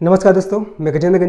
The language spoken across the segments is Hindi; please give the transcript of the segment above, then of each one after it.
नमस्कार दोस्तों, मैं गजेंद्र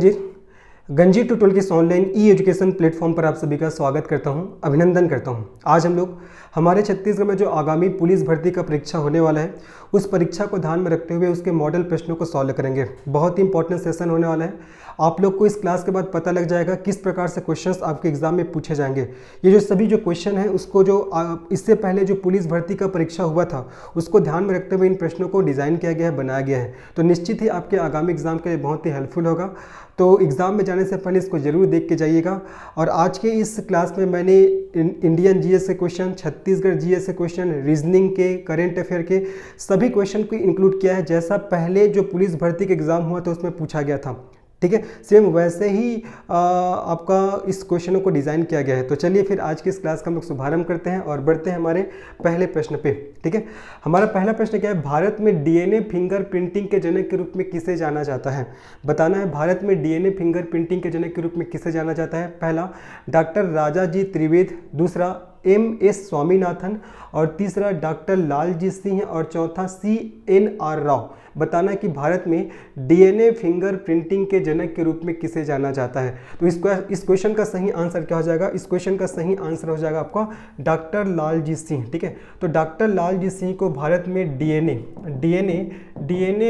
गंजीर ट्यूटोरियल के इस ऑनलाइन ई एजुकेशन प्लेटफॉर्म पर आप सभी का स्वागत करता हूं, अभिनंदन करता हूं। आज हम लोग हमारे छत्तीसगढ़ में जो आगामी पुलिस भर्ती का परीक्षा होने वाला है उस परीक्षा को ध्यान में रखते हुए उसके मॉडल प्रश्नों को सॉल्व करेंगे। बहुत ही इंपॉर्टेंट सेशन होने वाला है। आप लोग को इस क्लास के बाद पता लग जाएगा किस प्रकार से क्वेश्चंस आपके एग्जाम में पूछे जाएंगे। ये जो सभी जो क्वेश्चन हैं उसको जो इससे पहले जो पुलिस भर्ती का परीक्षा हुआ था उसको ध्यान में रखते हुए इन प्रश्नों को डिज़ाइन किया गया है, बनाया गया है। तो निश्चित ही आपके आगामी एग्जाम के लिए बहुत ही हेल्पफुल होगा। तो एग्ज़ाम में जाने से पहले इसको ज़रूर देख के जाइएगा। और आज के इस क्लास में मैंने इंडियन जीएस के क्वेश्चन, छत्तीसगढ़ जीएस के क्वेश्चन, रीजनिंग के, करेंट अफेयर के सभी क्वेश्चन को इंक्लूड किया है जैसा पहले जो पुलिस भर्ती का एग्ज़ाम हुआ था उसमें पूछा गया था। ठीक है, सेम वैसे ही आपका इस क्वेश्चनों को डिज़ाइन किया गया है। तो चलिए फिर आज की इस क्लास का हम लोग शुभारंभ करते हैं और बढ़ते हैं हमारे पहले प्रश्न पे। ठीक है, हमारा पहला प्रश्न क्या है? भारत में डीएनए फिंगर प्रिंटिंग के जनक के रूप में किसे जाना जाता है? बताना है भारत में डीएनए फिंगर प्रिंटिंग के जनक के रूप में किसे जाना जाता है। पहला डॉक्टर राजाजी त्रिवेद, दूसरा एम.एस. स्वामीनाथन और तीसरा डॉक्टर लालजी सिंह और चौथा C.N.R. राव। बताना है कि भारत में डीएनए फिंगर प्रिंटिंग के जनक के रूप में किसे जाना जाता है। तो इस क्वेश्चन का सही आंसर क्या हो जाएगा? इस क्वेश्चन का सही आंसर हो जाएगा आपका डॉक्टर लालजी सिंह। ठीक है, तो डॉक्टर लालजी सिंह को भारत में डीएनए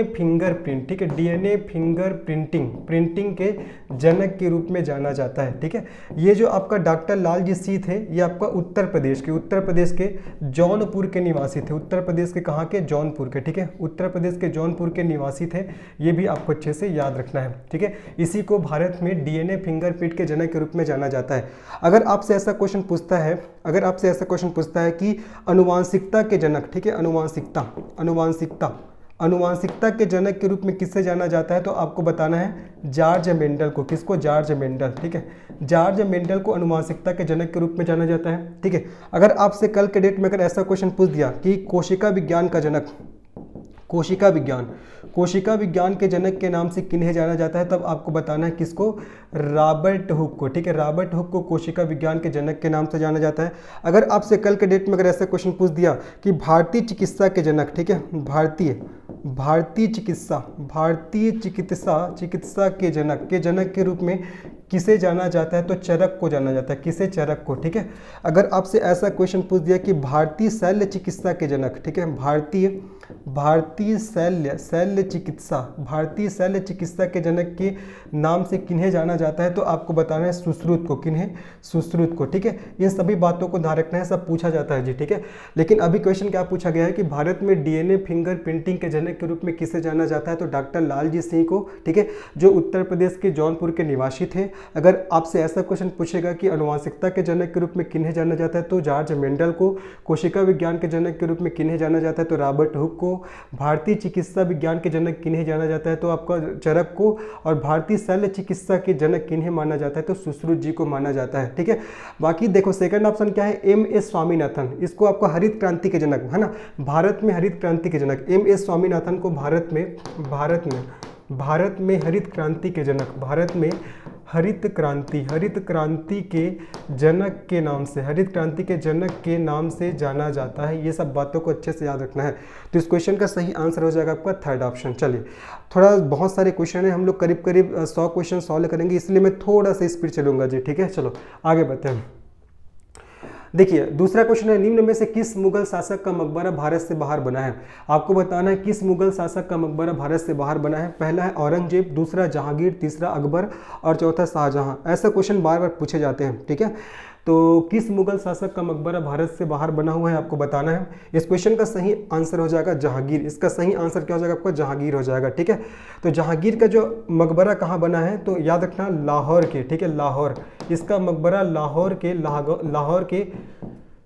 फिंगर प्रिंट, ठीक है, डीएनए फिंगर प्रिंटिंग के जनक के रूप में जाना जाता है। ठीक है, ये जो आपका डॉक्टर लालजी सिंह थे ये आपका उत्तर प्रदेश के जौनपुर के निवासी थे। उत्तर प्रदेश के कहाँ के? जौनपुर के। ठीक है, उत्तर प्रदेश के जौनपुर के निवासी थे। ये भी आपको अच्छे से याद रखना है। ठीक है, इसी को भारत में डीएनए फिंगरप्रिंट के जनक के रूप में जाना जाता है। अगर आपसे ऐसा क्वेश्चन पूछता है कि अनुवांशिकता के जनक, ठीक है, अनुवांशिकता के जनक के रूप में किससे जाना जाता है तो आपको बताना है जॉर्ज मेंडल को। किसको? George Mendel. ठीक है, जॉर्ज मेंडल को अनुवांशिकता के जनक के रूप में जाना जाता है। ठीक है, अगर आपसे कल के डेट में अगर ऐसा क्वेश्चन पूछ दिया कि कोशिका विज्ञान का जनक, कोशिका विज्ञान के जनक के नाम से किन्हें जाना जाता है तब आपको बताना है किसको? रॉबर्ट हुक को। ठीक है, रॉबर्ट हुक को कोशिका विज्ञान के जनक के नाम से जाना जाता है। अगर आपसे कल के डेट में अगर ऐसा क्वेश्चन पूछ दिया कि भारतीय चिकित्सा के जनक, ठीक है, भारतीय चिकित्सा के जनक के रूप में किसे जाना जाता है तो चरक को जाना जाता है। किसे? चरक को। ठीक है, अगर आपसे ऐसा क्वेश्चन पूछ दिया कि भारतीय शल्य चिकित्सा के जनक, ठीक है, भारतीय शल्य चिकित्सा के जनक के नाम से किन्हें जाना जाता है तो आपको बताना है सुश्रुत को। किन्हें? सुश्रुत को। ठीक है, इन सभी बातों को ध्यान रखना है, सब पूछा जाता है जी। ठीक है, लेकिन अभी क्वेश्चन क्या पूछा गया है कि भारत में डीएनए फिंगर प्रिंटिंग के जनक के रूप में किसे जाना जाता है तो डॉक्टर लालजी सिंह को। ठीक है, जो उत्तर प्रदेश के जौनपुर के निवासी थे। अगर आपसे ऐसा क्वेश्चन पूछेगा कि अनुवांशिकता के जनक के रूप में किन्हें जाना जाता है तो जॉर्ज मेंडल को, कोशिका विज्ञान के जनक के रूप में किन्हें जाना जाता है तो रॉबर्ट हुक को, भारतीय चिकित्सा विज्ञान के जनक किन्हें जाना जाता है तो आपका चरक को, और भारतीय शल्य चिकित्सा के जनक किन्हें माना जाता है तो सुश्रुत जी को माना जाता है। ठीक है, बाकी देखो सेकंड ऑप्शन क्या है? एम.एस. स्वामीनाथन। इसको आपको हरित क्रांति के जनक, है ना, भारत में हरित क्रांति के जनक एम.एस. स्वामीनाथन को भारत में हरित क्रांति के जनक, भारत में हरित क्रांति के जनक के नाम से जाना जाता है। ये सब बातों को अच्छे से याद रखना है। तो इस क्वेश्चन का सही आंसर हो जाएगा आपका थर्ड ऑप्शन। चलिए, थोड़ा बहुत सारे क्वेश्चन है, हम लोग करीब 100 क्वेश्चन सॉल्व करेंगे, इसलिए मैं थोड़ा सा स्पीड चलूंगा जी। ठीक है, चलो आगे बढ़ते हैं। देखिए दूसरा क्वेश्चन है, निम्न में से किस मुगल शासक का मकबरा भारत से बाहर बना है? आपको बताना है किस मुगल शासक का मकबरा भारत से बाहर बना है। पहला है औरंगजेब, दूसरा जहांगीर, तीसरा अकबर और चौथा शाहजहां। ऐसा क्वेश्चन बार बार पूछे जाते हैं। ठीक है, तो किस मुगल शासक का मकबरा भारत से बाहर बना हुआ है आपको बताना है। इस क्वेश्चन का सही आंसर हो जाएगा जहांगीर। इसका सही आंसर क्या हो जाएगा आपका? जहांगीर हो जाएगा। ठीक है, तो जहांगीर का जो मकबरा कहाँ बना है तो याद रखना लाहौर के। ठीक है, लाहौर, इसका मकबरा लाहौर के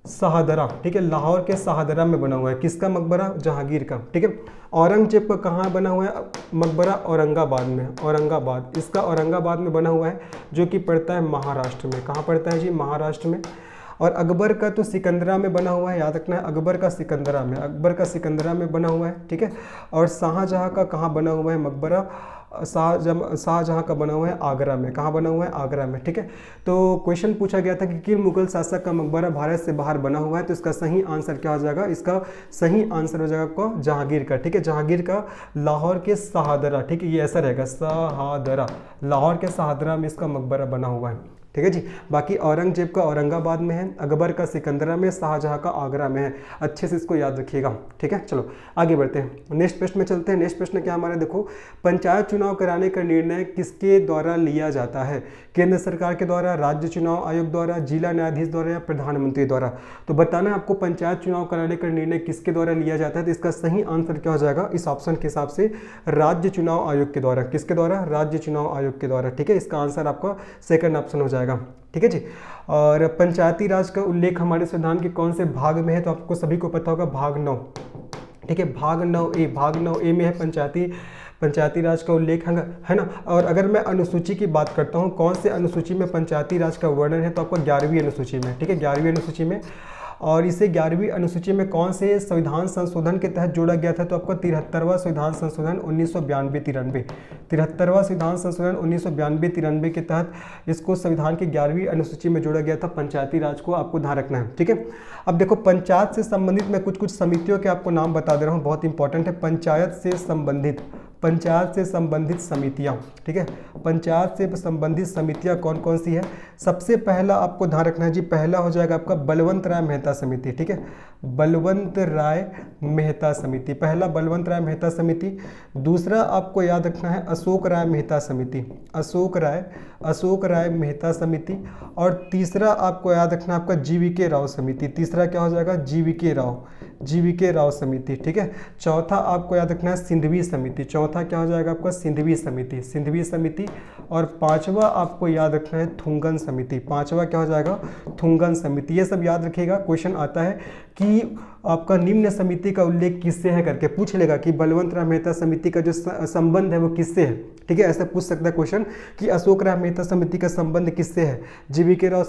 शाहदरा, ठीक है, लाहौर के शाहदरा में बना हुआ है। किसका मकबरा? जहांगीर का। ठीक है, औरंगजेब का कहाँ बना हुआ है मकबरा? औरंगाबाद में, इसका औरंगाबाद में बना हुआ है जो कि पड़ता है महाराष्ट्र में। कहाँ पड़ता है जी? महाराष्ट्र में। और अकबर का तो सिकंदरा में बना हुआ है, याद रखना है, अकबर का सिकंदरा में, अकबर का सिकंदरा में बना हुआ है, ठीक है। और शाहजहाँ का कहाँ बना हुआ है मकबरा, शाहजहाँ का बना हुआ है आगरा में, कहाँ बना हुआ है, आगरा में, ठीक है। तो क्वेश्चन पूछा गया था कि किन मुगल शासक का मकबरा भारत से बाहर बना हुआ है, तो इसका सही आंसर क्या हो जाएगा, इसका सही आंसर हो जाएगा आपका जहांगीर का, ठीक है, जहांगीर का लाहौर के शाहदरा, ठीक है, ये ऐसा रहेगा शाहदरा, लाहौर के शाहदरा में इसका मकबरा बना हुआ है, ठीक है जी। बाकी औरंगजेब का औरंगाबाद में है, अकबर का सिकंदरा में, शाहजहाँ का आगरा में है, अच्छे से इसको याद रखिएगा, ठीक है। चलो आगे बढ़ते हैं, नेक्स्ट प्रश्न में चलते हैं। नेक्स्ट प्रश्न क्या हमारा, देखो, पंचायत चुनाव कराने का निर्णय किसके द्वारा लिया जाता है, केंद्र सरकार के द्वारा, राज्य चुनाव आयोग द्वारा, जिला न्यायाधीश द्वारा या प्रधानमंत्री द्वारा। तो बताना है आपको पंचायत चुनाव कराने का निर्णय किसके द्वारा लिया जाता है, तो इसका सही आंसर क्या हो जाएगा इस ऑप्शन के हिसाब से, राज्य चुनाव आयोग के द्वारा। किसके द्वारा, राज्य चुनाव आयोग के द्वारा, ठीक है, इसका आंसर आपका सेकंड ऑप्शन हो जाएगा, ठीक है जी। और पंचायती राज का उल्लेख हमारे संविधान के कौन से भाग में है, तो आपको सभी को पता होगा भाग 9, ठीक है, भाग 9A, भाग 9A में है पंचायती राज का उल्लेख है ना। और अगर मैं अनुसूची की बात करता हूँ, कौन से अनुसूची में पंचायती राज का वर्णन है, तो आपको 11वीं अनुसूची में, ठीक है, 11वीं अनुसूची में। और इसे 11वीं अनुसूची में कौन से संविधान संशोधन के तहत जोड़ा गया था, तो आपका 73वां संविधान संशोधन 1992-93, 73वां संविधान संशोधन 1992-93 के तहत इसको संविधान की 11वीं अनुसूची में जोड़ा गया था पंचायती राज को, आपको ध्यान रखना है, ठीक है। अब देखो पंचायत से संबंधित मैं कुछ समितियों के आपको नाम बता दे रहा हूँ, बहुत इंपॉर्टेंट है, पंचायत से संबंधित समितियां, ठीक है, पंचायत से संबंधित समितियां कौन कौन सी है। सबसे पहला आपको ध्यान रखना है जी, पहला हो जाएगा आपका बलवंत राय मेहता समिति, ठीक है, बलवंत राय मेहता समिति, पहला बलवंत राय मेहता समिति। दूसरा आपको याद रखना है अशोक राय मेहता समिति, अशोक राय मेहता समिति। और तीसरा आपको याद रखना है आपका जीवीके राव समिति, तीसरा क्या हो जाएगा जीवीके राव समिति, ठीक है। चौथा आपको याद रखना है सिंधवी समिति, चौथा क्या हो जाएगा आपका सिंधवी समिति। और पांचवा आपको याद रखना है थुंगन समिति, पांचवा क्या हो जाएगा थुंगन समिति। ये सब याद रखिएगा, क्वेश्चन आता है कि आपका निम्न समिति का उल्लेख किससे है करके पूछ लेगा कि बलवंत राय मेहता समिति का जो संबंध है वो किससे है, ठीक है, ऐसा पूछ सकता है क्वेश्चन कि अशोक राय मेहता समिति का संबंध किससे है, जीवीके राव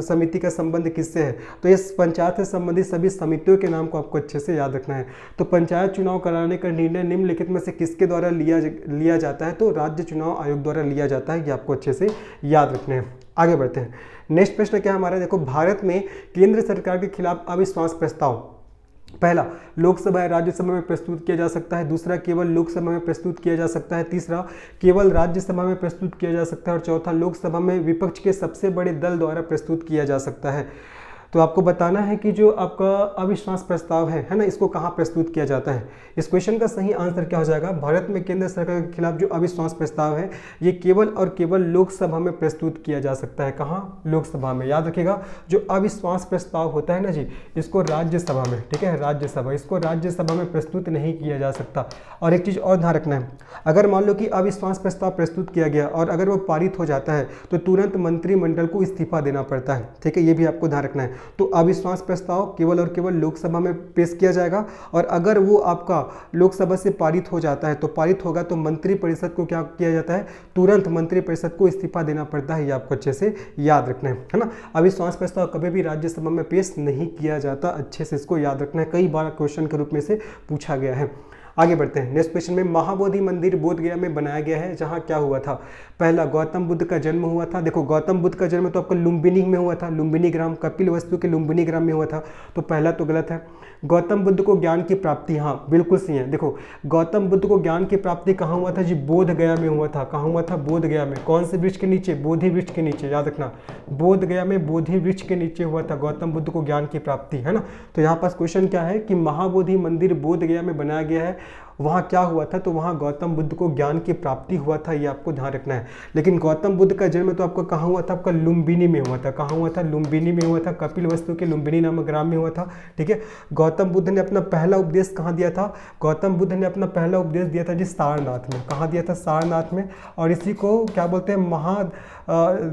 समिति का संबंध किससे है। तो इस पंचायत से संबंधित सभी समितियों के नाम को आपको अच्छे से याद रखना है। तो पंचायत चुनाव कराने का निर्णय निम्नलिखित में से किसके द्वारा लिया जाता है, तो राज्य चुनाव आयोग द्वारा लिया जाता है, ये आपको अच्छे से याद रखना है। आगे बढ़ते हैं, नेक्स्ट प्रश्न क्या हमारा, देखो, भारत में केंद्र सरकार के खिलाफ अविश्वास प्रस्ताव पहला लोकसभा या राज्यसभा में प्रस्तुत किया जा सकता है, दूसरा केवल लोकसभा में प्रस्तुत किया जा सकता है, तीसरा केवल राज्यसभा में प्रस्तुत किया जा सकता है, और चौथा लोकसभा में विपक्ष के सबसे बड़े दल द्वारा प्रस्तुत किया जा सकता है। तो आपको बताना है कि जो आपका अविश्वास प्रस्ताव है ना, इसको कहाँ प्रस्तुत किया जाता है। इस क्वेश्चन का सही आंसर क्या हो जाएगा, भारत में केंद्र सरकार के खिलाफ जो अविश्वास प्रस्ताव है ये केवल और केवल लोकसभा में प्रस्तुत किया जा सकता है। कहाँ, लोकसभा में। याद रखिएगा, जो अविश्वास प्रस्ताव होता है ना जी, इसको राज्यसभा में, ठीक है, राज्यसभा, इसको राज्यसभा में प्रस्तुत नहीं किया जा सकता। और एक चीज़ और ध्यान रखना है, अगर मान लो कि अविश्वास प्रस्ताव प्रस्तुत किया गया और अगर वो पारित हो जाता है तो तुरंत मंत्रिमंडल को इस्तीफा देना पड़ता है, ठीक है, ये भी आपको ध्यान रखना है। तो अविश्वास प्रस्ताव केवल और केवल लोकसभा में पेश किया जाएगा, और अगर वो आपका लोकसभा से पारित हो जाता है, तो पारित होगा तो मंत्रिपरिषद को क्या किया जाता है, तुरंत मंत्रिपरिषद को इस्तीफा देना पड़ता है। ये आपको अच्छे से याद रखना है ना। अविश्वास प्रस्ताव कभी भी राज्यसभा में पेश नहीं किया जाता, अच्छे से इसको याद रखना है, कई बार क्वेश्चन के रूप में से पूछा गया है। आगे बढ़ते हैं, नेक्स्ट क्वेश्चन में, महाबोधि मंदिर बोधगया में बनाया गया है, जहां क्या हुआ था। पहला, गौतम बुद्ध का जन्म हुआ था। देखो, गौतम बुद्ध का जन्म तो आपका लुम्बिनी में हुआ था, लुम्बिनी ग्राम, कपिलवस्तु के लुम्बिनी ग्राम में हुआ था, तो पहला तो गलत है। गौतम बुद्ध को ज्ञान की प्राप्ति, हाँ बिल्कुल सही है। देखो, गौतम बुद्ध को ज्ञान की प्राप्ति कहाँ हुआ था जी, बोधगया में हुआ था। कहाँ हुआ था, बोधगया में। कौन से वृक्ष के नीचे, बोधि वृक्ष के नीचे, याद रखना, बोधगया में बोधि वृक्ष के नीचे हुआ था गौतम बुद्ध को ज्ञान की प्राप्ति, है ना। तो यहाँ पास क्वेश्चन क्या है कि महाबोधि मंदिर बोधगया में बनाया गया है, वहाँ क्या हुआ था, तो वहाँ गौतम बुद्ध को ज्ञान की प्राप्ति हुआ था, ये आपको ध्यान रखना है। लेकिन गौतम बुद्ध का जन्म तो आपका कहाँ हुआ था, आपका लुम्बिनी में हुआ था। कहाँ हुआ था, लुम्बिनी में हुआ था, कपिलवस्तु के लुम्बिनी नामक ग्राम में हुआ था, ठीक है। गौतम बुद्ध ने अपना पहला उपदेश कहाँ दिया था, गौतम बुद्ध ने अपना पहला उपदेश दिया था जी सारनाथ में। कहाँ दिया था, सारनाथ में। और इसी को क्या बोलते हैं, महा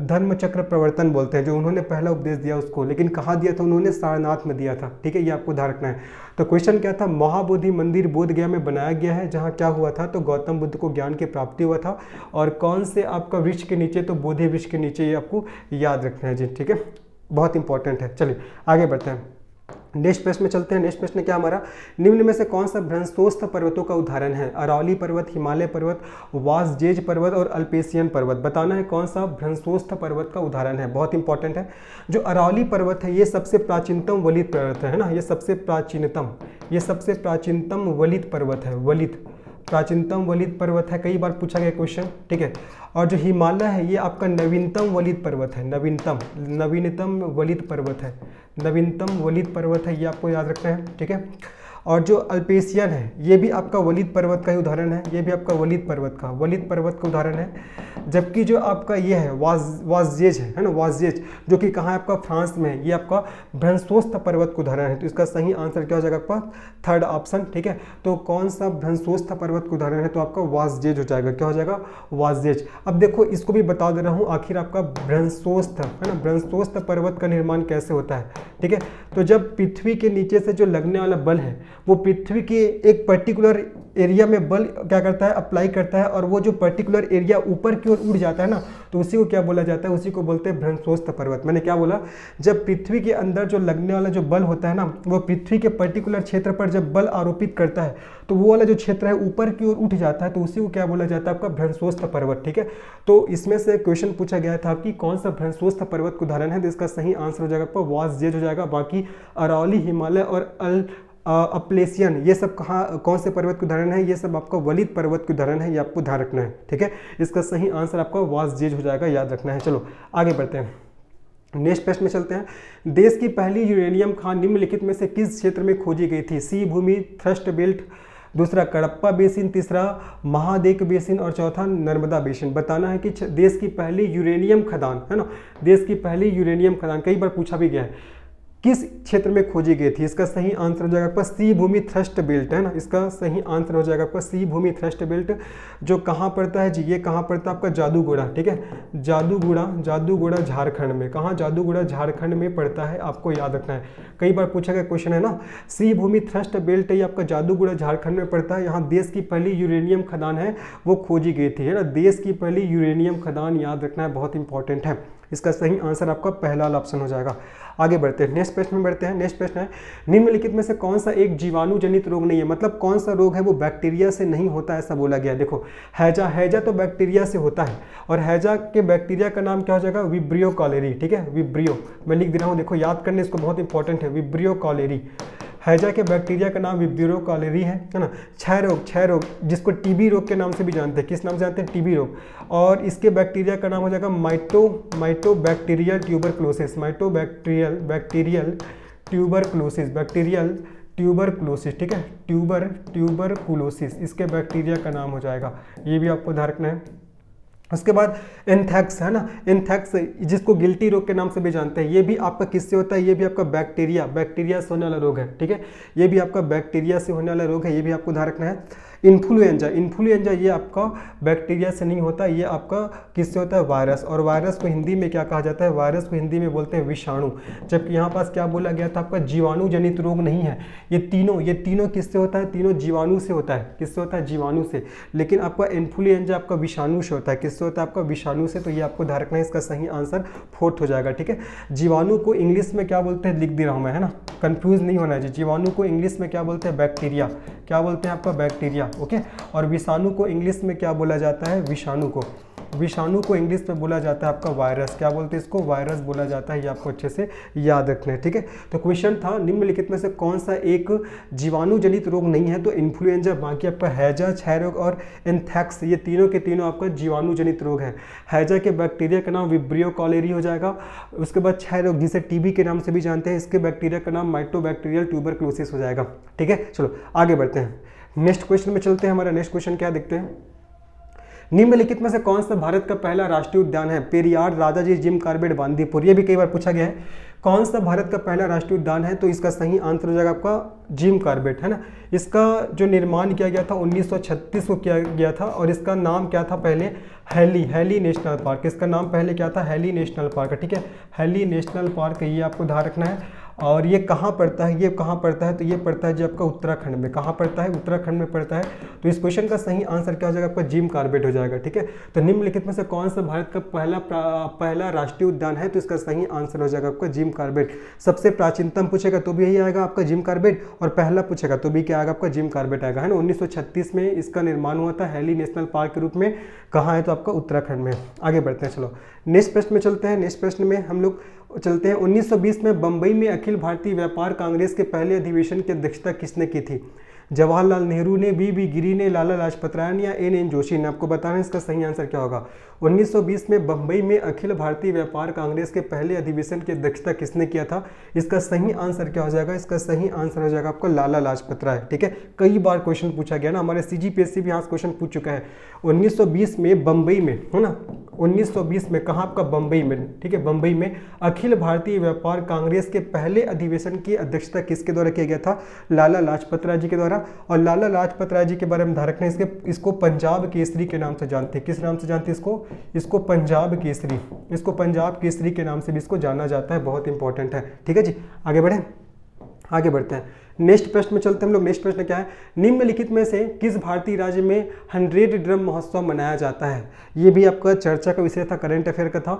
धर्म चक्र प्रवर्तन बोलते हैं, जो उन्होंने पहला उपदेश दिया उसको, लेकिन कहाँ दिया था उन्होंने, सारनाथ में दिया था, ठीक है, ये आपको ध्यान रखना है। तो क्वेश्चन क्या था, महाबोधि मंदिर बोधगया में बनाया गया है, जहाँ क्या हुआ था, तो गौतम बुद्ध को ज्ञान की प्राप्ति हुआ था। और कौन से आपका वृक्ष के नीचे, तो बोधि वृक्ष के नीचे, ये आपको याद रखना है जी, ठीक है। बहुत इंपॉर्टेंट है। चलिए आगे बढ़ते हैं, नेक्स्ट प्रश्न में चलते हैं। नेक्स्ट प्रश्न क्या हमारा, निम्न में से कौन सा भ्रंशोत्थ पर्वतों का उदाहरण है? अरावली पर्वत, हिमालय पर्वत, वासजेज पर्वत और अल्पेशियन पर्वत। बताना है कौन सा भ्रंशोत्थ पर्वत का उदाहरण है, बहुत इंपॉर्टेंट है। जो अरावली पर्वत है ये सबसे प्राचीनतम वलित पर्वत है ना, ये सबसे प्राचीनतम वलित पर्वत है, प्राचीनतम वलित पर्वत है, कई बार पूछा गया क्वेश्चन, ठीक है। और जो हिमालय है ये आपका नवीनतम वलित पर्वत है, नवीनतम वलित पर्वत है, ये आपको याद रखना है, ठीक है। और जो अल्पेशियन है ये भी आपका वलित पर्वत का ही उदाहरण है, ये भी आपका वलित पर्वत का उदाहरण है। जबकि जो आपका ये है वासजेज है ना, वासजेज जो कि कहाँ है आपका फ्रांस में है, ये आपका भ्रंशोत्थ पर्वत का उदाहरण है। तो इसका सही आंसर क्या हो जाएगा आपका, थर्ड ऑप्शन, ठीक है। तो कौन सा भ्रंशोत्थ पर्वत का उदाहरण है, तो आपका वासजेज हो जाएगा, क्या हो जाएगा, वासजेज। अब देखो इसको भी बता दे रहा हूँ, आखिर आपका भ्रंशोत्थ है ना, भ्रंशोत्थ पर्वत का निर्माण कैसे होता है, ठीक है। तो जब पृथ्वी के नीचे से जो लगने वाला बल है वो पृथ्वी के एक पर्टिकुलर एरिया में बल क्या करता है, अप्लाई करता है, और वो जो पर्टिकुलर एरिया ऊपर की ओर उड़ जाता है ना, तो उसी को क्या बोला जाता है, उसी को बोलते हैं भ्रंशोत्थ पर्वत। मैंने क्या बोला, जब पृथ्वी के अंदर जो लगने वाला जो बल होता है ना, वो पृथ्वी के पर्टिकुलर क्षेत्र पर जब बल आरोपित करता है तो वो वाला जो क्षेत्र है ऊपर की ओर उठ जाता है, तो उसी को क्या बोला जाता है, आपका भ्रंशोत्थ पर्वत, ठीक है। तो इसमें से क्वेश्चन पूछा गया था कि कौन सा भ्रंशोत्थ पर्वत का उदाहरण है, तो इसका सही आंसर हो जाएगा आपका वासजेज हो जाएगा। बाकी अरावली, हिमालय और अप्लेशियन ये सब कौन से पर्वत के उदाहरण है, ये सब आपका वलित पर्वत के उदाहरण है, ये आपको ध्यान रखना है, ठीक है। इसका सही आंसर आपका वासजेज हो जाएगा, याद रखना है। चलो आगे बढ़ते हैं, नेक्स्ट प्रश्न में चलते हैं। देश की पहली यूरेनियम खान निम्नलिखित में से किस क्षेत्र में खोजी गई थी? सी भूमि, थ्रस्ट बेल्ट, दूसरा कडप्पा बेसिन, तीसरा महादेव बेसिन और चौथा नर्मदा बेसिन। बताना है कि देश की पहली यूरेनियम खदान है ना, देश की पहली यूरेनियम खदान कई बार पूछा भी गया है, किस क्षेत्र में खोजी गई थी? इसका सही आंसर हो जाएगा आपका सी भूमि थ्रस्ट बेल्ट है ना, इसका सही आंसर हो जाएगा आपका सी भूमि थ्रस्ट बेल्ट, जो कहाँ पड़ता है जी, ये कहाँ पड़ता है आपका जादूगोड़ा, ठीक है। जादूगोड़ा झारखंड में, कहाँ, जादूगोड़ा झारखंड में पड़ता है, आपको याद रखना है, कई बार पूछा गया क्वेश्चन है ना। सी भूमि थ्रस्ट बेल्ट ये आपका जादूगोड़ा झारखंड में पड़ता है, यहाँ देश की पहली यूरेनियम खदान है वो खोजी गई थी, है ना, देश की पहली यूरेनियम खदान, याद रखना है, बहुत इंपॉर्टेंट है। इसका सही आंसर आपका पहला ऑप्शन हो जाएगा। आगे बढ़ते हैं, नेक्स्ट प्रश्न में बढ़ते हैं। नेक्स्ट प्रश्न है, निम्नलिखित में से कौन सा एक जीवाणु जनित रोग नहीं है, मतलब कौन सा रोग है वो बैक्टीरिया से नहीं होता, ऐसा बोला गया। देखो हैजा तो बैक्टीरिया से होता है, और हैजा के बैक्टीरिया का नाम क्या हो जाएगा, विब्रियो कॉलेरी, ठीक है, विब्रियो, मैं लिख दे रहा हूँ, देखो याद करने, इसको बहुत इंपॉर्टेंट है, विब्रियो कॉलेरी। हैजा के बैक्टीरिया का नाम विब्रियो कॉलेरी है ना। क्षय रोग जिसको टीबी रोग के नाम से भी जानते हैं, किस नाम से जानते हैं, टीबी रोग, और इसके बैक्टीरिया का नाम हो जाएगा माइटोबैक्टीरियल ट्यूबरक्लोसिस, बैक्टीरियल ट्यूबरक्लोसिस, ठीक है, ट्यूबरक्लोसिस इसके बैक्टीरिया का नाम हो जाएगा, ये भी आपको ध्यान रखना है। उसके बाद एंथ्रैक्स है ना, एंथ्रैक्स जिसको गिल्टी रोग के नाम से भी जानते हैं, ये भी आपका किससे होता है, ये भी आपका बैक्टीरिया से होने वाला रोग है, ठीक है, ये भी आपका बैक्टीरिया से होने वाला रोग है, ये भी आपको ध्यान रखना है। इन्फ्लुएंजा ये आपका बैक्टीरिया से नहीं होता, ये आपका किससे होता है, वायरस, और वायरस को हिंदी में क्या कहा जाता है, वायरस को हिंदी में बोलते हैं विषाणु, जबकि यहाँ पास क्या बोला गया था, आपका जीवाणु जनित रोग नहीं है। ये तीनों किससे होता है, तीनों जीवाणु से होता है, किससे होता है, जीवाणु से, लेकिन आपका इन्फ्लुएंजा आपका विषाणु से होता है, किससे होता है, आपका विषाणु से, तो ये आपको ध्यान रखना है, इसका सही आंसर फोर्थ हो जाएगा, ठीक है। जीवाणु को इंग्लिश में क्या बोलते हैं, लिख दे रहा हूँ मैं, है ना, कंफ्यूज नहीं होना है जी। जीवाणु को इंग्लिश में क्या बोलते हैं, बैक्टीरिया, क्या बोलते हैं आपका, बैक्टीरिया, ओके। और विषाणु को इंग्लिश में क्या बोला जाता है, विषाणु को इंग्लिश में बोला जाता है आपका वायरस, क्या बोलते हैं इसको, वायरस बोला जाता है, ये आपको अच्छे से याद रखना है, ठीक है। तो क्वेश्चन था निम्नलिखित में से कौन सा एक जीवाणु जनित रोग नहीं है, तो इन्फ्लुएंजा, बाकी आपका हैजा, क्षय रोग और एंथ्रैक्स, ये तीनों के तीनों आपका जीवाणु जनित रोग है। हैजा के बैक्टीरिया का नाम विब्रियो कॉलेरी हो जाएगा, उसके बाद क्षय रोग जिसे टीबी के नाम से भी जानते हैं, इसके बैक्टीरिया का नाम माइटोबैक्टीरियल ट्यूबरक्लोसिस हो जाएगा, ठीक है। चलो आगे बढ़ते हैं, नेक्स्ट क्वेश्चन में चलते हैं। हमारा नेक्स्ट क्वेश्चन क्या देखते हैं, निम्नलिखित में से कौन सा भारत का पहला राष्ट्रीय उद्यान है, पेरियार, राजाजी, जिम कॉर्बेट, बांदीपुर, ये भी कई बार पूछा गया है, कौन सा भारत का पहला राष्ट्रीय उद्यान है, तो इसका सही आंसर हो जाएगा आपका जिम कॉर्बेट, है ना। इसका जो निर्माण किया गया था 1936 को किया गया था, और इसका नाम क्या था पहले, हैली नेशनल पार्क, इसका नाम पहले क्या था, हैली नेशनल पार्क, ठीक है, हैली नेशनल पार्क, ये आपको ध्यान रखना है। और ये कहाँ पड़ता है, ये कहाँ पड़ता है, तो ये पड़ता है जी आपका उत्तराखंड में। कहाँ पड़ता है, उत्तराखंड में पड़ता है। तो इस क्वेश्चन का सही आंसर क्या हो जाएगा आपका, जिम कार्बेट हो जाएगा। ठीक है, तो निम्नलिखित में से कौन सा भारत का पहला राष्ट्रीय उद्यान है, तो इसका सही आंसर हो जाएगा आपका जिम कार्बेट। सबसे प्राचीनतम पूछेगा तो भी यही आएगा आपका जिम कार्बेट, और पहला पूछेगा तो भी क्या आएगा आपका जिम कार्बेट आएगा, है ना। 1936 में इसका निर्माण हुआ था हैली नेशनल पार्क के रूप में। कहाँ है, तो आपका उत्तराखंड में। आगे बढ़ते हैं, चलो नेक्स्ट प्रश्न में चलते हैं। नेक्स्ट प्रश्न में हम लोग चलते हैं। 1920 में बंबई में अखिल भारतीय व्यापार कांग्रेस के पहले अधिवेशन की अध्यक्षता किसने की थी? जवाहरलाल नेहरू ने, वी गिरी ने, लाला लाजपत राय ने या एन जोशी ने? आपको बताना है इसका सही आंसर क्या होगा। 1920 में बंबई में अखिल भारतीय व्यापार कांग्रेस के पहले अधिवेशन की अध्यक्षता किसने किया था? इसका सही आंसर क्या हो जाएगा, इसका सही आंसर हो जाएगा आपका लाला लाजपत राय। ठीक है, कई बार क्वेश्चन पूछा गया ना, हमारे CGPSC भी यहाँ क्वेश्चन पूछ चुका है। 1920 में बंबई में, है ना, 1920 में कहाँ आपका, बंबई में। ठीक है, बंबई में अखिल भारतीय व्यापार कांग्रेस के पहले अधिवेशन की अध्यक्षता किसके द्वारा किया गया था? लाला लाजपत राय जी के द्वारा। और लाला लाजपत राय जी के बारे में ध्यान रखना, इसको पंजाब केसरी के नाम से जानते हैं। किस नाम से जानते हैं इसको पंजाब केसरी। इसको पंजाब केसरी के नाम से भी इसको जाना जाता है, बहुत इंपॉर्टेंट है। ठीक है जी, आगे बढ़े, आगे बढ़ते हैं। नेक्स्ट प्रश्न में चलते हैं हम लोग। नेक्स्ट प्रश्न क्या है, निम्नलिखित में से किस भारतीय राज्य में 100 ड्रम महोत्सव मनाया जाता है? ये भी आपका चर्चा का विषय था, करंट अफेयर का था।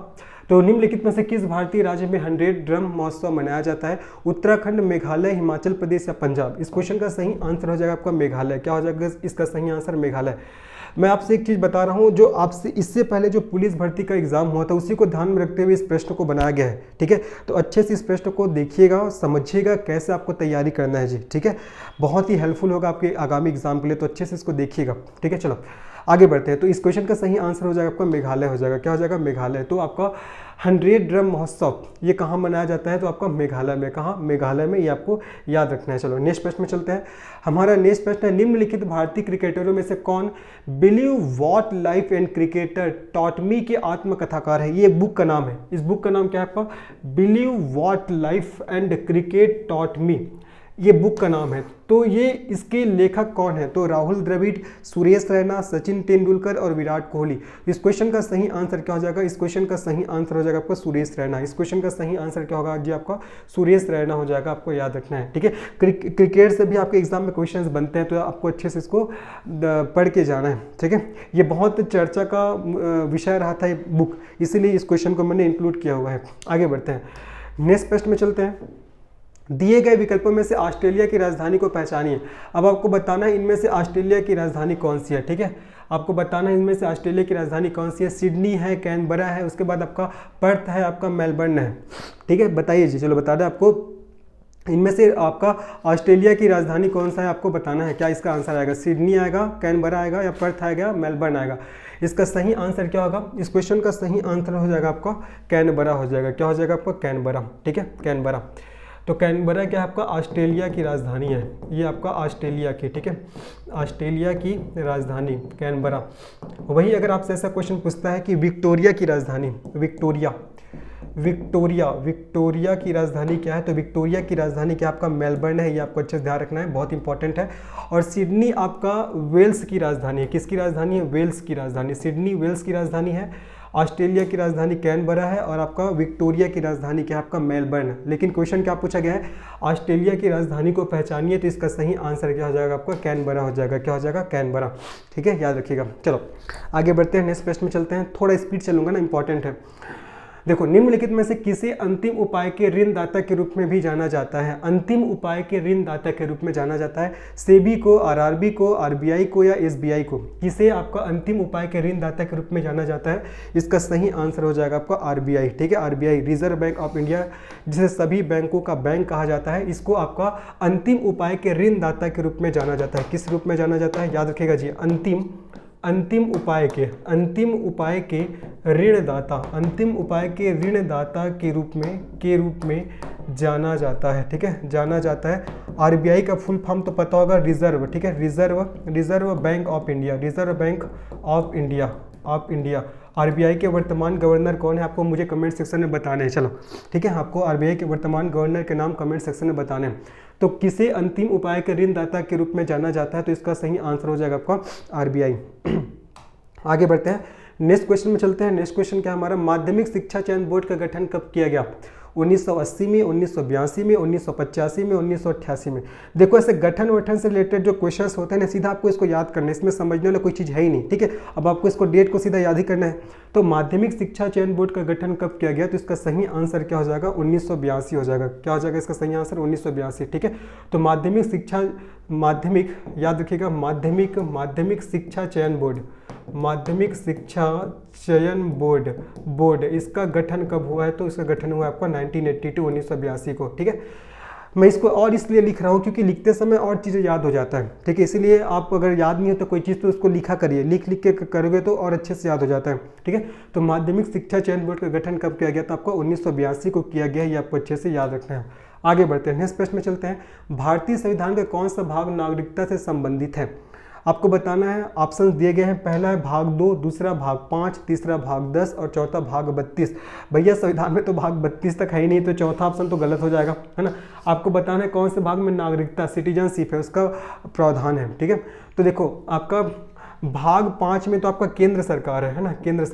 तो निम्नलिखित में से किस भारतीय राज्य में 100 ड्रम महोत्सव मनाया जाता है? उत्तराखंड, मेघालय, हिमाचल प्रदेश या पंजाब? इस क्वेश्चन का सही आंसर हो जाएगा आपका मेघालय। क्या हो जाएगा इसका सही आंसर, मेघालय। मैं आपसे एक चीज़ बता रहा हूँ, जो आपसे इससे पहले जो पुलिस भर्ती का एग्जाम हुआ था उसी को ध्यान में रखते हुए इस प्रश्न को बनाया गया है। ठीक है, तो अच्छे से इस प्रश्न को देखिएगा, समझिएगा कैसे आपको तैयारी करना है जी। ठीक है, बहुत ही हेल्पफुल होगा आपके आगामी एग्जाम के लिए, तो अच्छे से इसको देखिएगा। ठीक है, चलो आगे बढ़ते हैं। तो इस क्वेश्चन का सही आंसर हो जाएगा आपका मेघालय हो जाएगा। क्या हो जाएगा, मेघालय। तो आपका 100 ड्रम महोत्सव ये कहाँ मनाया जाता है? तो आपका मेघालय में। कहाँ, मेघालय में। ये आपको याद रखना है। चलो नेक्स्ट प्रश्न में चलते हैं। हमारा नेक्स्ट प्रश्न है, निम्नलिखित भारतीय क्रिकेटरों में से कौन believe what life and cricketer taught me के आत्मकथाकार है? ये बुक का नाम है। इस बुक का नाम क्या है आपका, believe what life and cricket taught me, ये बुक का नाम है। तो ये इसके लेखक कौन है? तो राहुल द्रविड़, सुरेश रैना, सचिन तेंदुलकर और विराट कोहली। इस क्वेश्चन का सही आंसर क्या हो जाएगा? इस क्वेश्चन का सही आंसर हो जाएगा आपका सुरेश रैना। इस क्वेश्चन का सही आंसर क्या होगा जी आपका, सुरेश रैना हो जाएगा। आपको याद रखना है। ठीक है, क्रिकेट से भी आपके एग्जाम में क्वेश्चंस बनते हैं, तो आपको अच्छे से इसको पढ़ के जाना है। ठीक है, ये बहुत चर्चा का विषय रहा था ये बुक, इसीलिए इस क्वेश्चन को मैंने इंक्लूड किया हुआ है। आगे बढ़ते हैं, नेक्स्ट प्रश्न में चलते हैं। दिए गए विकल्पों में से ऑस्ट्रेलिया की राजधानी को पहचानिए। अब आपको बताना है इनमें से ऑस्ट्रेलिया की राजधानी कौन सी है। ठीक है, आपको बताना है इनमें से ऑस्ट्रेलिया की राजधानी कौन सी है। सिडनी है, कैनबरा है, उसके बाद आपका पर्थ है, आपका मेलबर्न है। ठीक है, बताइए जी, चलो बता दें आपको इनमें से आपका ऑस्ट्रेलिया की राजधानी कौन सा है, आपको बताना है। क्या इसका आंसर आएगा, सिडनी आएगा, कैनबरा आएगा या पर्थ आएगा, मेलबर्न आएगा? इसका सही आंसर क्या होगा? इस क्वेश्चन का सही आंसर हो जाएगा आपका कैनबरा हो जाएगा। क्या हो जाएगा आपका, कैनबरा। ठीक है, कैनबरा। तो कैनबरा क्या है आपका, ऑस्ट्रेलिया की राजधानी है। ये आपका ऑस्ट्रेलिया की, ठीक है, ऑस्ट्रेलिया की राजधानी कैनबरा। वही अगर आपसे ऐसा क्वेश्चन पूछता है कि विक्टोरिया की राजधानी, विक्टोरिया की राजधानी क्या है, तो विक्टोरिया की राजधानी क्या आपका मेलबर्न है। ये आपको अच्छे से ध्यान रखना है, बहुत इंपॉर्टेंट है। और सिडनी आपका वेल्स की राजधानी है। किसकी राजधानी है, वेल्स की राजधानी। सिडनी वेल्स की राजधानी है, ऑस्ट्रेलिया की राजधानी कैनबरा है, और आपका विक्टोरिया की राजधानी क्या है आपका मेलबर्न। लेकिन क्वेश्चन क्या पूछा गया है, ऑस्ट्रेलिया की राजधानी को पहचानिए, तो इसका सही आंसर क्या हो जाएगा आपका, कैनबरा हो जाएगा। क्या हो जाएगा, कैनबरा। ठीक है, याद रखिएगा। चलो आगे बढ़ते हैं, नेक्स्ट प्रश्न में चलते हैं। थोड़ा स्पीड चलूंगा ना, इंपॉर्टेंट है। देखो, निम्नलिखित में से किसे अंतिम उपाय के ऋणदाता के रूप में भी जाना जाता है? अंतिम उपाय के ऋणदाता के रूप में जाना जाता है सेबी को, आरआरबी को, आरबीआई को या एसबीआई को? किसे आपका अंतिम उपाय के ऋणदाता के रूप में जाना जाता है? इसका सही आंसर हो जाएगा आपका आरबीआई। ठीक है, RBI, reserve bank of India, जिसे सभी बैंकों का बैंक कहा जाता है, इसको आपका अंतिम उपाय के ऋणदाता के रूप में जाना जाता है। किस रूप में जाना जाता है, याद रखिएगा जी, अंतिम उपाय के ऋणदाता, अंतिम उपाय के ऋणदाता के रूप में जाना जाता है। ठीक है, जाना जाता है। आरबीआई का फुल फॉर्म तो पता होगा, रिजर्व। ठीक है, reserve bank of India, reserve bank of India. RBI के वर्तमान गवर्नर कौन है, आपको मुझे कमेंट सेक्शन में बताने हैं। चलो ठीक है, आपको आरबीआई के वर्तमान गवर्नर के नाम कमेंट सेक्शन में बताने हैं। तो किसे अंतिम उपाय के ऋणदाता के रूप में जाना जाता है, तो इसका सही आंसर हो जाएगा आपका आरबीआई। आगे बढ़ते हैं, नेक्स्ट क्वेश्चन में चलते हैं। नेक्स्ट क्वेश्चन क्या हमारा, माध्यमिक शिक्षा चयन बोर्ड का गठन कब किया गया? 1980 में, 1982 में, 1985 में, 1988 में। देखो ऐसे गठन वठन से रिलेटेड जो क्वेश्चंस होते हैं ना, सीधा आपको इसको याद करना है, इसमें समझने वाला कोई चीज़ है ही नहीं, ठीक है। अब आपको इसको डेट को सीधा याद ही करना है। तो माध्यमिक शिक्षा चयन बोर्ड का गठन कब किया गया, तो इसका सही आंसर क्या हो जाएगा, 1982 हो जाएगा। क्या हो जाएगा इसका सही आंसर, 1982, ठीक है। तो माध्यमिक याद रखिएगा, माध्यमिक शिक्षा चयन बोर्ड, माध्यमिक शिक्षा चयन बोर्ड इसका गठन कब हुआ है, तो इसका गठन हुआ आपका 1982 1982 को, ठीक है। मैं इसको और इसलिए लिख रहा हूँ क्योंकि लिखते समय और चीज़ें याद हो जाता है, ठीक है। इसीलिए आप अगर याद नहीं हो तो कोई चीज़ तो उसको लिखा करिए, लिख के करोगे तो और अच्छे से याद हो जाता है, ठीक है। तो माध्यमिक शिक्षा चयन बोर्ड का गठन कब किया गया, तो आपको 1982 को किया गया, ये आपको अच्छे से याद रखना है। आगे बढ़ते हैं, नेक्स्ट प्रश्न में चलते हैं। भारतीय संविधान का कौन सा भाग नागरिकता से संबंधित है, आपको बताना है। ऑप्शन दिए गए हैं, पहला है भाग 2, दूसरा भाग 5, तीसरा भाग 10 और चौथा भाग 32। भैया संविधान में तो भाग 32 तक है ही नहीं, तो चौथा ऑप्शन तो गलत हो जाएगा, है ना। आपको बताना है कौन से भाग में नागरिकता सिटीजनशिप है उसका प्रावधान है, ठीक है। तो देखो आपका भाग 5 में तो आपका केंद्र सरकार है ना, केंद्र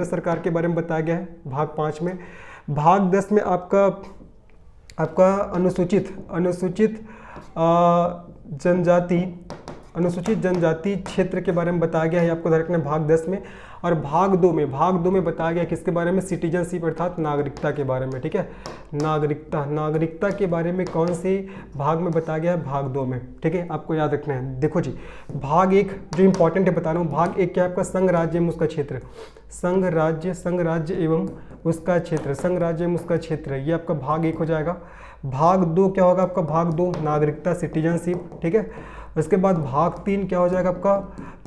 सरकार के बारे में बताया गया है भाग 5 में। भाग 10 में आपका अनुसूचित जनजाति क्षेत्र के बारे में बताया गया है, आपको ध्यान रखना है भाग 10 में। और भाग 2 में बताया गया किसके बारे में, सिटीजनशिप अर्थात नागरिकता के बारे में, ठीक है। नागरिकता के बारे में कौन से भाग में बताया गया है, भाग 2 में, ठीक है। आपको याद रखना है। देखो जी, भाग 1 जो इंपॉर्टेंट है बता रहा हूँ, भाग 1 क्या है आपका, संघ राज्य एवं उसका क्षेत्र, संघ राज्य एवं उसका क्षेत्र, ये आपका भाग 1 हो जाएगा। भाग 2 क्या होगा आपका, भाग 2 नागरिकता सिटीजनशिप, ठीक है। उसके बाद भाग 3 क्या हो जाएगा आपका,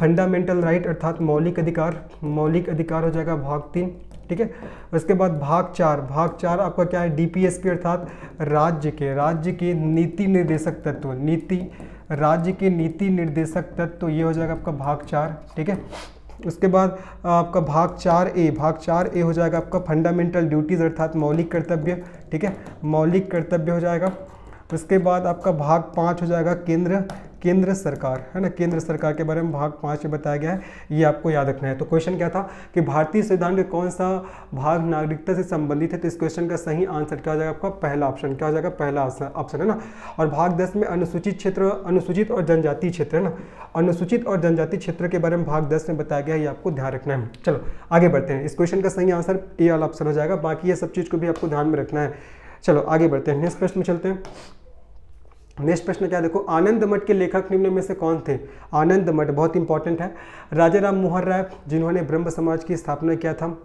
फंडामेंटल राइट अर्थात मौलिक अधिकार हो जाएगा भाग 3, ठीक है। उसके बाद भाग 4 आपका क्या है, डीपीएसपी अर्थात राज्य के नीति निर्देशक तत्व, ये हो जाएगा आपका भाग 4, ठीक है। उसके बाद आपका भाग 4A हो जाएगा आपका फंडामेंटल ड्यूटीज़ अर्थात मौलिक कर्तव्य, ठीक है, मौलिक कर्तव्य हो जाएगा। उसके बाद आपका भाग 5 हो जाएगा केंद्र सरकार, है ना, केंद्र सरकार के बारे में भाग 5 में बताया गया है, ये आपको याद रखना है। तो क्वेश्चन क्या था कि भारतीय संविधान के कौन सा भाग नागरिकता से संबंधित है, तो इस क्वेश्चन का सही आंसर क्या हो जाएगा आपका, पहला ऑप्शन, क्या हो जाएगा, पहला ऑप्शन, है ना। और भाग 10 में अनुसूचित और जनजातीय क्षेत्र, है ना, अनुसूचित और जनजातीय क्षेत्र के बारे में भाग 10 में बताया गया है, ये आपको ध्यान रखना है। चलो आगे बढ़ते हैं, इस क्वेश्चन का सही आंसर ए वाला ऑप्शन हो जाएगा, बाकी ये सब चीज़ को भी आपको ध्यान में रखना है। चलो आगे बढ़ते हैं, नेक्स्ट प्रश्न में चलते हैं। नेक्स्ट प्रश्न क्या, देखो आनंद मठ के लेखक निम्न में से कौन थे। आनंद मठ बहुत इंपॉर्टेंट है, राजा राम मोहन राय जिन्होंने ब्रह्म समाज की स्थापना किया था,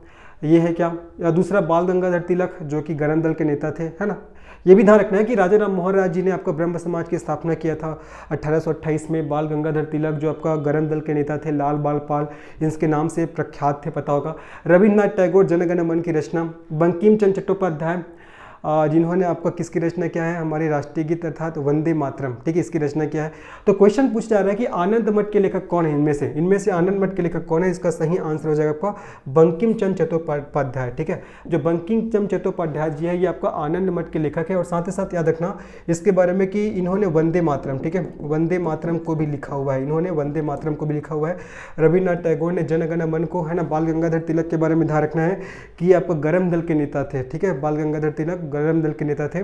ये है क्या, या दूसरा बाल गंगाधर तिलक जो कि गरम दल के नेता थे, है ना। ये भी ध्यान रखना है कि राजा राम मोहन राय जी ने आपका ब्रह्म समाज की स्थापना किया था 1828 में। बाल गंगाधर तिलक जो आपका गरम दल के नेता थे, लाल बाल पाल इनके नाम से प्रख्यात थे, पता होगा। रविन्द्रनाथ टैगोर जनगण मन की रचना, बंकिम चंद्र चट्टोपाध्याय जिन्होंने आपका किसकी रचना किया है, हमारे राष्ट्रीय गीत अर्थात वंदे मातरम, ठीक है, इसकी रचना किया है। तो क्वेश्चन पूछा जा रहा है कि आनंद मठ के लेखक कौन है, इनमें से आनंद मठ के लेखक कौन है, इसका सही आंसर हो जाएगा आपका बंकिम चंद्र चट्टोपाध्याय, ठीक है। जो बंकिम चंद्र चट्टोपाध्याय जी है, ये आपका आनंद मठ के लेखक है। और साथ ही साथ याद रखना इसके बारे में कि इन्होंने वंदे मातरम, ठीक है, वंदे मातरम को भी लिखा हुआ है, इन्होंने वंदे मातरम को भी लिखा हुआ है। रविन्द्रनाथ टैगोर ने जनगण मन को, है ना। बाल गंगाधर तिलक के बारे में ध्यान रखना है कि आपका गरम दल के नेता थे, ठीक है, बाल गंगाधर तिलक गरम दल के नेता थे।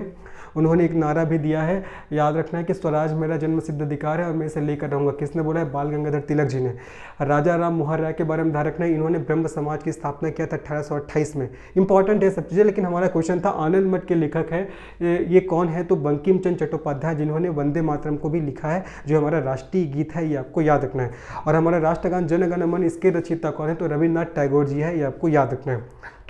उन्होंने एक नारा भी दिया है, याद रखना है कि स्वराज मेरा जन्म सिद्ध अधिकार है और मैं इसे लेकर रहूंगा। किसने बोला है, बाल गंगाधर तिलक जी ने। राजा राम मोहन राय के बारे में ध्यान रखना है, इन्होंने ब्रह्म समाज की स्थापना किया था 1828 में। इंपॉर्टेंट है सब चीज़ें, लेकिन हमारा क्वेश्चन था आनंद मठ के लेखक है ये कौन है, तो बंकिम चंद्र चट्टोपाध्याय जिन्होंने वंदे मातरम को भी लिखा है, जो हमारा राष्ट्रीय गीत है, ये आपको याद रखना है। और हमारा राष्ट्रगान जन गण मन इसके रचयिता कौन है, तो रविन्द्रनाथ टैगोर जी है, ये आपको याद रखना है।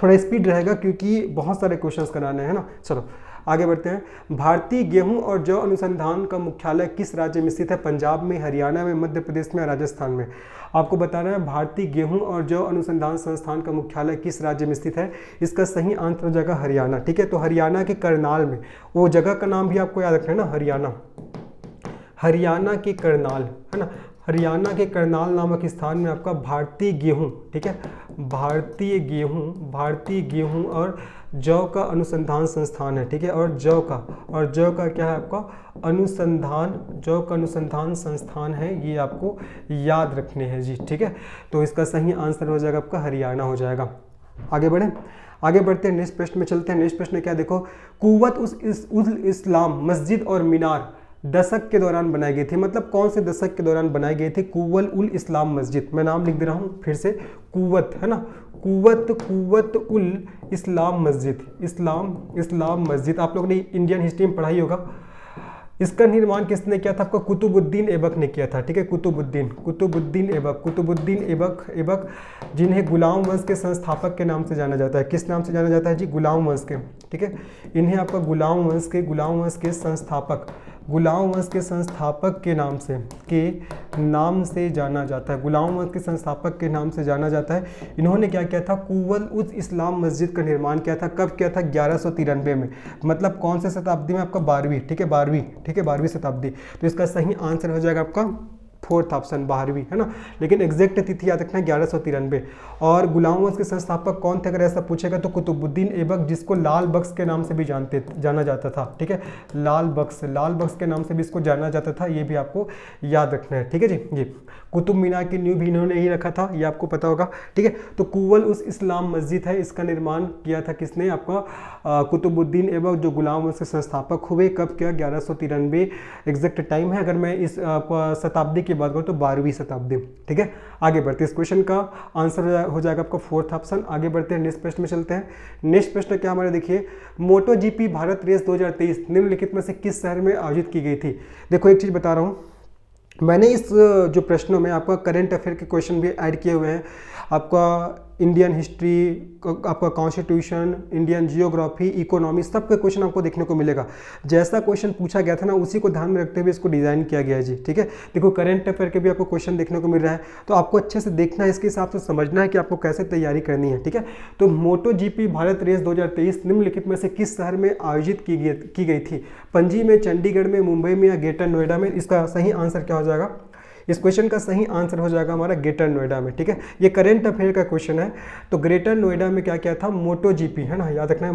थोड़ा स्पीड रहेगा क्योंकि बहुत सारे क्वेश्चंस कराने हैं ना। चलो आगे बढ़ते हैं। भारतीय गेहूं और जौ अनुसंधान का मुख्यालय किस राज्य में स्थित है, पंजाब में, हरियाणा में, मध्य प्रदेश में, राजस्थान में। आपको बताना है भारतीय गेहूं और जौ अनुसंधान संस्थान का मुख्यालय किस राज्य में स्थित है, इसका सही आंसर हो जाएगा हरियाणा, ठीक है। तो हरियाणा के करनाल में, वो जगह का नाम भी आपको याद रखना है ना, हरियाणा के करनाल, है ना, हरियाणा के करनाल नामक स्थान में आपका भारतीय गेहूं, ठीक है, भारतीय गेहूं और जौ का अनुसंधान संस्थान है, ठीक है। और जौ का क्या है आपका अनुसंधान संस्थान है, ये आपको याद रखने हैं जी, ठीक है। तो इसका सही आंसर हो जाएगा आपका हरियाणा हो जाएगा। आगे बढ़ें, आगे बढ़ते हैं, नेक्स्ट प्रश्न में चलते हैं। नेक्स्ट प्रश्न क्या है, देखो, कुव्वत उल इस्लाम मस्जिद और मीनार दशक के दौरान बनाई गई थी। मतलब कौन से दशक के दौरान बनाई गई थी कुव्वत उल इस्लाम मस्जिद? मैं नाम लिख दे रहा हूँ फिर से, कुव्वत है ना, कुव्वत उल इस्लाम मस्जिद, इस्लाम मस्जिद। आप लोगों ने इंडियन हिस्ट्री में पढ़ाई होगा। इसका निर्माण किसने किया था? आपका कुतुबुद्दीन ऐबक ने किया था। ठीक है, कुतुबुद्दीन ऐबक, जिन्हें गुलाम वंश के संस्थापक के नाम से जाना जाता है। किस नाम से जाना जाता है जी? गुलाम वंश के। ठीक है, इन्हें आपका गुलाम वंश के संस्थापक के नाम से जाना जाता है। गुलाम वंश के संस्थापक के नाम से जाना जाता है। इन्होंने क्या किया था? कुव्वत उल इस्लाम मस्जिद का निर्माण किया था। कब किया था? 1193 में। मतलब कौन से शताब्दी में? आपका 12वीं। ठीक है, 12वीं शताब्दी। तो इसका सही आंसर हो जाएगा आपका फोर्थ ऑप्शन, 12वीं, है ना। लेकिन एग्जैक्ट तिथि याद रखना है 1193। और गुलाम वंश के संस्थापक कौन थे अगर ऐसा पूछेगा तो कुतुबुद्दीन ऐबक, जिसको लाल बख्श के नाम से भी जाना जाता था। ठीक है, लाल बख्श के नाम से भी इसको जाना जाता था। ये भी आपको याद रखना है। ठीक है जी। ये कुतुब मीनार की नींव भी इन्होंने ही रखा था, ये आपको पता होगा। ठीक है, तो कुव्वत उल इस्लाम मस्जिद है, इसका निर्माण किया था किसने? आपका कुतुबुद्दीन ऐबक, जो गुलाम वंश के संस्थापक हुए। कब किया? 1193 एग्जैक्ट टाइम है। अगर मैं इस शताब्दी की बात करूँ तो 12वीं शताब्दी। ठीक है, आगे बढ़ते हैं। इस क्वेश्चन का आंसर हो जाएगा आपका फोर्थ ऑप्शन। आगे बढ़ते हैं, नेक्स्ट प्रश्न में चलते हैं। नेक्स्ट प्रश्न क्या हमारे, देखिए, मोटो जीपी भारत रेस 2023 निम्नलिखित में से किस शहर में आयोजित की गई थी? देखो एक चीज़ बता रहा हूँ, मैंने इस जो प्रश्नों में आपका करंट अफेयर के क्वेश्चन भी ऐड किए हुए हैं। आपका इंडियन हिस्ट्री, आपका कॉन्स्टिट्यूशन, इंडियन जियोग्राफी, इकोनॉमी, सब के क्वेश्चन आपको देखने को मिलेगा। जैसा क्वेश्चन पूछा गया था ना, उसी को ध्यान में रखते हुए इसको डिज़ाइन किया गया है जी। ठीक है, देखो करंट अफेयर के भी आपको क्वेश्चन देखने को मिल रहा है, तो आपको अच्छे से देखना है, इसके हिसाब से समझना है कि आपको कैसे तैयारी करनी है। ठीक है, तो मोटो जीपी भारत रेस 2023 निम्नलिखित में से किस शहर में आयोजित की गई थी? पणजी में, चंडीगढ़ में, मुंबई में या ग्रेटर नोएडा में? इसका सही आंसर क्या हो जाएगा? इस क्वेश्चन का सही आंसर हो जाएगा हमारा ग्रेटर नोएडा में। ठीक है, ये करंट अफेयर का क्वेश्चन है। तो ग्रेटर नोएडा में क्या क्या था? मोटो जीपी, है ना, याद रखना है,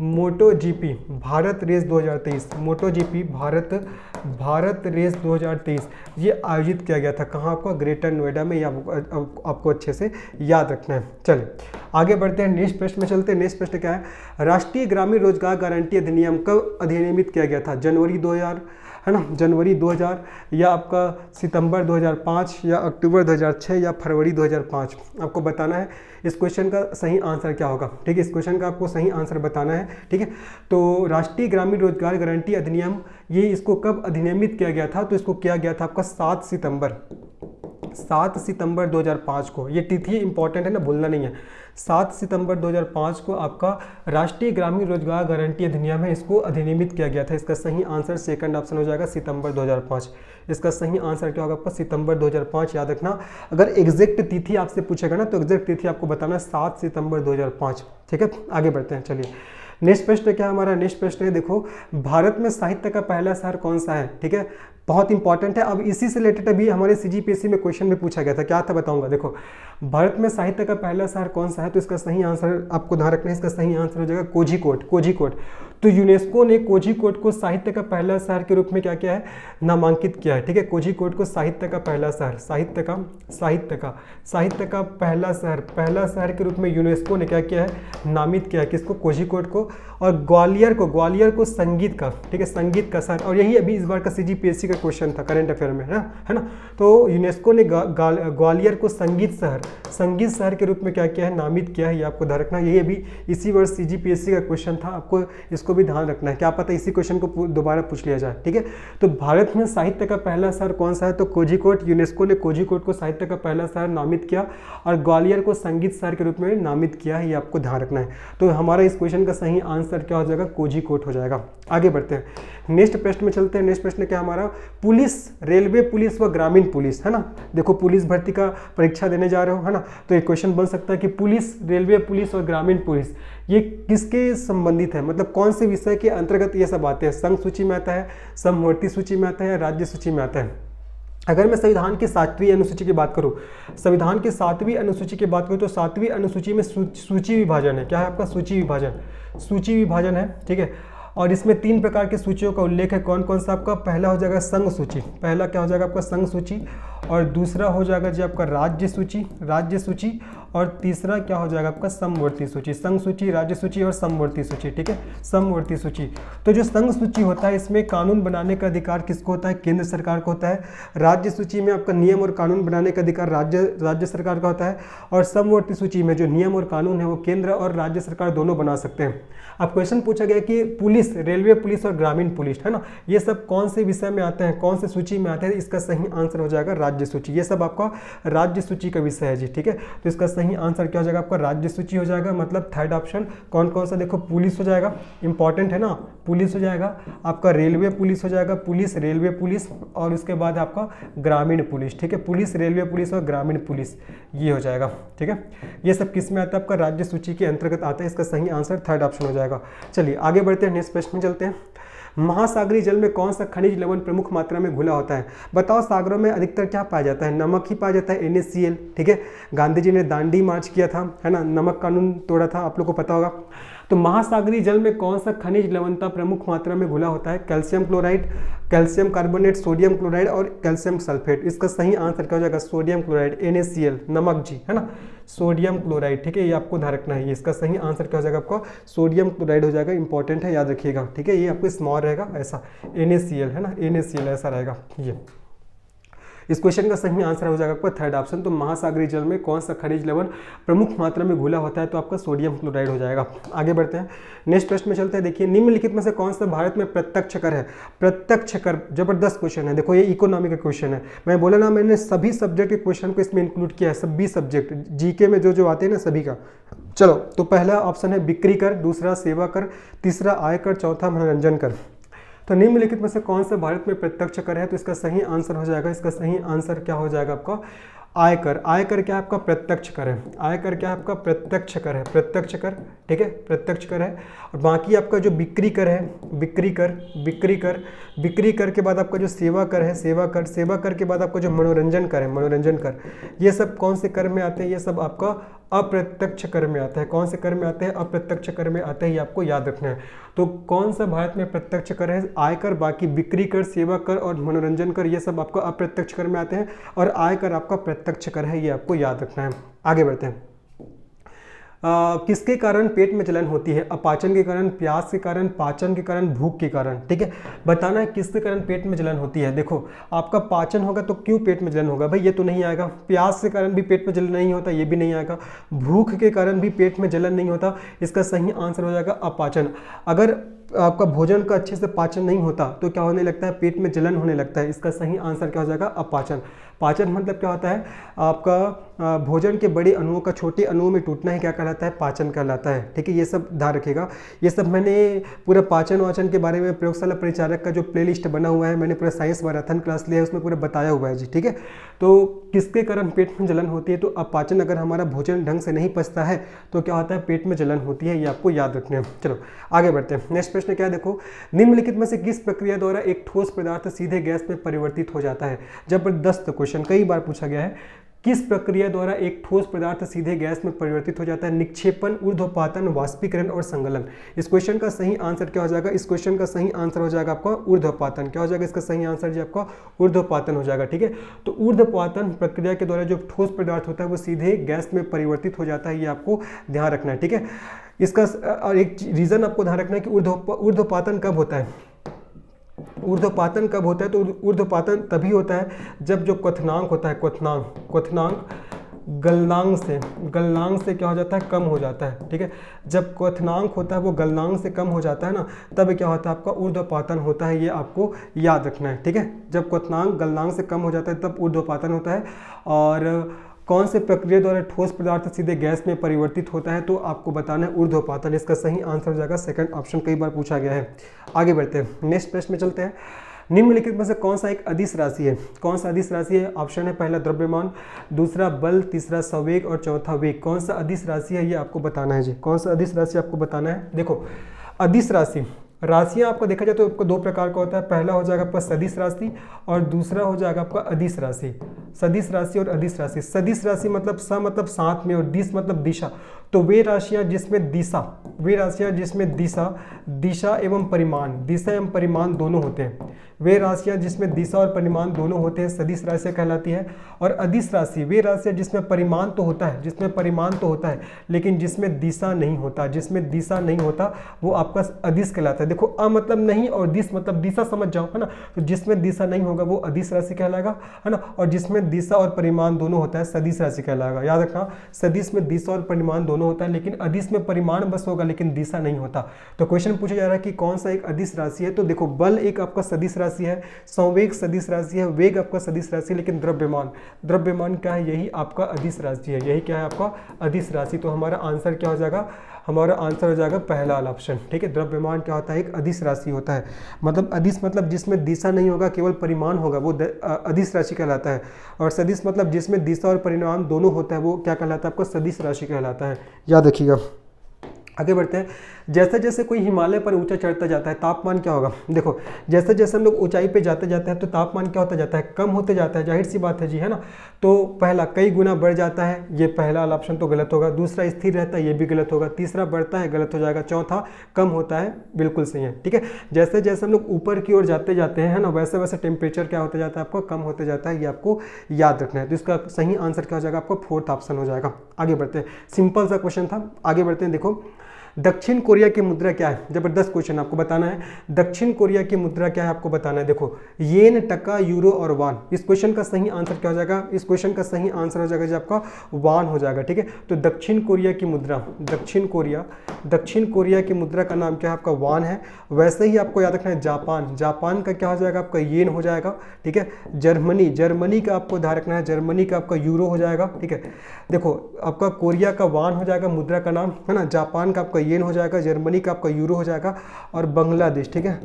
मोटो जीपी भारत रेस 2023, मोटो जीपी भारत रेस 2023 ये आयोजित किया गया था। कहाँ? आपका ग्रेटर नोएडा में। या आपको अच्छे से याद रखना है। चलिए आगे बढ़ते हैं, नेक्स्ट प्रश्न में चलते हैं। नेक्स्ट प्रश्न क्या है? राष्ट्रीय ग्रामीण रोजगार गारंटी अधिनियम कब अधिनियमित किया गया था? जनवरी 2000, है ना, जनवरी 2000, या आपका सितंबर 2005, या अक्टूबर 2006, या फरवरी 2005? आपको बताना है इस क्वेश्चन का सही आंसर क्या होगा। ठीक है, इस क्वेश्चन का आपको सही आंसर बताना है। ठीक है, तो राष्ट्रीय ग्रामीण रोजगार गारंटी अधिनियम, ये इसको कब अधिनियमित किया गया था? तो इसको किया गया था आपका 7 सितंबर 2005 को। ये तिथि इंपॉर्टेंट है ना, भूलना नहीं है। 7 सितंबर 2005 को आपका राष्ट्रीय ग्रामीण रोजगार गारंटी अधिनियम है, इसको अधिनियमित किया गया था। इसका सही आंसर सेकंड ऑप्शन हो जाएगा, सितंबर 2005। इसका सही आंसर क्या होगा आपका? सितंबर 2005। याद रखना, अगर एग्जैक्ट तिथि आपसे पूछेगा ना, तो एग्जैक्ट तिथि आपको बताना है 7 सितंबर 2005। ठीक है, आगे बढ़ते हैं। चलिए नेक्स्ट प्रश्न क्या हमारा? नेक्स्ट प्रश्न है, देखो, भारत में साहित्य का पहला शहर कौन सा है? ठीक है, बहुत इंपॉर्टेंट है। अब इसी से रिलेटेड अभी हमारे CGPSC में क्वेश्चन भी पूछा गया था। क्या था बताऊंगा। देखो, भारत में साहित्य का पहला शहर कौन सा है? तो इसका सही आंसर आपको ध्यान रखना है, इसका सही आंसर हो जाएगा कोझिकोड। तो यूनेस्को ने कोझिकोड को साहित्य का पहला शहर के रूप में क्या किया है? नामांकित किया है। ठीक है, कोझिकोड को साहित्य का पहला शहर, साहित्य का पहला शहर के रूप में यूनेस्को ने क्या किया है? नामित किया है। किसको? कोझिकोड को। और ग्वालियर को संगीत का, ठीक है, संगीत का शहर। और यही अभी इस बार का CGPSC का क्वेश्चन था करंट अफेयर में, है ना। तो यूनेस्को ने ग्वालियर को संगीत शहर के रूप में क्या किया है? नामित किया है। ये आपको ध्यान रखना, यही अभी इसी वर्ष CGPSC का क्वेश्चन था, आपको इसको भी ध्यान रखना है। क्या पता इसी क्वेश्चन को दोबारा पूछ लिया जाए। ठीक है, तो भारत में साहित्य का पहला शहर कौन सा है? तो कोझिकोड। यूनेस्को ने कोझिकोड को साहित्य का पहला शहर नामित किया और ग्वालियर को संगीत शहर के रूप में नामित किया है। ये आपको ध्यान रखना है। तो हमारा इस क्वेश्चन का सही आंसर क्या हो जाएगा? कोझिकोड हो जाएगा। आगे बढ़ते हैं, नेक्स्ट प्रश्न में चलते हैं। नेक्स्ट प्रश्न क्या हमारा? पुलिस, रेलवे पुलिस व ग्रामीण पुलिस, है ना। देखो, पुलिस भर्ती का परीक्षा देने जा रहे हो, है ना, तो एक क्वेश्चन बन सकता है कि पुलिस, रेलवे पुलिस और ग्रामीण पुलिस ये किसके संबंधित है? मतलब कौन से विषय के अंतर्गत ये सब आते हैं? संघ सूची में आता है, समवर्ती सूची में आता है, या राज्य सूची में आता है? अगर मैं संविधान की 7वीं अनुसूची की बात करूं, संविधान की 7वीं अनुसूची की बात करूं, तो 7वीं अनुसूची में सूची विभाजन है। क्या है आपका? सूची विभाजन है। ठीक है, और इसमें 3 प्रकार के सूचियों का उल्लेख है। कौन कौन सा? आपका पहला हो जाएगा संघ सूची, पहला क्या हो जाएगा आपका? संघ सूची। और दूसरा हो जाएगा जी आपका राज्य सूची, और तीसरा क्या हो जाएगा आपका समवर्ती सूची, संघ सूची, राज्य सूची और समवर्ती सूची, ठीक है, समवर्ती सूची। तो जो संघ सूची होता है इसमें कानून बनाने का अधिकार किसको होता है, केंद्र सरकार को होता है। राज्य सूची में आपका नियम और कानून बनाने का अधिकार राज्य सरकार का होता है। और समवर्ती सूची में जो नियम और कानून है वो केंद्र और राज्य सरकार दोनों बना सकते हैं। अब क्वेश्चन पूछा गया कि पुलिस, रेलवे पुलिस और ग्रामीण पुलिस, है ना, ये सब कौन से विषय में आते हैं, कौन से सूची में आते हैं। इसका सही आंसर हो जाएगा राज्य सूची। ये सब आपका राज्य सूची का विषय है जी, ठीक है। तो इसका सही आंसर क्या हो जाएगा आपका राज्य सूची हो जाएगा, मतलब थर्ड ऑप्शन। कौन कौन सा, देखो पुलिस हो जाएगा, इंपॉर्टेंट है ना, पुलिस हो जाएगा आपका, रेलवे पुलिस हो जाएगा, पुलिस रेलवे पुलिस, और उसके बाद आपका ग्रामीण पुलिस, ठीक है, पुलिस रेलवे पुलिस और ग्रामीण पुलिस, ये हो जाएगा, ठीक है। ये सब किस में आता है, आपका राज्य सूची के अंतर्गत आता है। इसका सही आंसर थर्ड ऑप्शन हो जाएगा। चलिए आगे बढ़ते हैं, नेक्स्ट प्रश्न में चलते हैं। महासागरीय जल में कौन सा खनिज लवण प्रमुख मात्रा में घुला होता है। बताओ सागरों में अधिकतर क्या पाया जाता है, नमक ही पाया जाता है, NaCl, ठीक है। गांधी जी ने दांडी मार्च किया था, है ना, नमक कानून तोड़ा था, आप लोग को पता होगा। तो महासागरीय जल में कौन सा खनिज लवणता प्रमुख मात्रा में घुला होता है, calcium chloride, calcium carbonate, sodium chloride और कैल्शियम सल्फेट। इसका सही आंसर क्या हो जाएगा, सोडियम क्लोराइड, NaCl, नमक जी, है ना, सोडियम क्लोराइड, ठीक है, ये आपको ध्यान रखना है। इसका सही आंसर क्या हो जाएगा आपका, सोडियम क्लोराइड हो जाएगा, इंपॉर्टेंट है, याद रखिएगा, ठीक है। ये आपको स्मॉल रहेगा ऐसा, NaCl, है ना, NaCl ऐसा रहेगा ये। इस क्वेश्चन का सही आंसर हो जाएगा आपका थर्ड ऑप्शन। तो महासागरीय जल में कौन सा खनिज लवण प्रमुख मात्रा में घुला होता है, तो आपका सोडियम क्लोराइड हो जाएगा। आगे बढ़ते हैं, नेक्स्ट प्रश्न में चलते हैं। देखिए, निम्नलिखित में से कौन सा भारत में प्रत्यक्ष कर है। प्रत्यक्ष कर जबरदस्त क्वेश्चन है, देखो ये इकोनॉमी का क्वेश्चन है। मैं बोला ना, मैंने सभी सब्जेक्ट के क्वेश्चन को इसमें इंक्लूड किया है, सभी सब्जेक्ट जीके में जो आते हैं ना सभी का। चलो, तो पहला ऑप्शन है बिक्री कर, दूसरा सेवा कर, तीसरा आयकर, चौथा मनोरंजन कर। तो निम्नलिखित में से कौन सा भारत में प्रत्यक्ष कर है, तो इसका सही आंसर हो जाएगा, इसका सही आंसर क्या हो जाएगा आपका, आयकर। आयकर क्या है आपका, प्रत्यक्ष कर है। आयकर क्या है आपका, प्रत्यक्ष कर है, प्रत्यक्ष कर, ठीक है, प्रत्यक्ष कर है। और बाकी आपका जो बिक्री कर है, बिक्री कर, बिक्री कर, बिक्री कर के बाद आपका जो सेवा कर है, सेवा कर, सेवा कर के बाद आपका जो मनोरंजन कर है, मनोरंजन कर, ये सब कौन से कर में आते हैं, ये सब आपका अप्रत्यक्ष कर में आता है। कौन से कर में आते हैं, अप्रत्यक्ष कर में आते हैं, ये आपको याद रखना है। तो कौन सा भारत में प्रत्यक्ष कर है, आयकर, बाकी बिक्री कर, सेवा कर और मनोरंजन कर, ये सब आपका अप्रत्यक्ष कर में आते हैं, और आयकर आपका प्रत्यक्ष कर है, ये आपको याद रखना है। आगे बढ़ते हैं। किसके कारण पेट में जलन होती है, अपाचन के कारण, प्यास के कारण, पाचन के कारण, भूख के कारण, ठीक है। बताना है किसके कारण पेट में जलन होती है। देखो, आपका पाचन होगा तो क्यों पेट में जलन होगा भाई, ये तो नहीं आएगा। प्यास के कारण भी पेट में जलन नहीं होता, ये भी नहीं आएगा। भूख के कारण भी पेट में जलन नहीं होता, इसका सही आंसर हो जाएगा अपाचन। अगर आपका भोजन का अच्छे से पाचन नहीं होता तो क्या होने लगता है, पेट में जलन होने लगता है। इसका सही आंसर क्या हो जाएगा, अपाचन। पाचन मतलब क्या होता है, आपका भोजन के बड़े अणुओं का छोटे अणुओं में टूटना ही क्या कहलाता है, पाचन कहलाता है, ठीक है। ये सब ध्यान रखिएगा। ये सब मैंने पूरा पाचन वाचन के बारे में प्रयोगशाला परिचारक का जो प्लेलिस्ट बना हुआ है, मैंने पूरा साइंस मैराथन क्लास लिया है, उसमें पूरा बताया हुआ है जी, ठीक है। तो किसके कारण पेट में जलन होती है, तो अपाचन। अगर हमारा भोजन ढंग से नहीं पचता है तो क्या होता है, पेट में जलन होती है, ये आपको याद रखना है। चलो आगे बढ़ते हैं। नेक्स्ट प्रश्न क्या है, देखो, निम्नलिखित में से किस प्रक्रिया द्वारा एक ठोस पदार्थ सीधे गैस में परिवर्तित हो जाता है। जबरदस्त क्वेश्चन, कई बार पूछा गया है। किस प्रक्रिया द्वारा एक ठोस पदार्थ सीधे गैस में परिवर्तित हो जाता है। निक्षेपण, ऊर्ध्वपातन, वाष्पीकरण और संगलन। इस क्वेश्चन का सही आंसर क्या हो जाएगा, इस क्वेश्चन का सही आंसर हो जाएगा आपका ऊर्ध्वपातन। क्या हो जाएगा इसका सही आंसर जी, आपका ऊर्ध्वपातन हो जाएगा, ठीक है। तो ऊर्ध्वपातन प्रक्रिया के द्वारा जो ठोस पदार्थ होता है वो सीधे गैस में परिवर्तित हो जाता है, ये आपको ध्यान रखना है, ठीक है। इसका और एक रीजन आपको ध्यान रखना है कि ऊर्ध्वपातन कब होता है। ऊर्ध्वपातन कब होता है, तो ऊर्ध्वपातन तभी होता है जब जो क्वथनांक होता है, क्वथनांक गलनांक से क्या हो जाता है, कम हो जाता है, ठीक है। जब क्वथनांक होता है वो गलनांक से कम हो जाता है ना, तब क्या होता है, आपका ऊर्ध्वपातन होता है, ये आपको याद रखना है, ठीक है। जब क्वथनांक गलनांक से कम हो जाता है तब ऊर्ध्वपातन होता है। और कौन से प्रक्रिया द्वारा ठोस पदार्थ सीधे गैस में परिवर्तित होता है, तो आपको बताना है ऊर्ध्वपातन। इसका सही आंसर हो जाएगा सेकंड ऑप्शन, कई बार पूछा गया है। आगे बढ़ते हैं, नेक्स्ट प्रश्न में चलते हैं। निम्नलिखित में से कौन सा एक अदिश राशि है। कौन सा अदिश राशि है, ऑप्शन है पहला द्रव्यमान, दूसरा बल, तीसरा संवेग और चौथा वेग। कौन सा अदिश राशि है ये आपको बताना है जी, कौन सा अदिश राशि आपको बताना है। देखो, अदिश राशि राशियाँ आपको देखा जाए तो आपको दो प्रकार का होता है, पहला हो जाएगा आपका सदिश राशि और दूसरा हो जाएगा आपका अदिश राशि। सदिश राशि और अदिश राशि, सदिश राशि मतलब स मतलब साथ में और दिश मतलब दिशा, तो वे राशियाँ जिसमें दिशा, वे राशियाँ जिसमें दिशा एवं परिमाण दोनों होते हैं, वे राशियाँ जिसमें दिशा और परिमाण दोनों होते हैं सदिश राशियाँ कहलाती है। और अदिश राशि वे राशियाँ जिसमें परिमाण तो होता है लेकिन जिसमें दिशा नहीं होता, वो आपका अदिश कहलाता है। देखो अ मतलब नहीं और दिश मतलब दिशा, समझ जाओ, है ना। तो जिसमें दिशा नहीं होगा वो अदिश राशि कहलाएगा, है ना, और जिसमें दिशा और परिमाण दोनों होता है सदिश राशि कहलाएगा। याद रखना, सदिश में दिशा और परिमाण दोनों होता है लेकिन अदिश में परिमाण बस होगा लेकिन दिशा नहीं होता। तो क्वेश्चन पूछा जा रहा है कि कौन सा एक अदिश राशि है। तो देखो बल एक आपका सदिश राशि है, संवेग सदिश राशि है, वेग आपका सदिश राशि है, लेकिन द्रव्यमान क्या है, यही आपका अदिश राशि है, यही क्या है आपका अदिश राशि। तो हमारा आंसर क्या हो जाएगा, हमारा आंसर हो जाएगा पहला वाला ऑप्शन, ठीक है। द्रव्यमान क्या होता है, एक अदिश राशि होता है, मतलब अदिश मतलब जिसमें दिशा नहीं होगा केवल परिमाण होगा वो अदिश राशि कहलाता है। और सदिश मतलब जिसमें दिशा और परिमाण दोनों होता है वो क्या कहलाता है, आपको सदिश राशि कहलाता है, याद रखिएगा। आगे बढ़ते हैं। जैसे जैसे कोई हिमालय पर ऊंचा चढ़ता जाता है तापमान क्या होगा। देखो जैसे जैसे हम लोग ऊंचाई पे जाते जाते हैं तो तापमान क्या होता जाता है, कम होते जाता है, जाहिर सी बात है जी, है ना। तो पहला कई गुना बढ़ जाता है, ये पहला वाला ऑप्शन तो गलत होगा। दूसरा स्थिर रहता है, ये भी गलत होगा। तीसरा बढ़ता है, गलत हो जाएगा। चौथा कम होता है, बिल्कुल सही है, ठीक है। जैसे जैसे हम लोग ऊपर की ओर जाते जाते हैं, है ना, वैसे वैसे टेम्परेचर क्या होता जाता है, आपको कम होते जाता है, ये आपको याद रखना है। तो इसका सही आंसर क्या हो जाएगा, आपको फोर्थ ऑप्शन हो जाएगा। आगे बढ़ते हैं, सिंपल सा क्वेश्चन था, आगे बढ़ते हैं। देखो दक्षिण कोरिया की मुद्रा क्या है, जबरदस्त क्वेश्चन आपको बताना है। दक्षिण कोरिया की मुद्रा क्या है आपको बताना है। देखो येन, टका, यूरो और वान। इस क्वेश्चन का सही आंसर क्या हो जाएगा, इस क्वेश्चन का सही आंसर हो जाएगा जो आपका वान हो जाएगा, ठीक है। तो दक्षिण कोरिया की मुद्रा, दक्षिण कोरिया की मुद्रा का नाम क्या है, आपका वान है। वैसे ही आपको याद रखना है जापान का क्या हो जाएगा, आपका येन हो जाएगा, ठीक है। जर्मनी का आपको ध्यान रखना है, जर्मनी का आपका यूरो हो जाएगा, ठीक है। देखो आपका कोरिया का वान हो जाएगा मुद्रा का नाम, है ना। जापान का आपका येन हो जाएगा, जर्मनी का आपका यूरो हो जाएगा, और बांग्लादेश, ठीक है,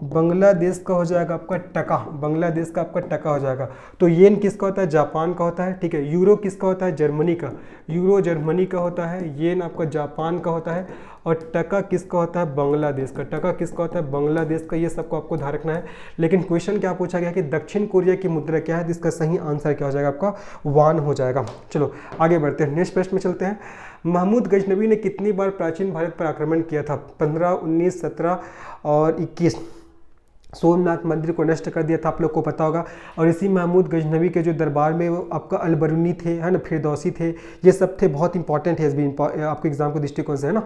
बांग्लादेश का हो जाएगा आपका टका, बांग्लादेश का आपका टका हो जाएगा। तो येन किसका होता है, जापान का होता है, ठीक है। यूरो किसका होता है, जर्मनी का, यूरो जर्मनी का होता है। येन आपका जापान का होता है, और टका किसका होता है, बांग्लादेश का, टका किसका होता है, बांग्लादेश का। ये सबको आपको ध्यान रखना है। लेकिन क्वेश्चन क्या पूछा गया कि दक्षिण कोरिया की मुद्रा क्या है, तो इसका सही आंसर क्या हो जाएगा, आपका वान हो जाएगा। चलो आगे बढ़ते हैं, नेक्स्ट प्रश्न में चलते हैं। महमूद गजनवी ने कितनी बार प्राचीन भारत पर आक्रमण किया था, 15, 19, 17 और 21। सोमनाथ मंदिर को नष्ट कर दिया था, आप लोग को पता होगा। और इसी महमूद गजनवी के जो दरबार में वो आपका अलबरूनी थे, है ना, फिरदौसी थे, ये सब थे, बहुत इंपॉर्टेंट है आपके एग्जाम को दृष्टिकोण से, है ना।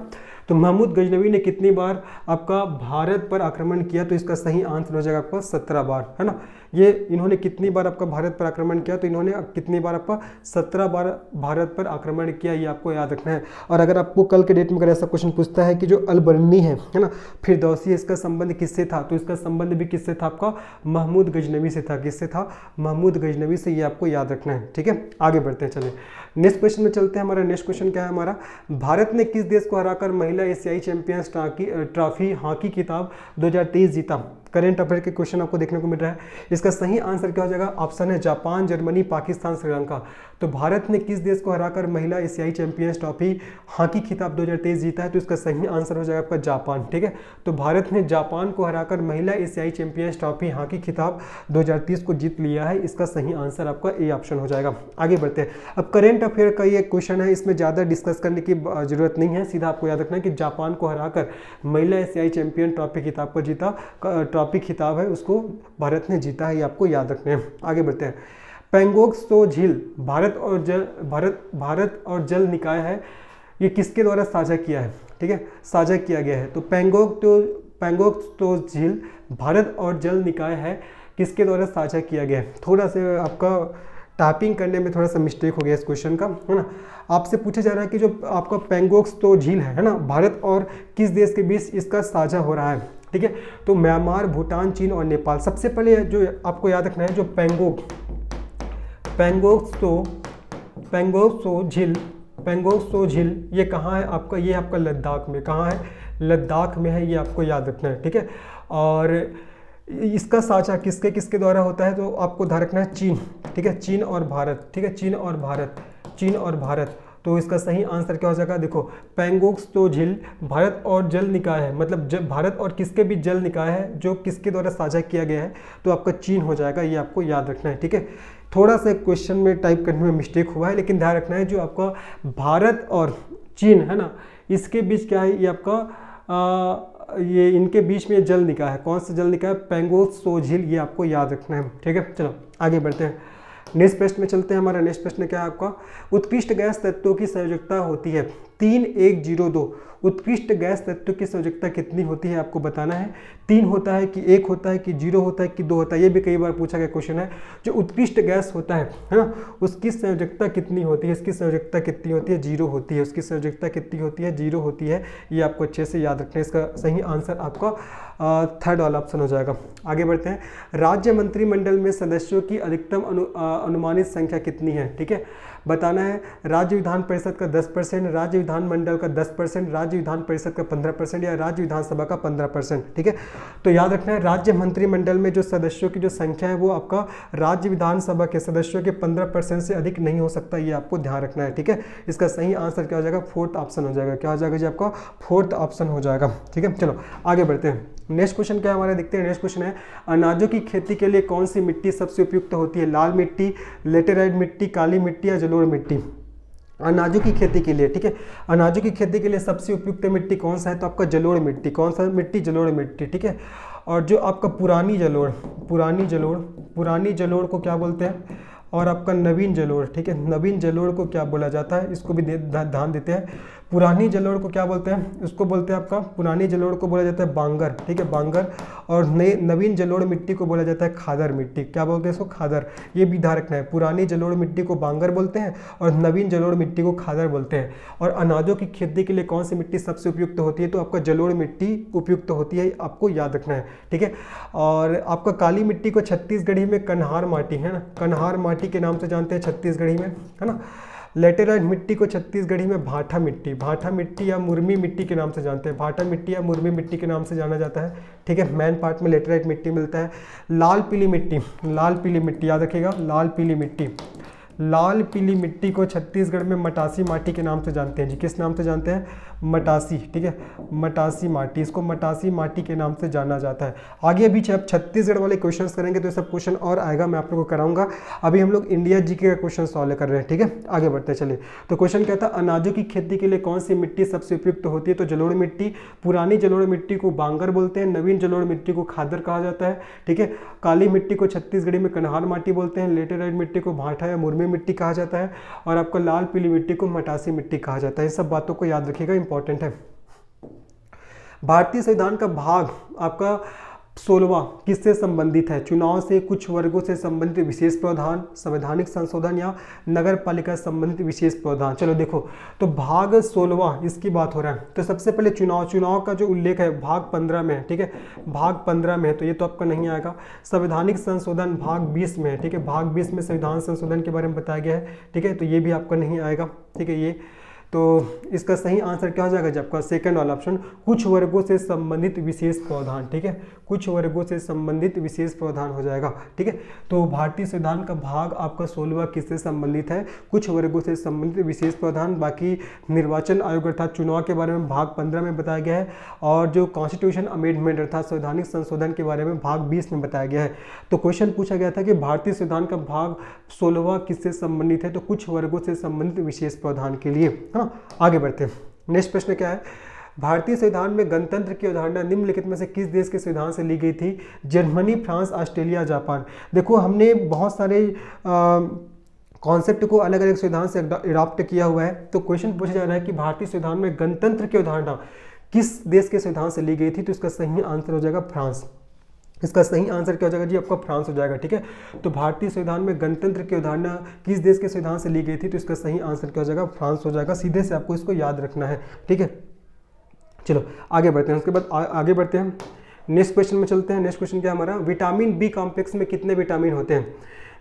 तो महमूद गजनवी ने कितनी बार आपका भारत पर आक्रमण किया, तो इसका सही आंसर हो जाएगा आपका 17 बार, है ना। ये इन्होंने कितनी बार आपका भारत पर आक्रमण किया, तो इन्होंने कितनी बार आपका 17 बार भारत पर आक्रमण किया, ये आपको याद रखना है। और अगर आपको कल के डेट में अगर ऐसा क्वेश्चन पूछता है कि जो अलबरूनी है ना, फिरदौसी, इसका संबंध किससे था, तो इसका संबंध भी किससे था, आपका महमूद गजनवी से था। किससे था, महमूद गजनवी से, ये आपको याद रखना है, ठीक है। आगे बढ़ते हैं, चलिए नेक्स्ट क्वेश्चन में चलते हैं। हमारा नेक्स्ट क्वेश्चन क्या है हमारा, भारत ने किस देश को हराकर महिला एशियाई चैंपियंस ट्रॉफी हॉकी खिताब 2023 जीता। करेंट अफेयर के क्वेश्चन आपको देखने को मिल रहा है। इसका सही आंसर क्या हो जाएगा, ऑप्शन है जापान, जर्मनी, पाकिस्तान, श्रीलंका। तो भारत ने किस देश को हराकर महिला एशियाई चैंपियंस ट्रॉफी हॉकी खिताब 2023 जीता है, तो इसका सही आंसर हो जाएगा आपका जापान, ठीक है। तो भारत ने जापान को हराकर महिला एशियाई चैंपियंस ट्रॉफी हॉकी खिताब 2023 को जीत लिया है। इसका सही आंसर आपका ए ऑप्शन हो जाएगा। आगे बढ़ते हैं। अब करेंट अफेयर का ये क्वेश्चन है, इसमें ज़्यादा डिस्कस करने की जरूरत नहीं है, सीधा आपको याद रखना है कि जापान को हराकर महिला एशियाई चैंपियन ट्रॉफी खिताब को जीता, ट्रॉफी खिताब है उसको भारत ने जीता है, ये आपको याद रखना है। आगे बढ़ते हैं। पेंगोंग त्सो झील भारत और जल निकाय है, ये किसके द्वारा साझा किया है, ठीक है, साझा किया गया है। तो पेंगोंग त्सो झील भारत और जल निकाय है, किसके द्वारा साझा किया गया है। थोड़ा सा आपका टाइपिंग करने में थोड़ा सा मिस्टेक हो गया इस क्वेश्चन का, है ना। आपसे पूछा जा रहा है कि जो आपका पेंगोंग त्सो झील है ना, भारत और किस देश के बीच इसका साझा हो रहा है, ठीक है। तो म्यांमार, भूटान, चीन और नेपाल। सबसे पहले जो आपको याद रखना है, जो पेंगोंग त्सो झील ये कहाँ है आपका, ये आपका लद्दाख में, कहाँ है, लद्दाख में है, ये आपको याद रखना है, ठीक है। और इसका साझा किसके किसके द्वारा होता है, तो आपको ध्यान रखना है चीन, ठीक है, चीन और भारत, ठीक है, चीन और भारत। तो इसका सही आंसर क्या हो जाएगा, देखो पेंगोंग त्सो झील भारत और जल निकाय है, मतलब जब भारत और किसके बीच जल निकाय है जो किसके द्वारा साझा किया गया है, तो आपका चीन हो जाएगा, ये आपको याद रखना है। ठीक है, थोड़ा सा क्वेश्चन में टाइप करने में मिस्टेक हुआ है, लेकिन ध्यान रखना है जो आपका भारत और चीन है ना, इसके बीच क्या है, ये आपका ये इनके बीच में जल निकाय है। कौन सा जल निकाय, पेंगोंग त्सो झील, ये आपको याद रखना है। ठीक है, चलो आगे बढ़ते हैं, नेक्स्ट प्रश्न में चलते हैं। हमारा नेक्स्ट प्रश्न क्या है आपका, उत्कृष्ट गैस तत्वों की संयोजकता होती है 3102, उत्कृष्ट गैस तत्व की संयोजकता कितनी होती है आपको बताना है। 3 होता है कि 1 होता है कि 0 होता है कि 2 होता है, ये भी कई बार पूछा गया क्वेश्चन है। जो उत्कृष्ट गैस होता है ना, उसकी संयोजकता कितनी होती है, इसकी संयोजकता कितनी होती है, 0 होती है, उसकी संयोजकता कितनी होती है, 0 होती है। ये आपको अच्छे से याद रखना है। इसका सही आंसर आपका थर्ड वाला ऑप्शन हो जाएगा। आगे बढ़ते हैं, राज्य मंत्रिमंडल में सदस्यों की अधिकतम अनुमानित संख्या कितनी है। ठीक है, बताना है। राज्य विधान परिषद का 10%, राज्य विधानमंडल का 10%, राज्य विधान परिषद का 15% या राज्य विधानसभा का 15%। ठीक है, तो याद रखना है राज्य मंत्रिमंडल में जो सदस्यों की जो संख्या है वो आपका राज्य विधानसभा के सदस्यों के 15% से अधिक नहीं हो सकता, ये आपको ध्यान रखना है। ठीक है, इसका सही आंसर क्या हो जाएगा, फोर्थ ऑप्शन हो जाएगा। क्या हो जाएगा जी, आपका फोर्थ ऑप्शन हो जाएगा। ठीक है, चलो आगे बढ़ते हैं। नेक्स्ट क्वेश्चन क्या हमारा देखते हैं। नेक्स्ट क्वेश्चन है, अनाजों की खेती के लिए कौन सी मिट्टी सबसे उपयुक्त होती है, लाल मिट्टी, लेटेराइट मिट्टी, काली मिट्टी या जलोढ़ मिट्टी। अनाजों की खेती के लिए, ठीक है, अनाजों की खेती के लिए सबसे उपयुक्त मिट्टी कौन सा है, तो आपका जलोढ़ मिट्टी। कौन सा मिट्टी, जलोढ़ मिट्टी। ठीक है, और जो आपका पुरानी जलोढ़ को क्या बोलते हैं, और आपका नवीन जलोढ़। ठीक है, नवीन जलोढ़ को क्या बोला जाता है, इसको भी ध्यान देते हैं। पुरानी जलोढ़ को क्या बोलते हैं, उसको बोलते हैं आपका, पुरानी जलोढ़ को बोला जाता है बांगर। ठीक है, बांगर। और नवीन जलोढ़ मिट्टी को बोला जाता है खादर मिट्टी। क्या बोलते हैं इसको, खादर। ये भी ध्यान रखना है, पुरानी जलोढ़ मिट्टी को बांगर बोलते हैं और नवीन जलोढ़ मिट्टी को खादर बोलते हैं। और अनाजों की खेती के लिए कौन सी मिट्टी सबसे उपयुक्त होती है, तो आपका जलोढ़ मिट्टी उपयुक्त होती है, आपको याद रखना है। ठीक है, और आपका काली मिट्टी को छत्तीसगढ़ी में कन्हार माटी है ना, कन्हार माटी के नाम से जानते हैं छत्तीसगढ़ी में, है ना। लेटेराइट मिट्टी को छत्तीसगढ़ी में भाठा मिट्टी या मुर्मी मिट्टी के नाम से जानते हैं, भाठा मिट्टी या मुर्मी मिट्टी के नाम से जाना जाता है। ठीक है, मेन पार्ट में लेटेराइट मिट्टी मिलता है। लाल पीली मिट्टी याद रखिएगा, लाल पीली मिट्टी को छत्तीसगढ़ में मटासी माटी के नाम से जानते हैं जी। किस नाम से जानते हैं, मटासी। ठीक है, मटासी माटी, इसको मटासी माटी के नाम से जाना जाता है। आगे अभी जब छत्तीसगढ़ वाले क्वेश्चंस करेंगे तो ये सब क्वेश्चन और आएगा, मैं आप लोगों को कराऊंगा। अभी हम लोग इंडिया जीके का क्वेश्चन सॉल्व कर रहे हैं। ठीक है, आगे बढ़ते चलिए। तो क्वेश्चन क्या था, अनाजों की खेती के लिए कौन सी मिट्टी सबसे उपयुक्त होती है, तो जलोढ़ मिट्टी। पुरानी जलोढ़ मिट्टी को बांगर बोलते हैं, नवीन जलोढ़ मिट्टी को खादर कहा जाता है। ठीक है, काली मिट्टी को छत्तीसगढ़ी में कन्हार माटी बोलते हैं, लेटेराइट मिट्टी को भाठा या मुर्मी मिट्टी कहा जाता है, और आपका लाल पीली मिट्टी को मटासी मिट्टी कहा जाता है। इन सब बातों को याद रखिएगा, इंपॉर्टेंट है। भारतीय संविधान का भाग आपका 16वां किससे संबंधित है, चुनाव से, कुछ वर्गों से संबंधित विशेष प्रावधान, संवैधानिक संशोधन या नगर पालिका संबंधित विशेष प्रावधान। चलो देखो, तो भाग 16वां इसकी बात हो रहा है। तो सबसे पहले चुनाव का जो उल्लेख है भाग 15 में है। ठीक है, भाग 15 में है, तो ये तो आपका नहीं आएगा। संवैधानिक संशोधन भाग 20 में है। ठीक है, भाग 20 में संविधान संशोधन के बारे में बताया गया है। ठीक है, तो ये भी आपका नहीं आएगा। ठीक है, ये तो इसका सही आंसर क्या हो जाएगा जब आपका सेकंड वाला ऑप्शन, कुछ वर्गों से संबंधित विशेष प्रावधान। ठीक है, कुछ वर्गों से संबंधित विशेष प्रावधान हो जाएगा। ठीक है, तो भारतीय संविधान का भाग आपका 16वां किससे संबंधित है, कुछ वर्गों से संबंधित विशेष प्रावधान। बाकी निर्वाचन आयोग अर्थात चुनाव के बारे में भाग 15 में बताया गया है, और जो कॉन्स्टिट्यूशन अमेंडमेंट अर्थात संवैधानिक संशोधन के बारे में भाग 20 में बताया गया है। तो क्वेश्चन पूछा गया था कि भारतीय संविधान का भाग 16वां किससे संबंधित है, तो कुछ वर्गों से संबंधित विशेष प्रावधान के लिए। आगे बढ़ते हैं। नेक्स्ट प्रश्न क्या है, भारतीय संविधान में गणतंत्र की अवधारणा निम्नलिखित में से किस देश के संविधान से ली गई थी, जर्मनी, फ्रांस, ऑस्ट्रेलिया, जापान। देखो, हमने बहुत सारे कॉन्सेप्ट को अलग अलग संविधान से अडॉप्ट किया हुआ है। तो क्वेश्चन पूछा जा रहा है कि भारतीय संविधान में गणतंत्र की अवधारणा किस देश के संविधान से ली गई थी, तो इसका सही आंसर हो जाएगा फ्रांस। इसका सही आंसर क्या हो जाएगा जी, आपका फ्रांस हो जाएगा। ठीक है, तो भारतीय संविधान में गणतंत्र की अवधारणा किस देश के संविधान से ली गई थी, तो इसका सही आंसर क्या हो जाएगा, फ्रांस हो जाएगा। सीधे से आपको इसको याद रखना है। ठीक है, चलो आगे बढ़ते हैं। उसके बाद आगे बढ़ते हैं, नेक्स्ट क्वेश्चन में चलते हैं। नेक्स्ट क्वेश्चन क्या हमारा, विटामिन बी कॉम्प्लेक्स में कितने विटामिन होते हैं।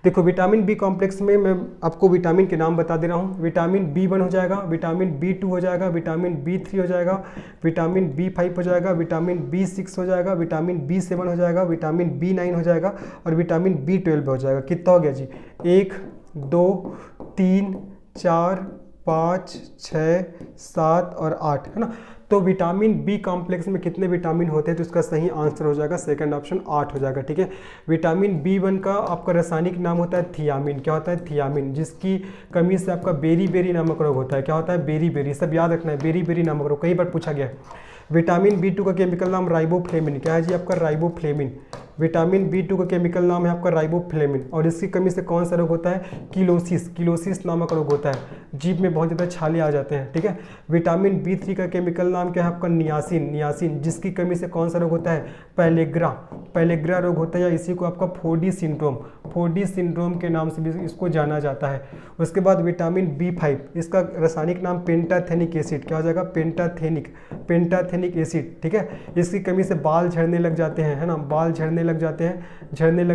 देखो, विटामिन बी कॉम्प्लेक्स में मैं आपको विटामिन के नाम बता दे रहा हूँ। विटामिन B1 हो जाएगा, विटामिन B2 हो जाएगा, विटामिन B3 हो जाएगा, विटामिन B5 हो जाएगा, विटामिन B6 हो जाएगा, विटामिन B7 हो जाएगा, विटामिन B9 हो जाएगा, और विटामिन B12 हो जाएगा। कितना हो गया जी, 1 2 3 4 5, 6, 7 और 8, है ना। तो विटामिन बी कॉम्प्लेक्स में कितने विटामिन होते हैं, तो इसका सही आंसर हो जाएगा सेकंड ऑप्शन 8 हो जाएगा, ठीक है। विटामिन B1 का आपका रासायनिक नाम होता है थियामिन। क्या होता है? थियामिन, जिसकी कमी से आपका बेरी नामक रोग होता है। क्या होता है? बेरी, सब याद रखना है, बेरी नामक रोग, कई बार पूछा गया है। विटामिन B2 का केमिकल नाम राइबोफ्लेविन। क्या है जी आपका? राइबोफ्लेविन। विटामिन B2 का केमिकल नाम है आपका राइबोफ्लेविन। और इसकी कमी से कौन सा रोग होता है? किलोसिस नामक रोग होता है, जीभ में बहुत ज़्यादा छाले आ जाते हैं, ठीक है। विटामिन B3 का केमिकल नाम क्या है आपका? नियासिन, जिसकी कमी से कौन सा रोग होता है? पैलेग्रा रोग होता है, या इसी को आपका 4D सिंड्रोम के नाम से भी इसको जाना जाता है। उसके बाद विटामिन B5, इसका रासायनिक नाम पेंटाथेनिक एसिड। क्या हो जाएगा? पेंटाथेनिक एसिड, ठीक है। इसकी कमी से बाल झड़ने लग जाते हैं, है ना, बाल झड़ने लग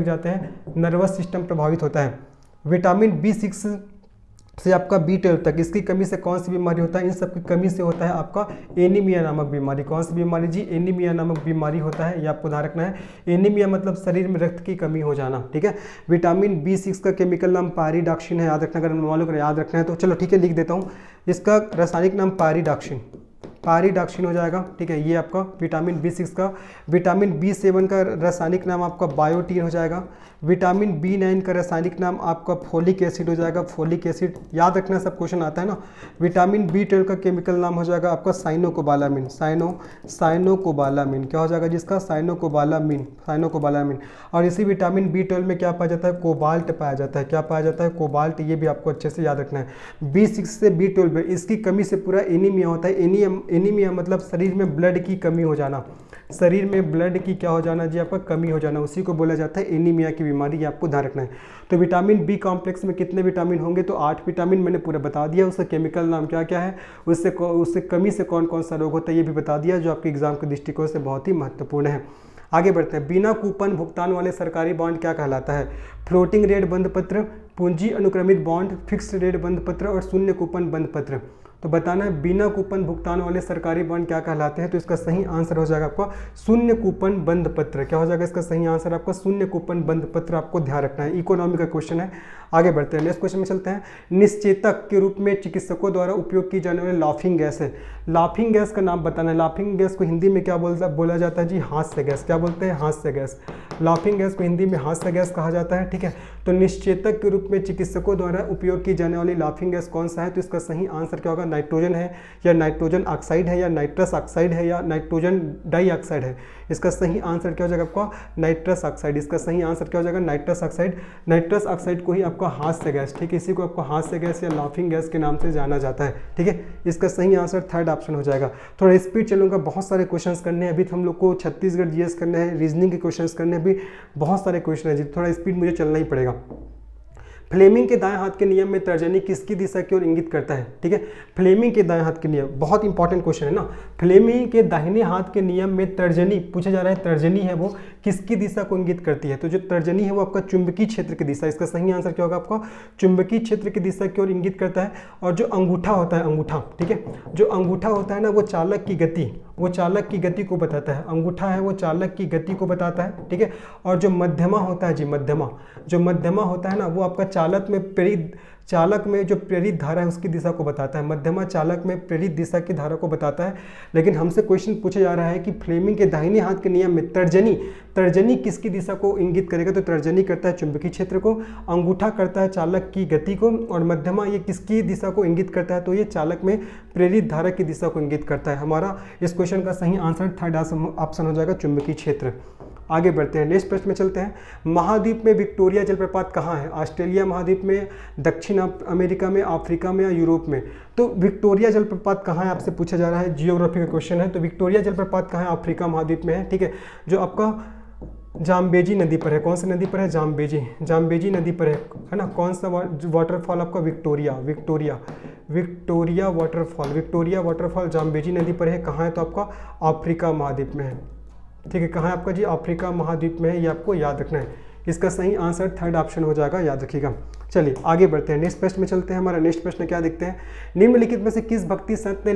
जाते हैं, नर्वस सिस्टम प्रभावित होता है। विटामिन B6 से आपका B12 तक, इसकी कमी से कौन सी बीमारी होता है? इन सब की कमी से होता है आपका एनीमिया नामक बीमारी। कौन सी बीमारी जी? एनीमिया नामक बीमारी होता है, ये आपको ध्यान रखना है। एनीमिया मतलब शरीर में रक्त की कमी हो जाना, ठीक है। विटामिन B6 का केमिकल नाम पायरिडॉक्सिन है, याद रखना, अगर मालूम कर याद रखना है तो चलो ठीक है, लिख देता हूँ। इसका रासायनिक नाम पायरिडॉक्सिन हो जाएगा, ठीक है। ये आपका विटामिन B6 का। विटामिन B7 का रासायनिक नाम आपका बायोटीन हो जाएगा। विटामिन B9 का रासायनिक नाम आपका फोलिक एसिड हो जाएगा, फोलिक एसिड, याद रखना, सब क्वेश्चन आता है ना। विटामिन B12 का केमिकल नाम हो जाएगा आपका साइनोकोबालामिन। क्या हो जाएगा जिसका? साइनोकोबालामिन। और इसी विटामिन B12 में क्या पाया जाता है? कोबाल्ट पाया जाता है। क्या पाया जाता है? कोबाल्ट, ये भी आपको अच्छे से याद रखना है। B6 से B12 में इसकी कमी से पूरा एनीमिया होता है। एनीमिया मतलब शरीर में ब्लड की कमी हो जाना, शरीर में ब्लड की क्या हो जाना जी आपका? कमी हो जाना, उसी को बोला जाता है एनीमिया की बीमारी, ये आपको ध्यान रखना है। तो विटामिन बी कॉम्प्लेक्स में कितने विटामिन होंगे? तो 8 विटामिन मैंने पूरा बता दिया। उसका केमिकल नाम क्या क्या है, उससे कमी से कौन कौन सा रोग होता है ये भी बता दिया, जो आपके एग्जाम के दृष्टिकोण से बहुत ही महत्वपूर्ण है। आगे बढ़ते हैं। बिना कूपन भुगतान वाले सरकारी बॉन्ड क्या कहलाता है? फ्लोटिंग रेट बंद पत्र, पूंजी अनुक्रमित बॉन्ड, फिक्स्ड रेट बंद पत्र और शून्य कूपन बंद पत्र। तो बताना है बिना कूपन भुगतान वाले सरकारी बॉन्ड क्या कहलाते हैं, तो इसका सही आंसर हो जाएगा आपका शून्य कूपन बंद पत्र। क्या हो जाएगा इसका सही आंसर आपका? शून्य कूपन बंद पत्र, आपको ध्यान रखना है। इकोनॉमी का क्वेश्चन है। आगे बढ़ते हैं, नेक्स्ट क्वेश्चन में चलते हैं। निश्चेतक के रूप में चिकित्सकों द्वारा उपयोग की जाने वाली लाफिंग गैस है। लाफिंग गैस का नाम बताना है। लाफिंग गैस को हिंदी में क्या बोला जाता है जी? हास्य गैस। क्या बोलते हैं? हास्य गैस। लाफिंग गैस को हिंदी में हास्य गैस कहा जाता है, ठीक है। तो निश्चेतक के रूप में चिकित्सकों द्वारा उपयोग की जाने वाली लाफिंग गैस कौन सा है, तो इसका सही आंसर क्या होगा? नाइट्रोजन है, या नाइट्रोजन ऑक्साइड है, या नाइट्रस ऑक्साइड है, या नाइट्रोजन डाइऑक्साइड है। इसका सही आंसर क्या हो जाएगा आपका? Nitrous oxide. इसका सही आंसर क्या हो जाएगा? Nitrous oxide. नाइट्रस ऑक्साइड को ही आपका हास्य गैस, ठीक है, इसी को आपको हास्य गैस या लाफिंग गैस के नाम से जाना जाता है, ठीक है। इसका सही आंसर थर्ड ऑप्शन हो जाएगा। थोड़ा स्पीड चलूंगा, बहुत सारे क्वेश्चंस करने हैं अभी, तो हम लोग को छत्तीसगढ़ जीएस करने हैं, रीजनिंग के क्वेश्चंस करने हैं, अभी बहुत सारे क्वेश्चन है जी, थोड़ा स्पीड मुझे चलना ही पड़ेगा। फ्लेमिंग के दाएं हाथ के नियम में तर्जनी किसकी दिशा की ओर इंगित करता है, ठीक है। फ्लेमिंग के दाएं हाथ के नियम बहुत इंपॉर्टेंट क्वेश्चन है ना। फ्लेमिंग के दाहिने हाथ के नियम में तर्जनी पूछा जा रहा है, तर्जनी है वो किसकी दिशा को इंगित करती है, तो जो तर्जनी है वो आपका चुंबकीय क्षेत्र की दिशा, इसका सही आंसर क्या होगा आपका? चुंबकीय क्षेत्र की दिशा की ओर इंगित करता है। और जो अंगूठा होता है, अंगूठा, ठीक है, जो अंगूठा होता है ना, वो चालक की गति को बताता है। अंगूठा है वो चालक की गति को बताता है, ठीक है। और जो मध्यमा होता है जी, जो मध्यमा होता है ना, वो आपका चालक में जो प्रेरित धारा है उसकी दिशा को बताता है। मध्यमा चालक में प्रेरित दिशा की धारा को बताता है। लेकिन हमसे क्वेश्चन पूछा जा रहा है कि फ्लेमिंग के दाहिने हाथ के नियम में तर्जनी किसकी दिशा को इंगित करेगा, तो तर्जनी करता है चुंबकीय क्षेत्र को, अंगूठा करता है चालक की गति को, और मध्यमा ये किसकी दिशा को इंगित करता है, तो ये चालक में प्रेरित धारा की दिशा को इंगित करता है। हमारा इस क्वेश्चन का सही आंसर थर्ड ऑप्शन हो जाएगा, चुंबकीय क्षेत्र। आगे बढ़ते हैं, नेक्स्ट प्रश्न में चलते हैं। महाद्वीप में विक्टोरिया जलप्रपात कहाँ है? ऑस्ट्रेलिया महाद्वीप में, दक्षिण अमेरिका में, अफ्रीका में या यूरोप में? तो विक्टोरिया जलप्रपात कहाँ है आपसे पूछा जा रहा है, जियोग्राफी का क्वेश्चन है। तो विक्टोरिया जलप्रपात कहाँ है? अफ्रीका महाद्वीप में है, ठीक है। जो आपका जाम्बेजी नदी पर है, कौन सी नदी पर है? जाम्बेजी नदी पर है ना। कौन सा वाटरफॉल आपका? विक्टोरिया वाटरफॉल जाम्बेजी नदी पर है। कहाँ है? तो आपका अफ्रीका महाद्वीप में है, ठीक है। कहाँ है आपका जी? अफ्रीका महाद्वीप में है, ये आपको याद रखना है। इसका सही आंसर थर्ड ऑप्शन हो जाएगा, याद रखिएगा। चलिए आगे बढ़ते हैं, नेक्स्ट प्रश्न में चलते हैं। हमारा नेक्स्ट प्रश्न क्या देखते हैं? निम्नलिखित में से किस भक्ति संत ने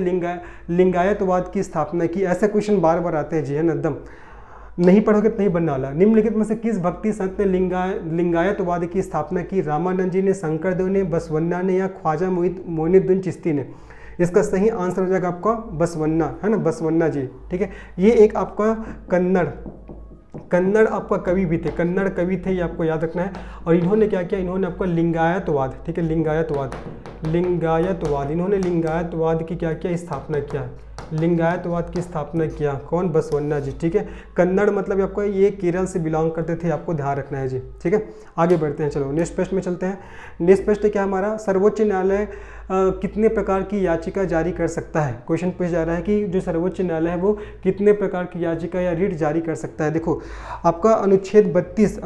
लिंगायतवाद की स्थापना की? ऐसे क्वेश्चन बार बार आते हैं जी, है ना एकदम। नहीं पढ़ोगे तो नहीं बनने वाला। निम्नलिखित में से किस भक्ति संत ने लिंगायतवाद की स्थापना की? रामानंद जी ने, शंकरदेव ने, बसवन्ना ने या ख्वाजा मोइनुद्दीन चिश्ती ने? इसका सही आंसर हो जाएगा आपका बसवन्ना, है ना, बसवन्ना जी। ठीक है, ये एक आपका कन्नड़ आपका कवि भी थे, कन्नड़ कवि थे, ये आपको याद रखना है। और इन्होंने क्या किया, इन्होंने आपका लिंगायतवाद, ठीक है, लिंगायतवाद इन्होंने लिंगायतवाद की क्या किया, स्थापना किया, लिंगायतवाद की स्थापना किया। कौन? बसवन्ना जी। ठीक है, कन्नड़ मतलब आपको ये केरल से बिलोंग करते थे, आपको ध्यान रखना है जी। ठीक है, आगे बढ़ते हैं, चलो नेक्स्ट प्रश्न में चलते हैं। नेक्स्ट प्रश्न क्या हमारा, सर्वोच्च न्यायालय कितने प्रकार की याचिका जारी कर सकता है? क्वेश्चन पूछा जा रहा है कि जो सर्वोच्च न्यायालय है वो कितने प्रकार की याचिका या रिट जारी कर सकता है। देखो आपका अनुच्छेद 32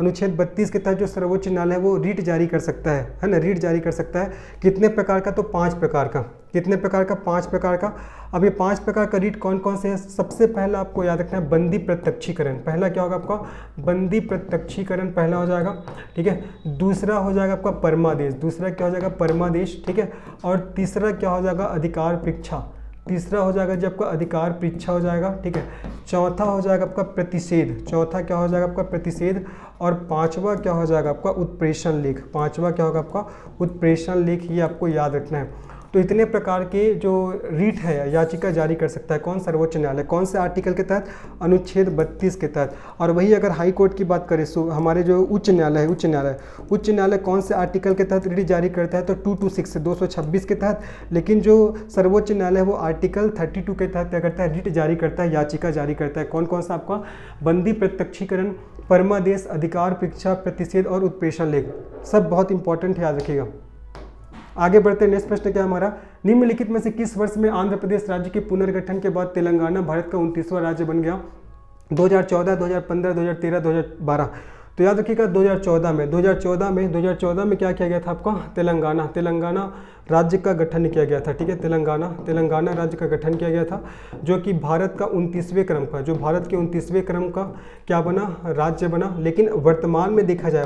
के तहत जो सर्वोच्च न्यायालय है वो रिट जारी कर सकता है ना, रिट जारी कर सकता है। कितने प्रकार का? तो 5 प्रकार का। कितने प्रकार का? 5 प्रकार का। अब ये 5 प्रकार का रिट कौन कौन से हैं? सबसे पहला आपको याद रखना है बंदी प्रत्यक्षीकरण। पहला क्या होगा आपका? बंदी प्रत्यक्षीकरण पहला हो जाएगा। ठीक है, दूसरा हो जाएगा आपका परमादेश, दूसरा क्या हो जाएगा? परमादेश। ठीक है, और तीसरा क्या हो जाएगा? अधिकार परीक्षा, तीसरा हो जाएगा जी आपका अधिकार परीक्षा हो जाएगा। ठीक है, चौथा हो जाएगा आपका प्रतिषेध, चौथा क्या हो जाएगा आपका? प्रतिषेध। और पांचवा क्या हो जाएगा आपका? उत्प्रेषण लेख, पांचवा क्या होगा आपका? उत्प्रेषण लेख, ये आपको याद रखना है। तो इतने प्रकार के जो रीट है याचिका जारी कर सकता है कौन? सर्वोच्च न्यायालय। कौन से आर्टिकल के तहत? अनुच्छेद 32 के तहत। और वही अगर हाई कोर्ट की बात करें तो हमारे जो उच्च न्यायालय है, उच्च न्यायालय कौन से आर्टिकल के तहत रीट जारी करता है? तो 226 के तहत। लेकिन जो सर्वोच्च न्यायालय है वो आर्टिकल 32 के तहत क्या करता है? रीट जारी करता है, याचिका जारी करता है। कौन कौन सा आपका? बंदी प्रत्यक्षीकरण, परमादेश, अधिकार परीक्षा, प्रतिषेध और उत्प्रेषण लेख। सब बहुत इंपॉर्टेंट है, याद रखिएगा। आगे बढ़ते हैं, नेक्स्ट प्रश्न क्या हमारा, निम्नलिखित में से किस वर्ष में आंध्र प्रदेश राज्य के पुनर्गठन के बाद तेलंगाना भारत का 29वां राज्य बन गया? 2014, 2015, 2013, 2012। तो याद रखिएगा 2014 में क्या किया गया था आपका? तेलंगाना राज्य का गठन किया गया था। ठीक है, तेलंगाना राज्य का गठन किया गया था, जो कि भारत का 29वें क्रम का, जो भारत के 29वें क्रम का क्या बना? राज्य बना। लेकिन वर्तमान में देखा जाए,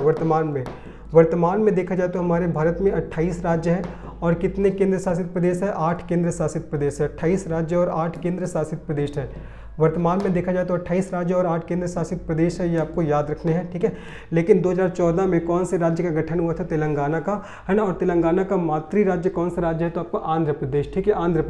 वर्तमान में देखा जाए तो हमारे भारत में 28 राज्य हैं और कितने केंद्र शासित प्रदेश है? 8 केंद्र शासित प्रदेश है। 28 राज्य और 8 केंद्र शासित प्रदेश है। वर्तमान में देखा जाए तो 28 राज्य और 8 केंद्र शासित प्रदेश है, ये आपको याद रखने हैं। ठीक है, लेकिन 2014 में कौन से राज्य का गठन हुआ था? तेलंगाना का, है ना। और तेलंगाना का मातृ राज्य कौन सा राज्य है? तो आपको आंध्र प्रदेश। ठीक है, आंध्र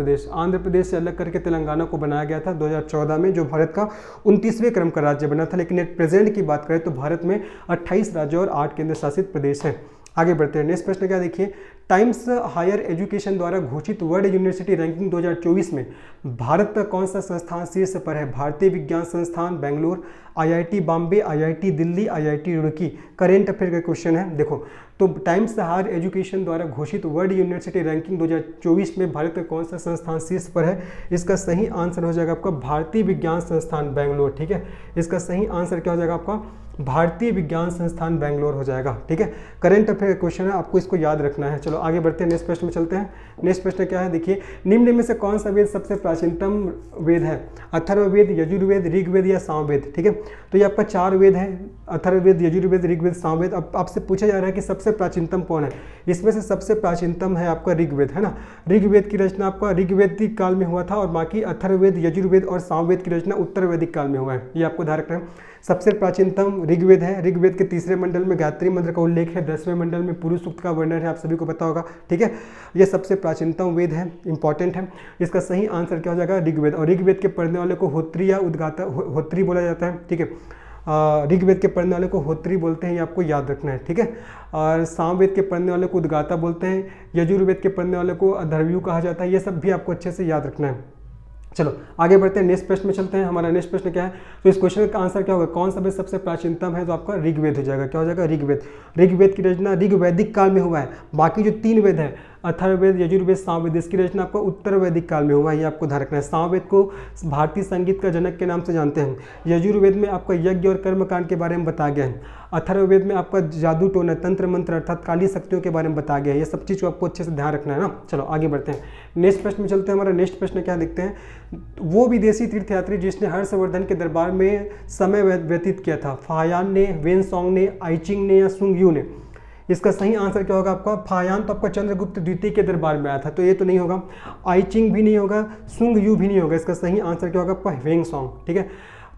प्रदेश से अलग करके तेलंगाना को बनाया गया था 2014 में, जो भारत का 29वें क्रम का राज्य बना था। लेकिन एट प्रेजेंट की बात करें तो भारत में 28 राज्य और 8 केंद्र शासित प्रदेश हैं। आगे बढ़ते हैं, नेक्स्ट प्रश्न क्या देखिए, टाइम्स हायर एजुकेशन द्वारा घोषित वर्ल्ड यूनिवर्सिटी रैंकिंग 2024 में भारत का कौन सा संस्थान शीर्ष पर है? भारतीय विज्ञान संस्थान Bangalore, IIT Bombay, IIT Delhi, IIT Roorkee. Current affair का क्वेश्चन है। देखो तो टाइम्स हायर एजुकेशन द्वारा घोषित वर्ल्ड यूनिवर्सिटी रैंकिंग 2024 में भारत का कौन सा संस्थान शीर्ष पर है? इसका सही आंसर हो जाएगा आपका भारतीय विज्ञान संस्थान बेंगलोर। ठीक है, इसका सही आंसर क्या हो जाएगा आपका? भारतीय विज्ञान संस्थान बेंगलोर हो जाएगा। ठीक है, करंट अफेयर क्वेश्चन है, आपको इसको याद रखना है। चलो आगे बढ़ते हैं, नेक्स्ट प्रश्न में चलते हैं। नेक्स्ट प्रश्न क्या है देखिए, निम्न में से कौन सा वेद सबसे प्राचीनतम वेद है? अथर्ववेद, यजुर्वेद, ऋग्वेद या सामवेद। ठीक है, तो ये आपका 4 वेद है, अथर्ववेद, यजुर्वेद, ऋग्वेद, सामवेद। अब आपसे पूछा जा रहा है कि सबसे प्राचीनतम कौन है? इसमें से सबसे प्राचीनतम है आपका ऋग्वेद, है ना। ऋग्वेद की रचना आपका ऋग्वेदिक काल में हुआ था और बाकी अथर्ववेद, यजुर्वेद और सामवेद की रचना उत्तर वैदिक काल में हुआ है, ये आपको ध्यान रखना है। सबसे प्राचीनतम ऋग्वेद है। ऋग्वेद के 3रे मंडल में गायत्री मंत्र का उल्लेख है, 10वें मंडल में पुरुष सूक्त का वर्णन है, आप सभी को पता होगा। ठीक है, ये सबसे प्राचीनतम वेद है, इंपॉर्टेंट है। इसका सही आंसर क्या हो जाएगा? ऋग्वेद। और ऋग्वेद के पढ़ने वाले को होत्री या उद्गाता होत्री बोला जाता है। ठीक है, ऋग्वेद के पढ़ने वाले को होत्री बोलते हैं, ये आपको याद रखना है। ठीक है, और सामवेद के पढ़ने वाले को उद्गाता बोलते हैं, यजुर्वेद के पढ़ने वाले को अधर्व्यू कहा जाता है। ये सब भी आपको अच्छे से याद रखना है। चलो आगे बढ़ते हैं, नेक्स्ट प्रश्न में चलते हैं। हमारा नेक्स्ट प्रश्न क्या है? तो इस क्वेश्चन का आंसर क्या होगा? कौन सा वेद सबसे प्राचीनतम है? तो आपका ऋग्वेद हो जाएगा। क्या हो जाएगा? ऋग्वेद। ऋग्वेद की रचना ऋग्वैदिक काल में हुआ है। बाकी जो 3 वेद है, अथर्ववेद, यजुर्वेद, सामवेद, इसकी रचना आपको उत्तर वैदिक काल में हुआ है, ये आपको ध्यान रखना है। सामवेद को भारतीय संगीत का जनक के नाम से जानते हैं। यजुर्वेद में आपका यज्ञ और कर्मकांड के बारे में बताया गया है। अथर्ववेद में आपका जादू टोना, तंत्र मंत्र अर्थात काली शक्तियों के बारे में बताया गया है। ये सब चीज़ को आपको अच्छे से ध्यान रखना है ना। चलो आगे बढ़ते हैं, नेक्स्ट प्रश्न में चलते हैं। हमारा नेक्स्ट प्रश्न क्या देखते हैं, वो विदेशी तीर्थयात्री जिसने हर्षवर्धन के दरबार में समय व्यतीत किया था? फायान ने, वेनसोंग ने, आइचिंग ने या सुंग यू ने? इसका सही आंसर क्या होगा आपका? फायान तो आपका चंद्रगुप्त द्वितीय के दरबार में आया था, तो ये तो नहीं होगा। आइचिंग भी नहीं होगा, सुंग यू भी नहीं होगा। इसका सही आंसर क्या होगा आपका? वेनसोंग। ठीक है,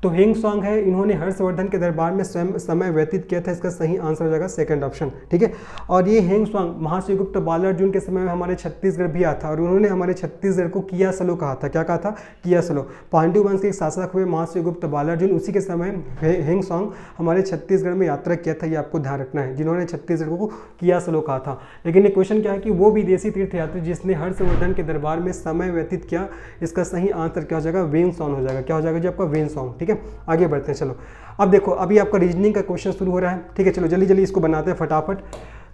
तो हेंग सॉन्ग है, इन्होंने हर्षवर्धन के दरबार में स्वयं समय व्यतीत किया था, इसका सही आंसर हो जाएगा सेकंड ऑप्शन, ठीक है। और ये हेंग सॉन्ग महाश्रीगुप्त बालार्जुन के समय में हमारे छत्तीसगढ़ भी आया था और उन्होंने हमारे छत्तीसगढ़ को किया सलो कहा था। क्या कहा था? किया सलो। पांडु वंश के एक शासक हुए महाश्रीगुप्त बालार्जुन, उसी के समय हेंग सॉन्ग हमारे छत्तीसगढ़ में यात्रा किया था, ये आपको ध्यान रखना है, जिन्होंने छत्तीसगढ़ को किया सलो कहा था। लेकिन ये क्वेश्चन क्या है कि वो विदेशी तीर्थयात्री जिसने हर्षवर्धन के दरबार में समय व्यतीत किया, इसका सही आंसर क्या हो जाएगा? वेन सॉन्ग हो जाएगा। क्या हो जाएगा जी आपका? वेन सॉन्ग, ठीक है। आगे बढ़ते हैं, चलो अब देखो अभी आपका रीजनिंग का क्वेश्चन शुरू हो रहा है, ठीक है। चलो जल्दी जल्दी इसको बनाते हैं फटाफट।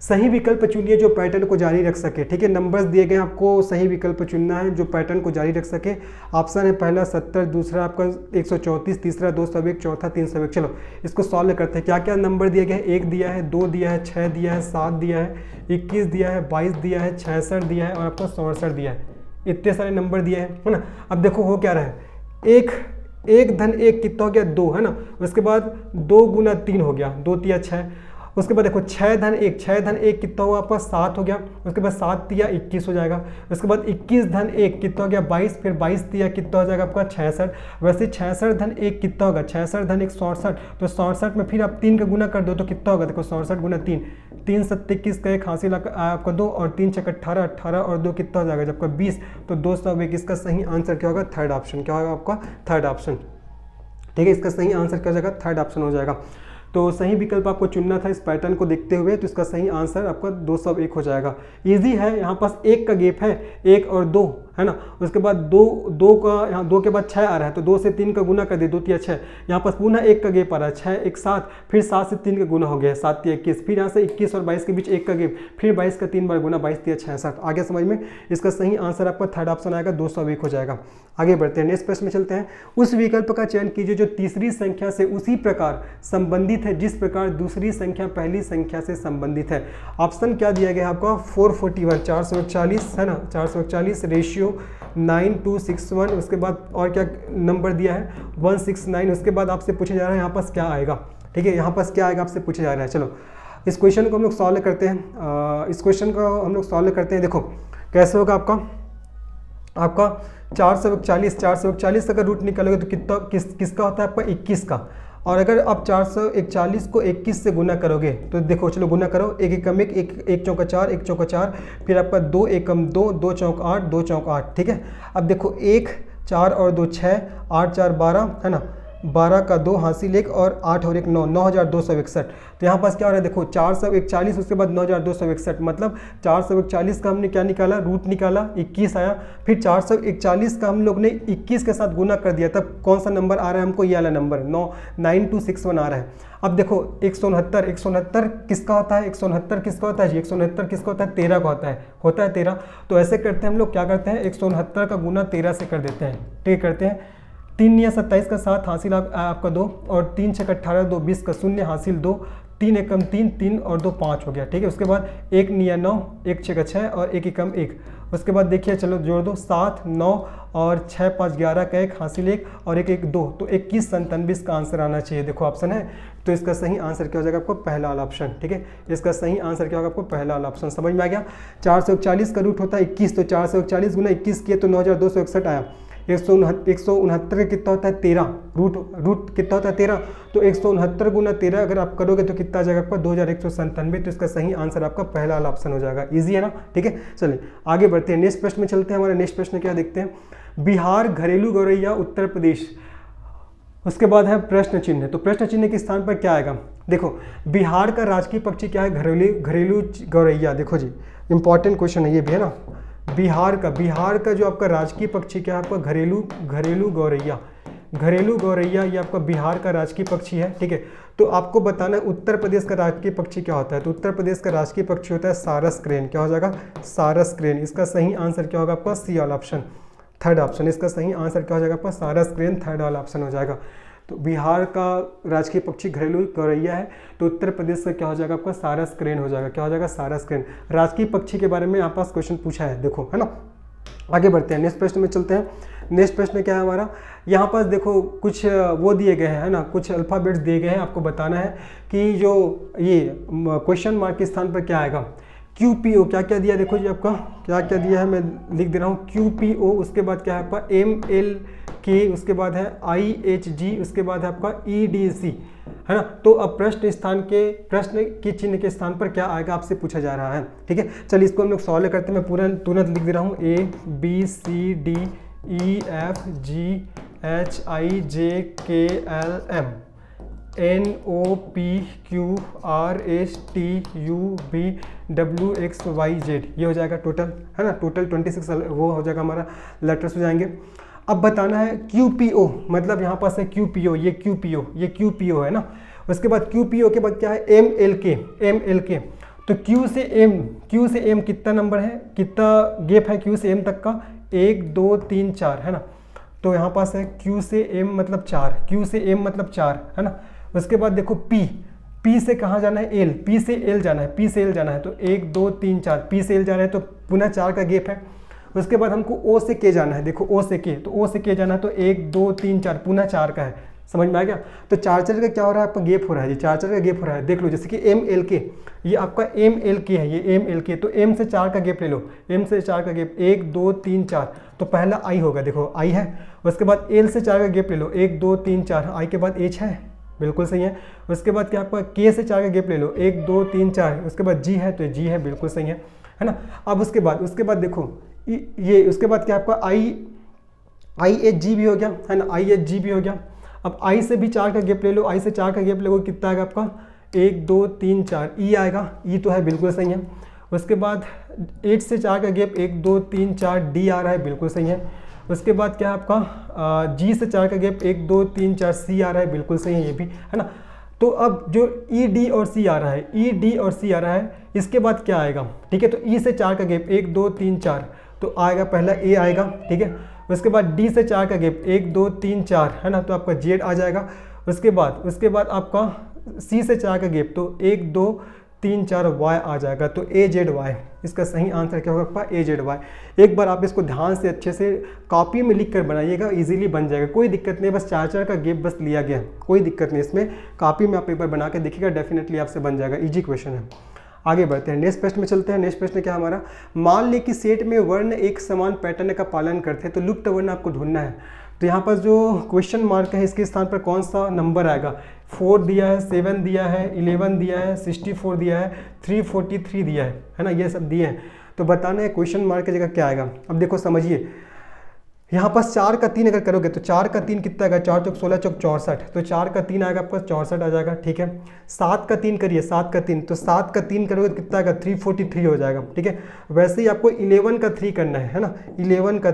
सही विकल्प चुनिए जो पैटर्न को जारी रख सके, ठीक है। नंबर्स दिए गए, आपको सही विकल्प चुनना है जो पैटर्न को जारी रख सके। ऑप्शन है पहला 70, दूसरा आपका 134, तीसरा 201, चौथा 301। चलो इसको सॉल्व करते हैं। क्या क्या नंबर दिए गए? 1 दिया है, 2 दिया है, 6 दिया है, 7 दिया है, 21 दिया है, 22 दिया है, 66 दिया है और आपका 67 दिया है। इतने सारे नंबर दिए हैं, है ना। अब देखो हो क्या रहा है, एक धन एक कितना हो गया? 2, है ना। उसके बाद 2 गुना 3 हो गया, 2 तिया 6। उसके बाद देखो 6 धन 1 कितना हुआ आपका? 7 हो गया। उसके बाद 7 तिया 21 हो जाएगा। उसके बाद 21 धन 1 कितना हो गया? 22। फिर 22 तिया कितना हो जाएगा आपका? 66। वैसे 66 धन 1 कितना होगा? 66 धन 1 67। तो 67 में फिर आप 3 का गुना कर दो तो कितना होगा? देखो 67 गुना 3, 3 7 21 का 1 हासिल आपका 2 और 3 6 18, 18 और 2 कितना हो जाएगा? जब आपका 20। तो 221 का सही आंसर क्या होगा? Third option. क्या होगा आपका? थर्ड ऑप्शन, ठीक है। इसका सही आंसर क्या हो जाएगा? थर्ड ऑप्शन हो जाएगा। तो सही विकल्प आपको चुनना था इस पैटर्न को देखते हुए, तो इसका सही आंसर आपका 201 हो जाएगा। इजी है, यहाँ पास 1 का गैप है, 1 और 2, है ना। उसके बाद 2 का यहाँ 2 के बाद 6 आ रहा है, तो 2 से 3 का गुना कर दे, 2 तिया 6। यहाँ पास पुनः 1 का गैप आ रहा है, 6 1 7, फिर 7 से 3 का गुना हो गया, 7 तिया 21, फिर यहाँ से 21 और 22 के बीच 1 का गैप, फिर 22 का 3 बार गुना, 22 तिया 66। आगे समझ में, इसका सही आंसर आपका थर्ड ऑप्शन आएगा, 201 हो जाएगा। आगे बढ़ते हैं, नेक्स्ट प्रश्न में चलते हैं। उस विकल्प का चयन कीजिए जो तीसरी संख्या से उसी प्रकार संबंधित है जिस प्रकार दूसरी संख्या पहली संख्या से संबंधित है। ऑप्शन क्या दिया गया है आपका? 441, 441, है ना, 441 रेशियो 9261। उसके बाद और क्या नंबर दिया है? 169। उसके बाद आपसे पूछा जा रहा है यहाँ पास क्या आएगा, ठीक है। यहाँ पास क्या आएगा आपसे पूछा जा रहा है। चलो इस क्वेश्चन को हम लोग सॉल्व करते हैं। इस क्वेश्चन को हम लोग सॉल्व करते हैं। देखो कैसे होगा आपका 441 अगर रूट निकालोगे तो कितना किसका होता है? आपका 21 का। और अगर आप 441 को 21 से गुना करोगे तो देखो, चलो गुना करो, 1 एकम 1, 1 चौका 4, 1 चौका 4, फिर आपका 2 एकम 2, 2 चौक 8, 2 चौक 8, ठीक है। अब देखो 1 4 और 2 6, 8 4 12, है ना, 12 का 2 हासिल 1 और 8 और 1 9, 9261। तो यहाँ पास क्या हो रहा है? देखो 441, उसके बाद 9261, मतलब 441 का हमने क्या निकाला? रूट निकाला, 21 आया। फिर 441 का हम लोग ने 21 के साथ गुना कर दिया, तब कौन सा नंबर आ रहा है हमको? ये वाला नंबर 9261 आ रहा है। अब देखो 169 किसका होता है? 169 किसका होता है जी? 169 किसका होता है? 13 का होता है 13। तो ऐसे करते हैं हम लोग, क्या करते हैं? 169 का गुना 13 से कर देते हैं, ठीक करते हैं। 3 या 27 का 7 हासिल आपका 2 और 3 6 18, 2 20 का 0 हासिल 2, 3 एकम 3, 3 और 2 5 हो गया, ठीक है। उसके बाद 1 निया 9, 1 6 6 और 1 एकम 1। उसके बाद देखिए, चलो जोड़ दो, 7 9 और 6 5 11 का 1 हासिल 1 और 1 1 2, तो 2197 का आंसर आना चाहिए। देखो ऑप्शन है, तो इसका सही आंसर क्या हो जाएगा आपको? पहला वाला ऑप्शन, ठीक है। इसका सही आंसर क्या होगा आपको? पहला वाला ऑप्शन। समझ में आ गया। 441 का रूट होता है 21, तो 441 गुना 21 किए तो 9261 आया। 169 कितना होता है? 13। रूट कितना होता है? 13। तो 169 गुना 13 अगर आप करोगे तो कितना आ जाएगा आपका? 2197। तो इसका सही आंसर आपका पहला वाला ऑप्शन हो जाएगा। इजी है ना, ठीक है। चलिए आगे बढ़ते हैं, नेक्स्ट प्रश्न में चलते हैं। हमारा नेक्स्ट प्रश्न क्या देखते हैं? बिहार घरेलू गौरैया, उत्तर प्रदेश। उसके बाद है प्रश्न चिन्ह। तो प्रश्न चिन्ह के स्थान पर क्या आएगा? देखो बिहार का राजकीय पक्षी क्या है? घरेलू गौरैया। देखो जी इंपॉर्टेंट क्वेश्चन है ये भी, है ना। बिहार का जो आपका राजकीय पक्षी क्या है? आपका घरेलू गौरैया। घरेलू गौरैया ये आपका बिहार का राजकीय पक्षी है, ठीक है। तो आपको बताना है उत्तर प्रदेश का राजकीय पक्षी क्या होता है? तो उत्तर प्रदेश का राजकीय पक्षी होता है सारस क्रेन। क्या हो जाएगा? सारस क्रेन। इसका सही आंसर क्या होगा आपका? सी वाला ऑप्शन, थर्ड ऑप्शन। इसका सही आंसर क्या हो जाएगा आपका? सारस क्रेन, थर्ड वाला ऑप्शन हो जाएगा। तो बिहार का राजकीय पक्षी घरेलू गौरैया है, तो उत्तर प्रदेश का क्या हो जाएगा आपका? सारस क्रेन हो जाएगा। क्या हो जाएगा? सारस क्रेन। राजकीय पक्षी के बारे में यहाँ पास क्वेश्चन पूछा है, देखो, है ना। आगे बढ़ते हैं, नेक्स्ट प्रश्न में चलते हैं। नेक्स्ट प्रश्न क्या है हमारा? यहाँ पास देखो कुछ वो दिए गए हैं, है ना, कुछ अल्फ़ाबेट्स दिए गए हैं। आपको बताना है कि जो ये क्वेश्चन मार्क के स्थान पर क्या आएगा? QPO। क्या क्या दिया? देखो जी आपका क्या क्या दिया है, मैं लिख दे रहा हूँ। QPO, उसके बाद क्या है आपका? के, उसके बाद है IHG, उसके बाद है आपका EDC, है ना। तो अब प्रश्न के चिन्ह के स्थान पर क्या आएगा आपसे पूछा जा रहा है, ठीक है। चलिए इसको हम लोग सॉल्व करते हैं। मैं पूरा तुरंत लिख दे रहा हूँ ABCDEFGHIJKLM NOPQRSTUVWXYZ, ये हो जाएगा टोटल, है ना। टोटल 26 वो हो जाएगा, हमारा लेटर्स हो जाएंगे। अब बताना है QPO, मतलब यहाँ पास है QPO, ये QPO है ना। उसके बाद QPO के बाद क्या है MLK। तो Q से M कितना नंबर है, कितना गैप है Q से M तक का, 1 2 3 4, है ना। तो यहाँ पास है Q से M मतलब 4, है ना। उसके बाद देखो P से कहाँ जाना है, P से L जाना है, तो 1 2 3 4, P से L जाना है तो पुनः 4 का गैप है। उसके बाद हमको O से K जाना है, देखो O से K जाना है तो 1 2 3 4, पुनः 4 का है, समझ में आ गया। तो 4 का क्या हो रहा है, आपका गैप हो रहा है जी, 4 का गैप हो रहा है। देख लो जैसे कि MLK, ये आपका MLK है, ये MLK, तो M से 4 का गैप ले लो, M से 4 का गैप 1 2 3 4, तो पहला I होगा, देखो I है। उसके बाद L से 4 का गैप ले लो, 1 2 3 4, I के बाद H है, बिल्कुल सही है। उसके बाद क्या आपका K से 4 का गैप ले लो, 1 2 3 4, उसके बाद G है तो G है, बिल्कुल सही है ना। अब उसके बाद देखो ये, उसके बाद क्या आपका IHG भी हो गया, है ना, IHG भी हो गया। अब I से भी 4 का गैप ले लो, I से 4 का गैप लोगे कितना आएगा आपका, 1 2 3 4, E आएगा, E तो है, बिल्कुल सही है। उसके बाद H से 4 का गैप 1 2 3 4, D आ रहा है, बिल्कुल सही है। उसके बाद क्या है आपका G से 4 का गैप 1 2 3 4, C आ रहा है, बिल्कुल सही है ये भी, है ना। तो अब जो ED और C आ रहा है, इसके बाद क्या आएगा, ठीक है। तो E से 4 का गैप 1 2 3 4, तो आएगा पहला A आएगा, ठीक है। उसके बाद D से 4 का गैप 1 2 3 4, है ना, तो आपका Z आ जाएगा। उसके बाद आपका C से 4 का गैप, तो 1 2 3 4 Y आ जाएगा, तो AZY, इसका सही आंसर क्या होगा आपका, AZY। एक बार आप इसको ध्यान से अच्छे से कॉपी में लिख कर बनाइएगा, इजीली बन जाएगा, कोई दिक्कत नहीं, बस 4 का गैप बस लिया गया, कोई दिक्कत नहीं इसमें। कॉपी में आप एक बार बना के देखिएगा, डेफिनेटली आपसे बन जाएगा, ईजी क्वेश्चन है। आगे बढ़ते हैं, नेक्स्ट प्रश्न में चलते हैं। नेक्स्ट प्रश्न क्या हमारा, मान लें कि सेट में वर्ण एक समान पैटर्न का पालन करते हैं, तो लुप्त वर्ण आपको ढूंढना है। तो यहाँ पर जो क्वेश्चन मार्क है, इसके स्थान पर कौन सा नंबर आएगा, 4 दिया है, 7 दिया है, 11 दिया है, 64 दिया है, 343 दिया है ना, ये सब दिए हैं। तो बताना है क्वेश्चन मार्क की जगह क्या आएगा। अब देखो समझिए, यहाँ पर 4 का 3 अगर करोगे तो 4 का 3 कितना आएगा, 4 चौक 16 चौक 64, तो 4 का 3 आएगा आपका 64 आ जाएगा, ठीक है। 7 का 3 करिए, 7 का 3, तो 7 का 3 करोगे तो कितना आएगा, 343 हो जाएगा, ठीक है। वैसे ही आपको 11 का 3 करना है ना, 11 का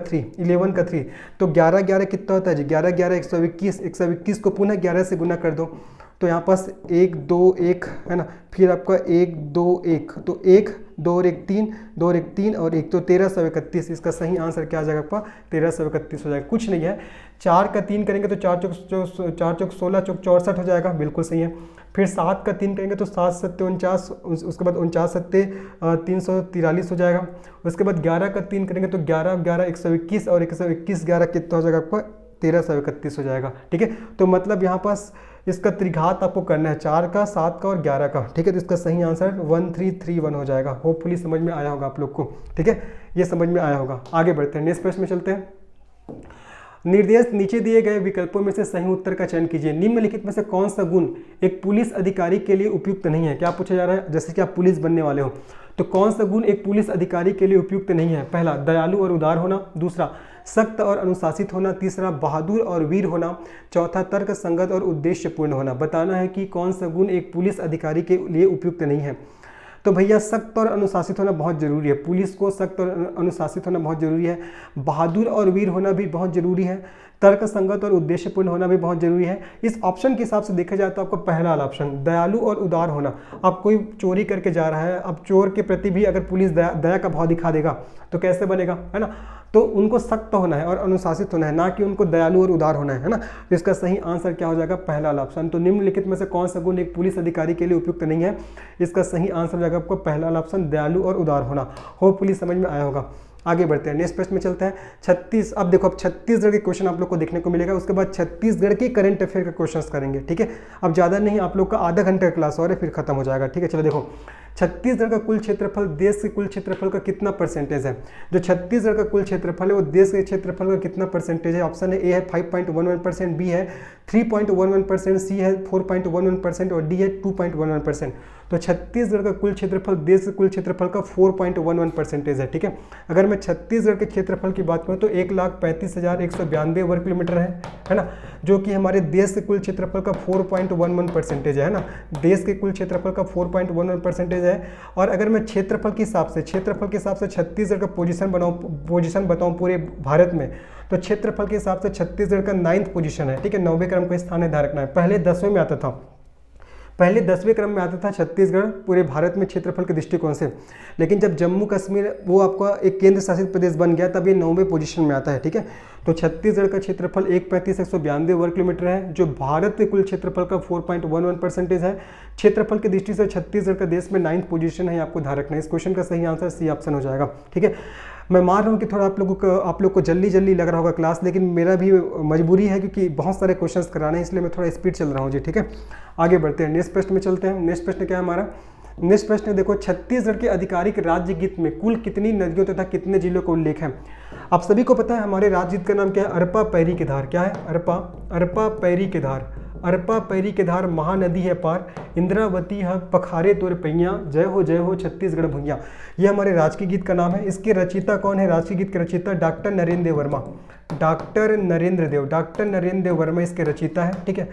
3, तो 11 11 कितना होता है जी, 11 11 121 को पुनः 11 से गुना कर दो, तो यहाँ पास 1 2 1, है ना, फिर आपका 1 2 1, तो 1 2 और 1 3, 2 और 1 3 और 1, तो 1331, इसका सही आंसर क्या आ जाएगा आपका, 1331 हो जाएगा। कुछ नहीं है, 4 का 3 करेंगे तो 4 चौक 16 चौक 64 हो जाएगा, बिल्कुल सही है। फिर 7 का 3 करेंगे तो 7 7 49, उसके बाद 49 7 343 हो जाएगा। उसके बाद 11 का 3 करेंगे तो 11 11 121 और 121 11 कितना हो जाएगा आपका, 1331 हो जाएगा, ठीक है। तो मतलब यहाँ पास इसका त्रिघात आपको करना है, 4 का 7 का और 11 का, ठीक है। तो इसका सही आंसर 1331 हो जाएगा। होपफुली समझ में आया होगा आप लोग को, ठीक है, ये समझ में आया होगा। आगे बढ़ते हैं, नेक्स्ट प्रश्न में चलते हैं। निर्देश नीचे दिए गए विकल्पों में से सही उत्तर का चयन कीजिए। निम्नलिखित में से कौन सा गुण एक पुलिस अधिकारी के लिए उपयुक्त नहीं है। क्या पूछा जा रहा है, जैसे कि आप पुलिस बनने वाले हो, तो कौन सा गुण एक पुलिस अधिकारी के लिए उपयुक्त नहीं है। पहला, दयालु और उदार होना। दूसरा, सख्त और अनुशासित होना। तीसरा, बहादुर और वीर होना। चौथा, तर्क संगत और उद्देश्यपूर्ण होना। बताना है कि कौन सा गुण एक पुलिस अधिकारी के लिए उपयुक्त नहीं है। तो भैया सख्त और अनुशासित होना बहुत ज़रूरी है, पुलिस को सख्त और अनुशासित होना बहुत ज़रूरी है। बहादुर और वीर होना भी बहुत ज़रूरी है। तर्क संगत और उद्देश्यपूर्ण होना भी बहुत ज़रूरी है। इस ऑप्शन के हिसाब से देखा जाए तो आपको पहला वाला ऑप्शन, दयालु और उदार होना। अब कोई चोरी करके जा रहा है, अब चोर के प्रति भी अगर पुलिस दया का भाव दिखा देगा तो कैसे बनेगा, है ना। तो उनको सख्त होना है और अनुशासित होना है, ना कि उनको दयालु और उदार होना है ना। तो इसका सही आंसर क्या हो जाएगा, पहला वाला ऑप्शन। तो निम्नलिखित में से कौन सा गुण एक पुलिस अधिकारी के लिए उपयुक्त नहीं है। इसका सही आंसर हो जाएगा आपको पहला वाला ऑप्शन, दयालु और उदार होना। होपफुली समझ में आया होगा। आगे बढ़ते हैं, नेक्स्ट प्रश्न में चलते हैं। अब देखो, अब छत्तीसगढ़ के क्वेश्चन आप लोग को देखने को मिलेगा, उसके बाद छत्तीसगढ़ के करंट अफेयर के क्वेश्चंस करेंगे, ठीक है। अब ज़्यादा नहीं, आप लोग का आधा घंटे का क्लास और है, फिर खत्म हो जाएगा, ठीक है। चलो देखो, छत्तीसगढ़ का कुल क्षेत्रफल देश के कुल क्षेत्रफल का कितना परसेंटेज है? जो छत्तीसगढ़ का कुल क्षेत्रफल है वो देश के क्षेत्रफल का कितना परसेंटेज है? ऑप्शन ए है 5.11%, बी है 3.11%, सी है 4.11% और डी है 2.11%। तो छत्तीसगढ़ का कुल क्षेत्रफल देश के कुल क्षेत्रफल का 4.11% है, ठीक है। अगर मैं छत्तीसगढ़ के क्षेत्रफल की बात करूँ तो 1,35,192 वर्ग किलोमीटर है ना, जो कि हमारे देश के कुल क्षेत्रफल का 4.11% है ना, देश के कुल क्षेत्रफल का 4.11% है। और अगर मैं क्षेत्रफल के हिसाब से छत्तीसगढ़ का पोजीशन बताऊँ पूरे भारत में, तो क्षेत्रफल के हिसाब से छत्तीसगढ़ का 9th पोजीशन है, ठीक है। 9वें क्रम का स्थान निर्धारण रखना है। पहले 10वें क्रम में आता था छत्तीसगढ़ पूरे भारत में क्षेत्रफल के दृष्टिकोण से, लेकिन जब जम्मू कश्मीर वो आपका एक केंद्र शासित प्रदेश बन गया तब ये 9वें पोजीशन में आता है, ठीक है। तो छत्तीसगढ़ का क्षेत्रफल 1,35,192 वर्ग किलोमीटर है, जो भारत के कुल क्षेत्रफल का 4.11% है। क्षेत्रफल की दृष्टि से छत्तीसगढ़ का देश में 9th पोजीशन है, आपको ध्यान रखना है। इस क्वेश्चन का सही आंसर सी ऑप्शन हो जाएगा, ठीक है। मैं मान रहा हूँ कि थोड़ा आप लोग को जल्दी लग रहा होगा क्लास, लेकिन मेरा भी मजबूरी है क्योंकि बहुत सारे क्वेश्चंस कराने हैं, इसलिए मैं थोड़ा स्पीड चल रहा हूँ जी, ठीक है। आगे बढ़ते हैं, नेक्स्ट प्रश्न में चलते हैं। नेक्स्ट प्रश्न क्या है हमारा? नेक्स्ट प्रश्न देखो, छत्तीसगढ़ के आधिकारिक राज्य गीत में कुल कितनी नदियों तथा कितने जिलों का उल्लेख है? आप सभी को पता है हमारे राज्य गीत का नाम क्या है? अरपा पैरी के धार। क्या है? अरपा पैरी के धार। अरपा पैरी के धार महानदी है पार, इंद्रावती है पखारे तोर पैया, जय हो छत्तीसगढ़ भुइया। ये हमारे राजकीय गीत का नाम है। इसके रचयिता कौन है? राजकीय गीत के रचयिता डॉक्टर नरेंद्र देव वर्मा। डॉक्टर नरेंद्र देव वर्मा इसके रचयिता है, ठीक है।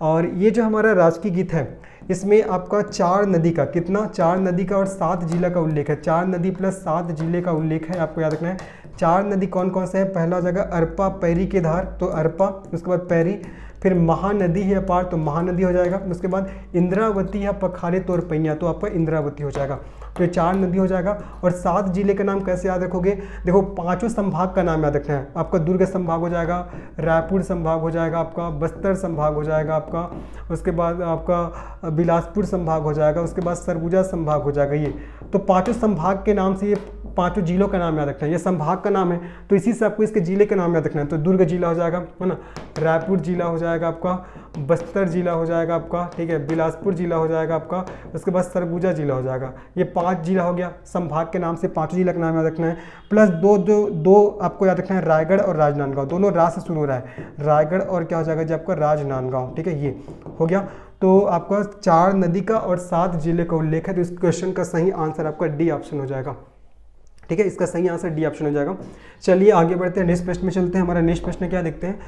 और ये जो हमारा राजकीय गीत है, इसमें आपका 4 नदी का कितना? 4 नदी का और 7 जिला का उल्लेख है। 4 नदी प्लस 7 जिले का उल्लेख है, आपको याद रखना है। 4 नदी कौन कौन से हैं? पहला जगह अरपा पैरी के धार, तो अरपा, उसके बाद पैरी, फिर महानदी है पार, तो महानदी हो जाएगा। उसके बाद इंद्रावती है पखारे तोर पैया, तो आपका इंद्रावती हो जाएगा। तो ये 4 नदी हो जाएगा। और 7 जिले का नाम कैसे याद रखोगे? देखो, 5 संभाग का नाम याद रखना है। आपका दुर्ग संभाग हो जाएगा, रायपुर संभाग हो जाएगा, आपका बस्तर संभाग हो जाएगा आपका, उसके बाद आपका बिलासपुर संभाग हो जाएगा, उसके बाद सरगुजा संभाग हो जाएगा। ये तो 5 संभाग के नाम से ये 5 जिलों का नाम याद रखना है। ये संभाग का नाम है, तो इसी से आपको इसके जिले का नाम याद रखना है। तो दुर्ग जिला हो जाएगा, है ना, रायपुर जिला हो जाएगा आपका, बस्तर जिला हो जाएगा आपका, ठीक है, बिलासपुर जिला हो जाएगा आपका, उसके बाद सरगुजा जिला हो जाएगा। ये 5 जिला हो गया संभाग के नाम से, 5 जिला का नाम याद रखना है। प्लस दो आपको याद रखना है, रायगढ़ और राजनांदगांव, दोनों रा से शुरू हो रहा है। रायगढ़ और क्या हो जाएगा जी आपका? राजनांदगांव, ठीक है, ये हो गया। तो आपका 4 नदी का और 7 जिले का उल्लेख है। तो इस क्वेश्चन का सही आंसर आपका डी ऑप्शन हो जाएगा, ठीक है। इसका सही आंसर डी ऑप्शन हो जाएगा। चलिए आगे बढ़ते हैं, नेक्स्ट प्रश्न में चलते हैं। हमारा नेक्स्ट प्रश्न क्या देखते हैं?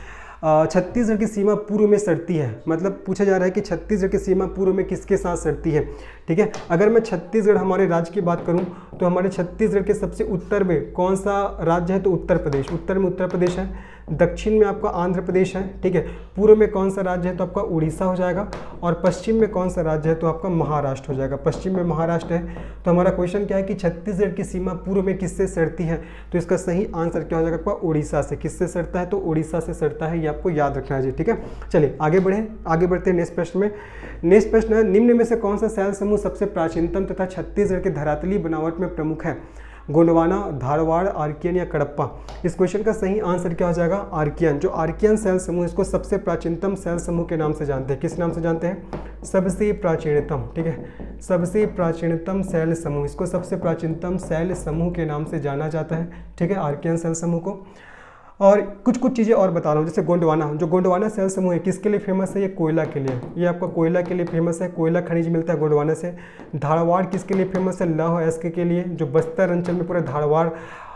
छत्तीसगढ़ की सीमा पूर्व में सटती है, मतलब पूछा जा रहा है कि छत्तीसगढ़ की सीमा पूर्व में किसके साथ सटती है, ठीक है। अगर मैं छत्तीसगढ़ हमारे राज्य की बात करूं तो हमारे छत्तीसगढ़ के सबसे उत्तर में कौन सा राज्य है? तो उत्तर प्रदेश। उत्तर में उत्तर प्रदेश है, दक्षिण में आपका आंध्र प्रदेश है, ठीक है। पूर्व में कौन सा राज्य है? तो आपका उड़ीसा हो जाएगा। और पश्चिम में कौन सा राज्य है? तो आपका महाराष्ट्र हो जाएगा। पश्चिम में महाराष्ट्र है। तो हमारा क्वेश्चन क्या है कि छत्तीसगढ़ की सीमा पूर्व में किससे सटती है? तो इसका सही आंसर क्या हो जाएगा आपका? उड़ीसा से। किससे सटता है? तो उड़ीसा से सटता है, ये आपको याद रखना है जी, ठीक है। चलिए आगे बढ़ते हैं नेक्स्ट प्रश्न में। नेक्स्ट प्रश्न है, निम्न में से कौन सा शैल समूह सबसे प्राचीनतम तथा छत्तीसगढ़ के धरातली बनावट में प्रमुख है? गोंडवाना, धारवाड़, आर्कियन या कडप्पा? इस क्वेश्चन का सही आंसर क्या हो जाएगा? आर्कियन। जो आर्कियन शैल समूह, इसको सबसे प्राचीनतम शैल समूह के नाम से जानते हैं। किस नाम से जानते हैं? सबसे प्राचीनतम, ठीक है, सबसे प्राचीनतम शैल समूह, इसको सबसे प्राचीनतम शैल समूह के नाम से जाना जाता है, ठीक है, आर्कियन शैल समूह को। और कुछ चीज़ें और बता रहा हूँ, जैसे गोंडवाना, जो गोंडवाना शैल समूह है किसके लिए फेमस है? ये कोयला के लिए। ये आपका कोयला के लिए फेमस है, कोयला खनिज मिलता है गोंडवाना से। धारवाड़ किसके लिए फेमस है? लौह अयस्क के लिए। जो बस्तर अंचल में पूरा धारवाड़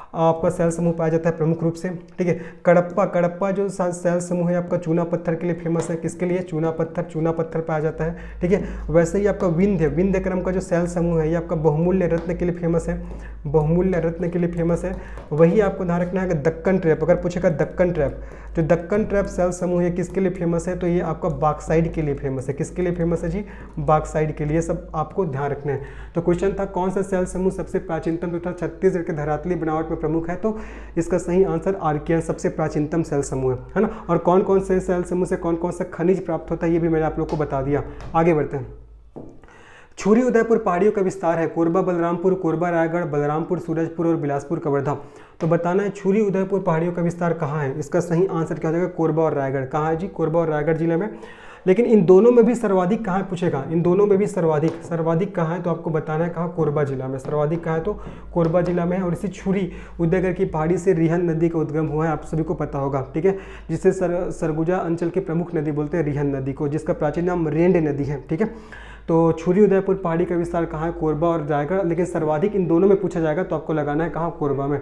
आपका शैल समूह पाया जाता है प्रमुख रूप से, ठीक है। कडप्पा जो शैल समूह है आपका चूना पत्थर के लिए फेमस है। किसके लिए? चूना पत्थर पाया जाता है, ठीक है। वैसे ही आपका विंध्य क्रम का जो शैल समूह है ये आपका बहुमूल्य रत्न के लिए फेमस है, बहुमूल्य रत्न के लिए फेमस है। वही आपको ध्यान रखना है कि दक्कन ट्रैप, अगर पूछेगा दक्कन ट्रैप, जो दक्कन ट्रैप शैल समूह है किसके लिए फेमस है? तो ये आपका बॉक्साइट के लिए फेमस है। किसके लिए फेमस है जी? बॉक्साइट के लिए। सब आपको ध्यान रखना है। तो क्वेश्चन था कौन सा शैल समूह सबसे प्राचीनतम तथा छत्तीसगढ़ के धरातली बनावट में प्रमुख है? तो इसका सही आंसर आर्कियन सबसे प्राचीनतम शैल समूह है ना। और कौन कौन से शैल समूह से कौन कौन सा खनिज प्राप्त होता है ये भी मैंने आप लोग को बता दिया। आगे बढ़ते हैं। छुरी उदयपुर पहाड़ियों का विस्तार है कोरबा बलरामपुर, कोरबा रायगढ़, बलरामपुर सूरजपुर और बिलासपुर कवर्धा। तो बताना है छुरी उदयपुर पहाड़ियों का विस्तार कहाँ है। इसका सही आंसर क्या हो जाएगा, कोरबा और रायगढ़। कहाँ है जी, कोरबा और रायगढ़ जिले में। लेकिन इन दोनों में भी सर्वाधिक कहाँ पूछेगा, इन दोनों में भी सर्वाधिक कहाँ है, तो आपको बताना है कहाँ, कोरबा जिला में। सर्वाधिक कहाँ है तो कोरबा जिला में है। और इसी छुरी उदयगढ़ की पहाड़ी से रिहन नदी का उद्गम हुआ है, आप सभी को पता होगा, ठीक है, जिसे सरगुजा अंचल की प्रमुख नदी बोलते हैं रिहन नदी को, जिसका प्राचीन नाम रेंड नदी है, ठीक है। तो छुरी उदयपुर पहाड़ी का विस्तार कहाँ है, कोरबा और रायगढ़, लेकिन सर्वाधिक इन दोनों में पूछा जाएगा तो आपको लगाना है कहाँ, कोरबा में।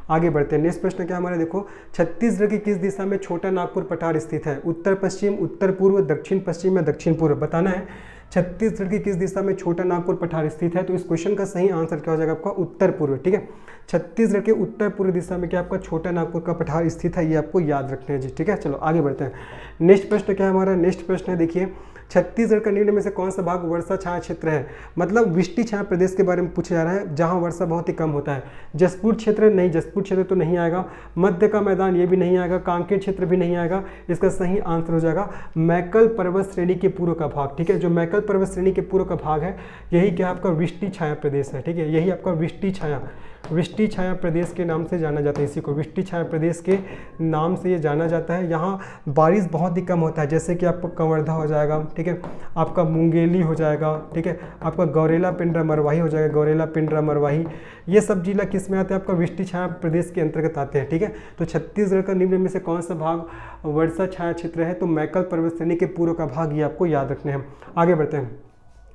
आगे बढ़ते हैं। नेक्स्ट प्रश्न क्या हमारा, देखो, छत्तीसगढ़ की किस दिशा में छोटा नागपुर पठार स्थित है, उत्तर पश्चिम, उत्तर पूर्व, दक्षिण पश्चिम या दक्षिण पूर्व। बताना है छत्तीसगढ़ की किस दिशा में छोटा नागपुर पठार स्थित है। तो इस क्वेश्चन का सही आंसर क्या हो जाएगा आपका, उत्तर पूर्व, ठीक है। छत्तीसगढ़ के उत्तर पूर्व दिशा में क्या आपका छोटा नागपुर का पठार स्थित है, ये आपको याद रखना है जी, ठीक है। चलो आगे बढ़ते हैं। नेक्स्ट प्रश्न क्या है हमारा, नेक्स्ट प्रश्न है, देखिए, छत्तीसगढ़ का निम्न में से कौन सा भाग वर्षा छाया क्षेत्र है। मतलब वृष्टि छाया प्रदेश के बारे में पूछा जा रहा है, जहां वर्षा बहुत ही कम होता है। जसपुर क्षेत्र नहीं, जसपुर क्षेत्र तो नहीं आएगा। मध्य का मैदान ये भी नहीं आएगा। कांकेर क्षेत्र भी नहीं आएगा। इसका सही आंसर हो जाएगा मैकल पर्वत श्रेणी के पूर्व का भाग, ठीक है। जो मैकल पर्वत श्रेणी के पूर्व का भाग है, यही क्या आपका वृष्टि छाया प्रदेश है, ठीक है। यही आपका वृष्टि छाया प्रदेश के नाम से जाना जाता है। इसी को वृष्टि छाया प्रदेश के नाम से ये जाना जाता है। यहाँ बारिश बहुत ही कम होता है, जैसे कि आपका कवर्धा हो जाएगा, ठीक है, आपका मुंगेली हो जाएगा, ठीक है, आपका गौरेला पिंडरा मरवाही हो जाएगा, गौरेला पिंडरा मरवाही, ये सब जिला किस में आते हैं, आपका वृष्टि छाया प्रदेश के अंतर्गत आते हैं, ठीक है। तो छत्तीसगढ़ का निम्न में से कौन सा भाग वर्षा छाया क्षेत्र है, तो मैकल पर्वत श्रेणी के पूर्व का भाग, ये आपको याद रखने हैं। आगे बढ़ते हैं।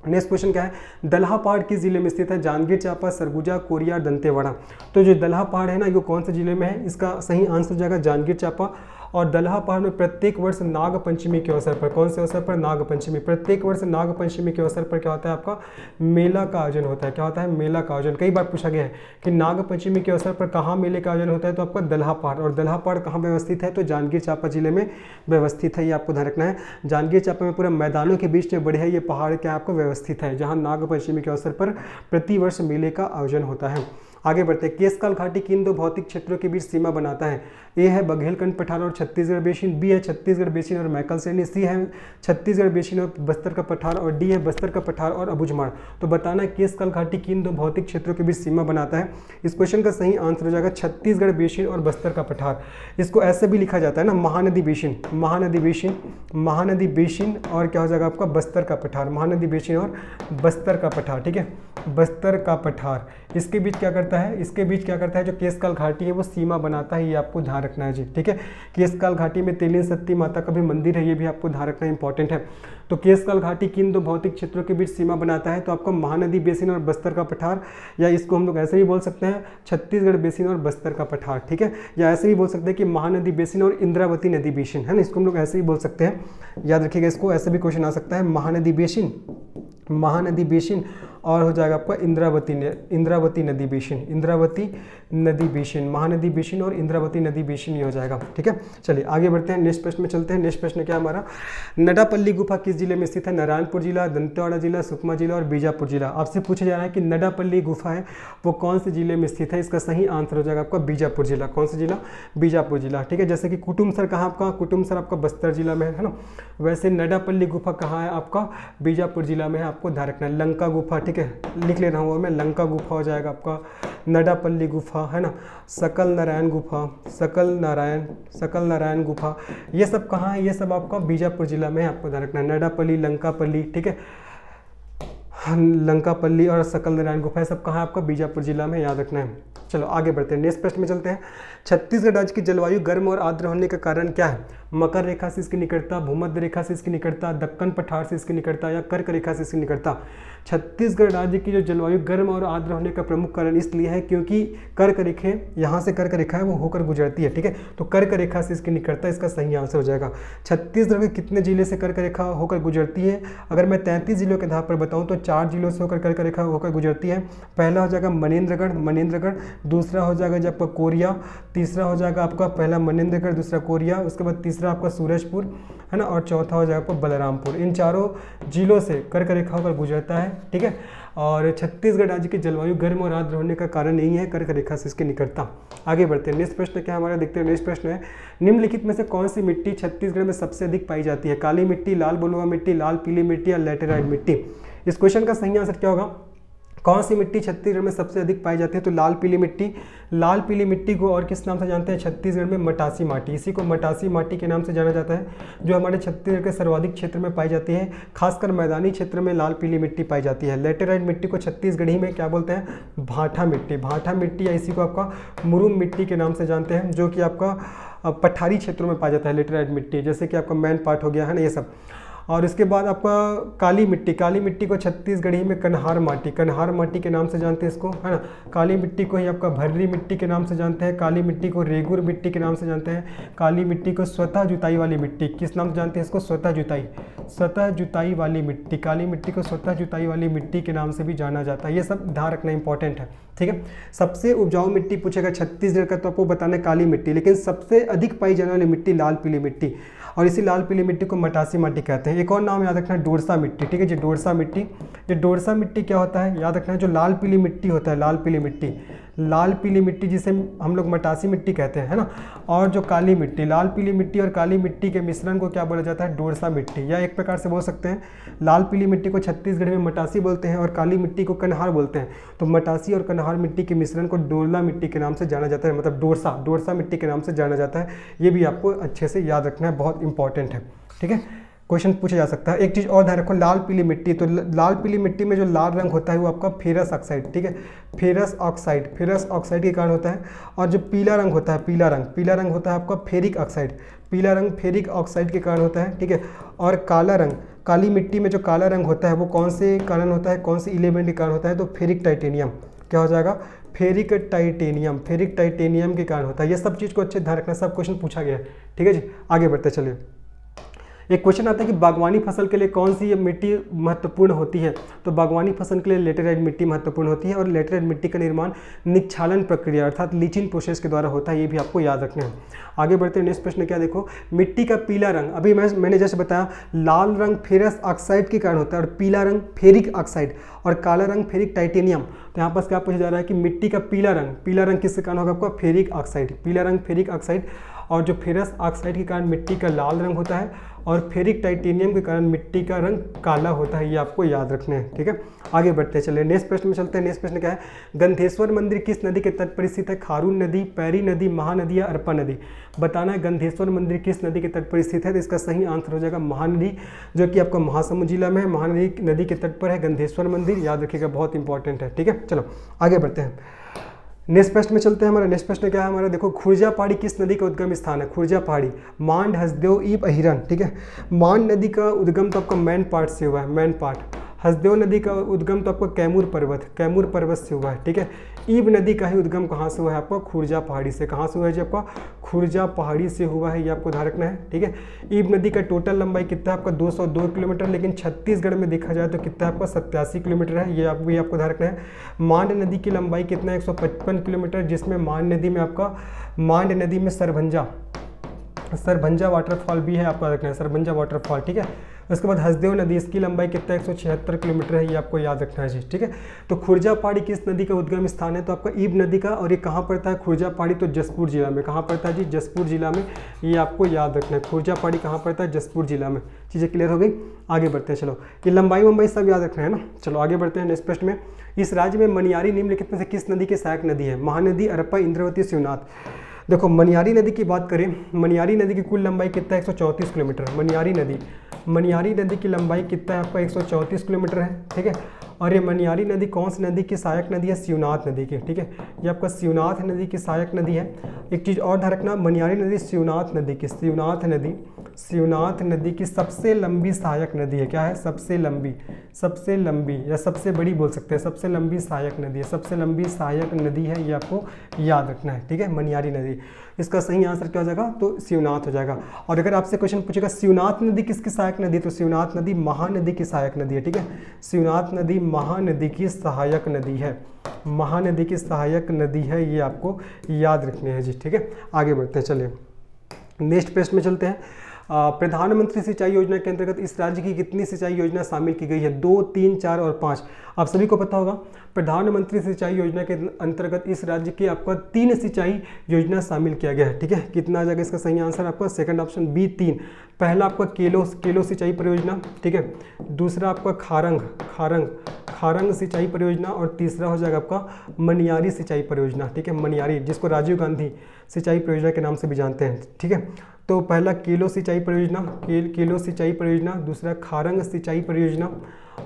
नेक्स्ट क्वेश्चन क्या है, दलहा पहाड़ किस जिले में स्थित है, जांजगीर चांपा, सरगुजा, कोरिया, दंतेवाड़ा। तो जो दलहा पहाड़ है ना, ये कौन से जिले में है, इसका सही आंसर हो जाएगा जांजगीर चांपा। और दलहा पहाड़ में प्रत्येक वर्ष नाग पंचमी के अवसर पर, कौन से अवसर पर, नाग पंचमी, प्रत्येक वर्ष नाग पंचमी के अवसर पर क्या होता है, आपका मेला का आयोजन होता है। क्या होता है, मेला का आयोजन। कई बार पूछा गया है कि नाग पंचमी के अवसर पर कहाँ मेले का आयोजन होता है, तो आपका दलहा पहाड़। और दलहा पहाड़ कहाँ व्यवस्थित है, तो जांजगीर चांपा जिले में व्यवस्थित है, ये आपको ध्यान रखना है। जांजगीर चांपा में पूरा मैदानों के बीच में बढ़िया ये पहाड़ क्या आपको व्यवस्थित है, जहाँ नाग पंचमी के अवसर पर प्रतिवर्ष मेले का आयोजन होता है। आगे बढ़ते हैं। केशकाल घाटी किन दो भौतिक क्षेत्रों के बीच सीमा बनाता है। ए है बघेलखंड पठार और छत्तीसगढ़ बेसिन, बी है छत्तीसगढ़ बेसिन और मैकल श्रेणी, सी है छत्तीसगढ़ बेसिन और बस्तर का पठार, और डी है बस्तर का पठार और अबुझमाड़। तो बताना है केशकाल घाटी किन दो भौतिक क्षेत्रों के बीच सीमा बनाता है। इस क्वेश्चन का सही आंसर हो जाएगा छत्तीसगढ़ बेसिन और बस्तर का पठार। इसको ऐसे भी लिखा जाता है ना, Mahanadi basin, Mahanadi basin, Mahanadi basin और क्या हो जाएगा आपका बस्तर का पठार, महानदी बेसिन और बस्तर का पठार, ठीक है, बस्तर का पठार। इसके बीच क्या करता है, इसके बीच क्या करता है, जो केशकाल घाटी है वो सीमा बनाता है, ये आपको ध्यान रखना है जी, ठीक है। केशकाल घाटी में तेलिन सती माता का भी मंदिर है, ये भी आपको ध्यान रखना इंपॉर्टेंट है। तो केशकाल घाटी किन दो भौतिक क्षेत्रों के बीच सीमा बनाता है, तो आपका महानदी बेसिन और बस्तर का पठार, या इसको हम लोग ऐसे भी बोल सकते हैं छत्तीसगढ़ बेसिन और बस्तर का पठार, ठीक है, या ऐसे भी बोल सकते हैं कि महानदी बेसिन और इंद्रावती नदी बेसिन, है ना, इसको हम लोग ऐसे भी बोल सकते हैं, याद रखिएगा इसको, ऐसे भी क्वेश्चन आ सकता है, महानदी बेसिन, महानदी बेसिन और हो जाएगा आपका इंद्रावती नदी बेसिन, इंद्रावती नदी बेसिन, महानदी बेसिन और इंद्रावती नदी बेसिन ये हो जाएगा, ठीक है। चलिए आगे बढ़ते हैं, नेक्स्ट प्रश्न में चलते हैं। नेक्स्ट प्रश्न क्या हमारा, नडापल्ली गुफा किस जिले में स्थित है, नारायणपुर जिला, दंतेवाड़ा जिला, सुकमा जिला और बीजापुर जिला। आपसे पूछा जा रहा है कि नडापल्ली गुफा है वो कौन से जिले में स्थित है। इसका सही आंसर हो जाएगा आपका बीजापुर जिला। कौन सा जिला, बीजापुर जिला, ठीक है। जैसे कि कुटुमसर कहाँ आपका, कुटुमसर आपका बस्तर जिला में है ना, वैसे नडापल्ली गुफा कहाँ है आपका, बीजापुर जिला में है, आपको ध्यान रखना है। लंका गुफा, ठीक है, लिख ले रहा हूँ मैं, लंका गुफा हो जाएगा आपका, नडापल्ली गुफा, है ना, सकल नारायण गुफा, सकल नारायण गुफा, ये सब कहाँ है, ये सब आपका बीजापुर जिला में है, आपको ध्यान रखना है। नडापल्ली, लंकापल्ली, ठीक है, लंकापल्ली और सकल नारायण गुफा सब कहाँ है आपका बीजापुर जिला में, याद रखना है। चलो आगे बढ़ते हैं, नेक्स्ट प्रश्न में चलते हैं। छत्तीसगढ़ राज्य की जलवायु गर्म और आर्द्र होने का कारण क्या है, मकर रेखा से इसकी निकटता, भूमध्य रेखा से इसकी निकटता, दक्कन पठार से इसकी निकटता या कर्क रेखा से इसकी निकटता। छत्तीसगढ़ राज्य की जो जलवायु गर्म और आर्द्र होने का प्रमुख कारण इसलिए है क्योंकि कर्क रेखे, यहाँ से कर्क रेखा है वो होकर गुजरती है, ठीक है, तो कर्क रेखा से इसकी निकटता, इसका सही आंसर हो जाएगा। छत्तीसगढ़ के कितने जिले से कर्क रेखा होकर गुजरती है, अगर मैं 33 जिलों के आधार पर बताऊँ तो 4 जिलों से होकर कर्क रेखा होकर गुजरती है। पहला हो जाएगा मनेन्द्रगढ़, दूसरा हो जाएगा जब आपका कोरिया, तीसरा हो जाएगा आपका पहला मनेन्द्रगढ़, दूसरा कोरिया, उसके बाद तीसरा आपका सूरजपुर, है ना, और चौथा हो जाएगा आपका बलरामपुर। इन चारों जिलों से कर्क रेखा होकर गुजरता है, ठीक है। और छत्तीसगढ़ राज्य की जलवायु गर्म और आर्द्र होने का कारण यही है कर्क रेखा से इसकी निकटता। आगे बढ़ते हैं, नेक्स्ट प्रश्न क्या हमारा देखते हैं। नेक्स्ट प्रश्न है, निम्नलिखित में से कौन सी मिट्टी छत्तीसगढ़ में सबसे अधिक पाई जाती है? काली मिट्टी, लाल बलुआ मिट्टी, लाल पीली मिट्टी या लैटेराइट मिट्टी? इस क्वेश्चन का सही आंसर क्या होगा? कौन सी मिट्टी छत्तीसगढ़ में सबसे अधिक पाई जाती है? तो लाल पीली मिट्टी। लाल पीली मिट्टी को और किस नाम से जानते हैं? छत्तीसगढ़ में मटासी माटी, इसी को मटासी माटी के नाम से जाना जाता है, जो हमारे छत्तीसगढ़ के सर्वाधिक क्षेत्र में पाई जाती है। खासकर मैदानी क्षेत्र में लाल पीली मिट्टी पाई जाती है। लैटेराइट मिट्टी को छत्तीसगढ़ी में क्या बोलते हैं? भाठा मिट्टी। भाठा मिट्टी या इसी को आपका मुरुम मिट्टी के नाम से जानते हैं, जो कि आपका पठारी क्षेत्रों में पाया जाता है। लैटेराइट मिट्टी जैसे कि आपका मैन पाट हो गया है ना, ये सब। और इसके बाद आपका काली मिट्टी, काली मिट्टी को छत्तीसगढ़ी में कन्हार माटी, कन्हार माटी के नाम से जानते हैं इसको, है ना। काली मिट्टी को ही आपका भर्री मिट्टी के नाम से जानते हैं। काली मिट्टी को रेगुर मिट्टी के नाम से जानते हैं। काली मिट्टी को स्वतः जुताई वाली मिट्टी, किस नाम से जानते हैं इसको? स्वतः जुताई, स्वतः जुताई वाली मिट्टी। काली मिट्टी को स्वतः जुताई वाली मिट्टी के नाम से भी जाना जाता है। ये सब ध्यान रखना इंपॉर्टेंट है, ठीक है। सबसे उपजाऊ मिट्टी पूछेगा छत्तीसगढ़ का, तो आपको बताना है काली मिट्टी, लेकिन सबसे अधिक पाई जाने वाली मिट्टी लाल पीली मिट्टी, और इसी लाल पीली मिट्टी को मटासी माटी कहते हैं। एक और नाम याद रखना है, डोरसा मिट्टी, ठीक है जी, डोरसा मिट्टी। ये डोरसा मिट्टी क्या होता है याद रखना है, जो लाल पीली मिट्टी होता है, लाल पीली मिट्टी, लाल पीली मिट्टी जिसे हम लोग मटासी मिट्टी कहते हैं, है ना। और जो काली मिट्टी, लाल पीली मिट्टी और काली मिट्टी के मिश्रण को क्या बोला जाता है? डोरसा मिट्टी। या एक प्रकार से बोल सकते हैं, लाल पीली मिट्टी को छत्तीसगढ़ में मटासी बोलते हैं और काली मिट्टी को कन्हार बोलते हैं। तो मटासी और कन्हार मिट्टी के मिश्रण को डोरला मिट्टी के नाम से जाना जाता है, मतलब डोरसा मिट्टी के नाम से जाना जाता है। ये भी आपको अच्छे से याद रखना है, बहुत इंपॉर्टेंट है, ठीक है। क्वेश्चन पूछा जा सकता है। एक चीज़ और ध्यान रखो, लाल पीली मिट्टी, तो लाल पीली मिट्टी में जो लाल रंग होता है वो आपका फेरस ऑक्साइड, ठीक है, फेरस ऑक्साइड, फेरस ऑक्साइड के कारण होता है। और जो पीला रंग होता है, पीला रंग होता है आपका फेरिक ऑक्साइड, पीला रंग फेरिक ऑक्साइड के कारण होता है, ठीक है। और काला रंग, काली मिट्टी में जो काला रंग होता है वो कौन से कारण होता है, कौन से एलिमेंट के कारण होता है? तो फेरिक टाइटेनियम, क्या हो जाएगा? फेरिक टाइटेनियम, फेरिक टाइटेनियम के कारण होता है। ये सब चीज़ को अच्छे ध्यान रखना, सब क्वेश्चन पूछा गया है, ठीक है जी। आगे बढ़ते चलिए। एक क्वेश्चन आता है कि बागवानी फसल के लिए कौन सी मिट्टी महत्वपूर्ण होती है? तो बागवानी फसल के लिए लेटेराइट मिट्टी महत्वपूर्ण होती है, और लेटेराइट मिट्टी का निर्माण निक्षालन प्रक्रिया अर्थात लीचिंग प्रोसेस के द्वारा होता है। ये भी आपको याद रखना है। आगे बढ़ते हैं, नेक्स्ट प्रश्न क्या देखो, मिट्टी का पीला रंग, अभी मैंने जैसे बताया, लाल रंग फेरस ऑक्साइड के कारण होता है और पीला रंग फेरिक ऑक्साइड और काला रंग फेरिक टाइटेनियम। तो यहाँ पर क्या पूछा जा रहा है कि मिट्टी का पीला रंग किसके कारण होगा? आपका फेरिक ऑक्साइड, पीला रंग फेरिक ऑक्साइड। और जो फेरस ऑक्साइड के कारण मिट्टी का लाल रंग होता है और फेरिक टाइटेनियम के कारण मिट्टी का रंग काला होता है। ये आपको याद रखना है, ठीक है। आगे बढ़ते चले, नेक्स्ट प्रश्न में चलते हैं। नेक्स्ट प्रश्न क्या है, गंधेश्वर मंदिर किस नदी के तट पर स्थित है? खारून नदी, पैरी नदी, महानदी या अरपा नदी? बताना है गंधेश्वर मंदिर किस नदी के तट पर स्थित है। तो इसका सही आंसर हो जाएगा महानदी, जो कि आपका महासमुंद जिला में है। महानदी नदी के तट पर है गंधेश्वर मंदिर, याद रखिएगा, बहुत इंपॉर्टेंट है, ठीक है। चलो आगे बढ़ते हैं, नेक्स्ट प्रश्न में चलते हैं। हमारा नेक्स्ट प्रश्न क्या है हमारा, देखो, खुर्जा पहाड़ी किस नदी का उद्गम स्थान है? खुर्जा पहाड़ी, मांड, हसदेव, ईब, अहिरन, ठीक है। मांड नदी का उद्गम तो आपका मैन पाट से हुआ है, मैन पाट। हसदेव नदी का उद्गम तो आपका कैमूर पर्वत से हुआ है, ठीक है। ईब नदी का ही उद्गम कहाँ से हुआ है? आपका खुर्जा पहाड़ी से। कहाँ से हुआ है जी? आपका खुर्जा पहाड़ी से हुआ है, ये आपको ध्यान रखना है, ठीक है। ईब नदी का टोटल लंबाई कितना है? आपका 202 किलोमीटर, लेकिन छत्तीसगढ़ में देखा जाए तो कितना है? आपका 87 किलोमीटर है, ये आपको ध्यान रखना है। मांड नदी की लंबाई कितना है? 155 किलोमीटर, जिसमें मांड नदी में आपका सरभंजा वाटरफॉल भी है, आपको रखना है, सरभंजा वाटरफॉल, ठीक है। उसके बाद हसदेव नदी, इसकी लंबाई कितना है? 176 किलोमीटर है, ये आपको याद रखना है जी, ठीक है। तो खुर्जा पहाड़ी किस नदी का उद्गम स्थान है? तो आपका ईब नदी का, और ये कहाँ पड़ता है खुर्जा पहाड़ी? तो जसपुर जिला में। कहाँ पड़ता है जी? जसपुर जिला में, ये आपको याद रखना है। खुर्जा पहाड़ी कहाँ पड़ता है? जसपुर जिला में। चीज़ें क्लियर हो गई? आगे बढ़ते हैं, चलो, ये लंबाई सब याद रखना है ना। चलो आगे बढ़ते हैं नेक्स्ट प्रश्न में। इस राज्य में मनियारी निम्नलिखित में से किस नदी की सहायक नदी है? महानदी, अरपा, इंद्रावती, शिवनाथ। देखो, मनियारी नदी की बात करें, मनियारी नदी की कुल लंबाई कितना है? 134 किलोमीटर। मनियारी नदी की लंबाई कितना है? आपका 134 किलोमीटर है, ठीक है। और ये मनियारी नदी कौन सी नदी की सहायक नदी है? शिवनाथ नदी की, ठीक है। ये आपका शिवनाथ नदी की सहायक नदी है। एक चीज़ और ध्यान रखना, मनियारी नदी शिवनाथ नदी की सबसे लंबी सहायक नदी है। क्या है? सबसे लंबी या सबसे बड़ी बोल सकते हैं, सबसे लंबी सहायक नदी है, सबसे लंबी सहायक नदी है, ये आपको याद रखना है, ठीक है। मनियारी नदी, इसका सही आंसर क्या हो जाएगा? तो शिवनाथ हो जाएगा। और अगर आपसे क्वेश्चन पूछेगा शिवनाथ नदी किसकी सहायक नदी, तो शिवनाथ नदी महानदी की सहायक नदी है, ठीक है। शिवनाथ नदी महानदी की सहायक नदी है, महानदी की सहायक नदी है, ये आपको याद रखनी है जी, ठीक है। आगे बढ़ते हैं, चलिए नेक्स्ट प्रश्न में चलते हैं। प्रधानमंत्री सिंचाई योजना के अंतर्गत इस राज्य की कितनी सिंचाई योजना शामिल की गई है? 2, 3, 4 और 5। आप सभी को पता होगा प्रधानमंत्री सिंचाई योजना के अंतर्गत इस राज्य की आपका 3 सिंचाई योजना शामिल किया गया है। ठीक है, कितना आ जाएगा इसका सही आंसर आपका? Second option B 3। पहला आपका केलो सिंचाई परियोजना, ठीक है, दूसरा आपका खारंग सिंचाई परियोजना और तीसरा हो जाएगा आपका मनियारी सिंचाई परियोजना। ठीक है, मनियारी, जिसको राजीव गांधी सिंचाई परियोजना के नाम से भी जानते हैं। ठीक है, तो पहला केलो सिंचाई परियोजना, दूसरा खारंग सिंचाई परियोजना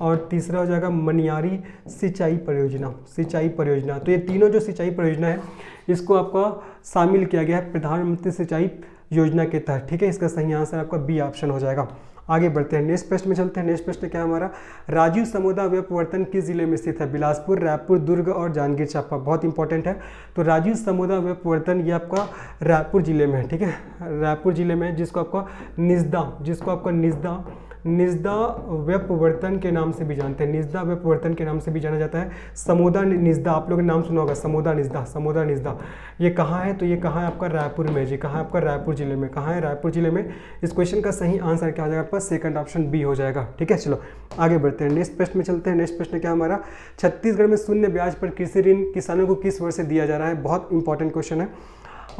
और तीसरा हो जाएगा मनियारी सिंचाई परियोजना। तो ये तीनों जो सिंचाई परियोजना है इसको आपका शामिल किया गया है प्रधानमंत्री सिंचाई योजना के तहत। ठीक है, इसका सही आंसर आपका बी ऑप्शन हो जाएगा। आगे बढ़ते हैं, नेक्स्ट प्रश्न में चलते हैं। नेक्स्ट प्रश्न क्या है हमारा? राजीव समोदा व्यपवर्तन किस जिले में स्थित है? बिलासपुर, रायपुर, दुर्ग और जांजगीर चांपा। बहुत इंपॉर्टेंट है। तो राजीव समोदा व्यपवर्तन ये आपका रायपुर जिले में है। ठीक है, रायपुर जिले में, जिसको आपका निजदा व्यपवर्तन के नाम से भी जानते हैं। निजदा व्यपवर्तन के नाम से भी जाना जाता है। समोदा निजदा, आप लोगों ने नाम सुना होगा, समोदा निजदा। ये कहाँ है? तो ये कहाँ है आपका? रायपुर में जी। कहाँ है आपका? रायपुर जिले में। कहाँ है? रायपुर जिले में। इस क्वेश्चन का सही आंसर क्या हो जाएगा आपका? सेकंड ऑप्शन बी हो जाएगा। ठीक है, चलो आगे बढ़ते हैं, नेक्स्ट प्रश्न में चलते हैं। नेक्स्ट प्रश्न क्या हमारा? छत्तीसगढ़ में शून्य ब्याज पर कृषि ऋण किसानों को किस वर्ष से दिया जा रहा है? बहुत इंपॉर्टेंट क्वेश्चन है।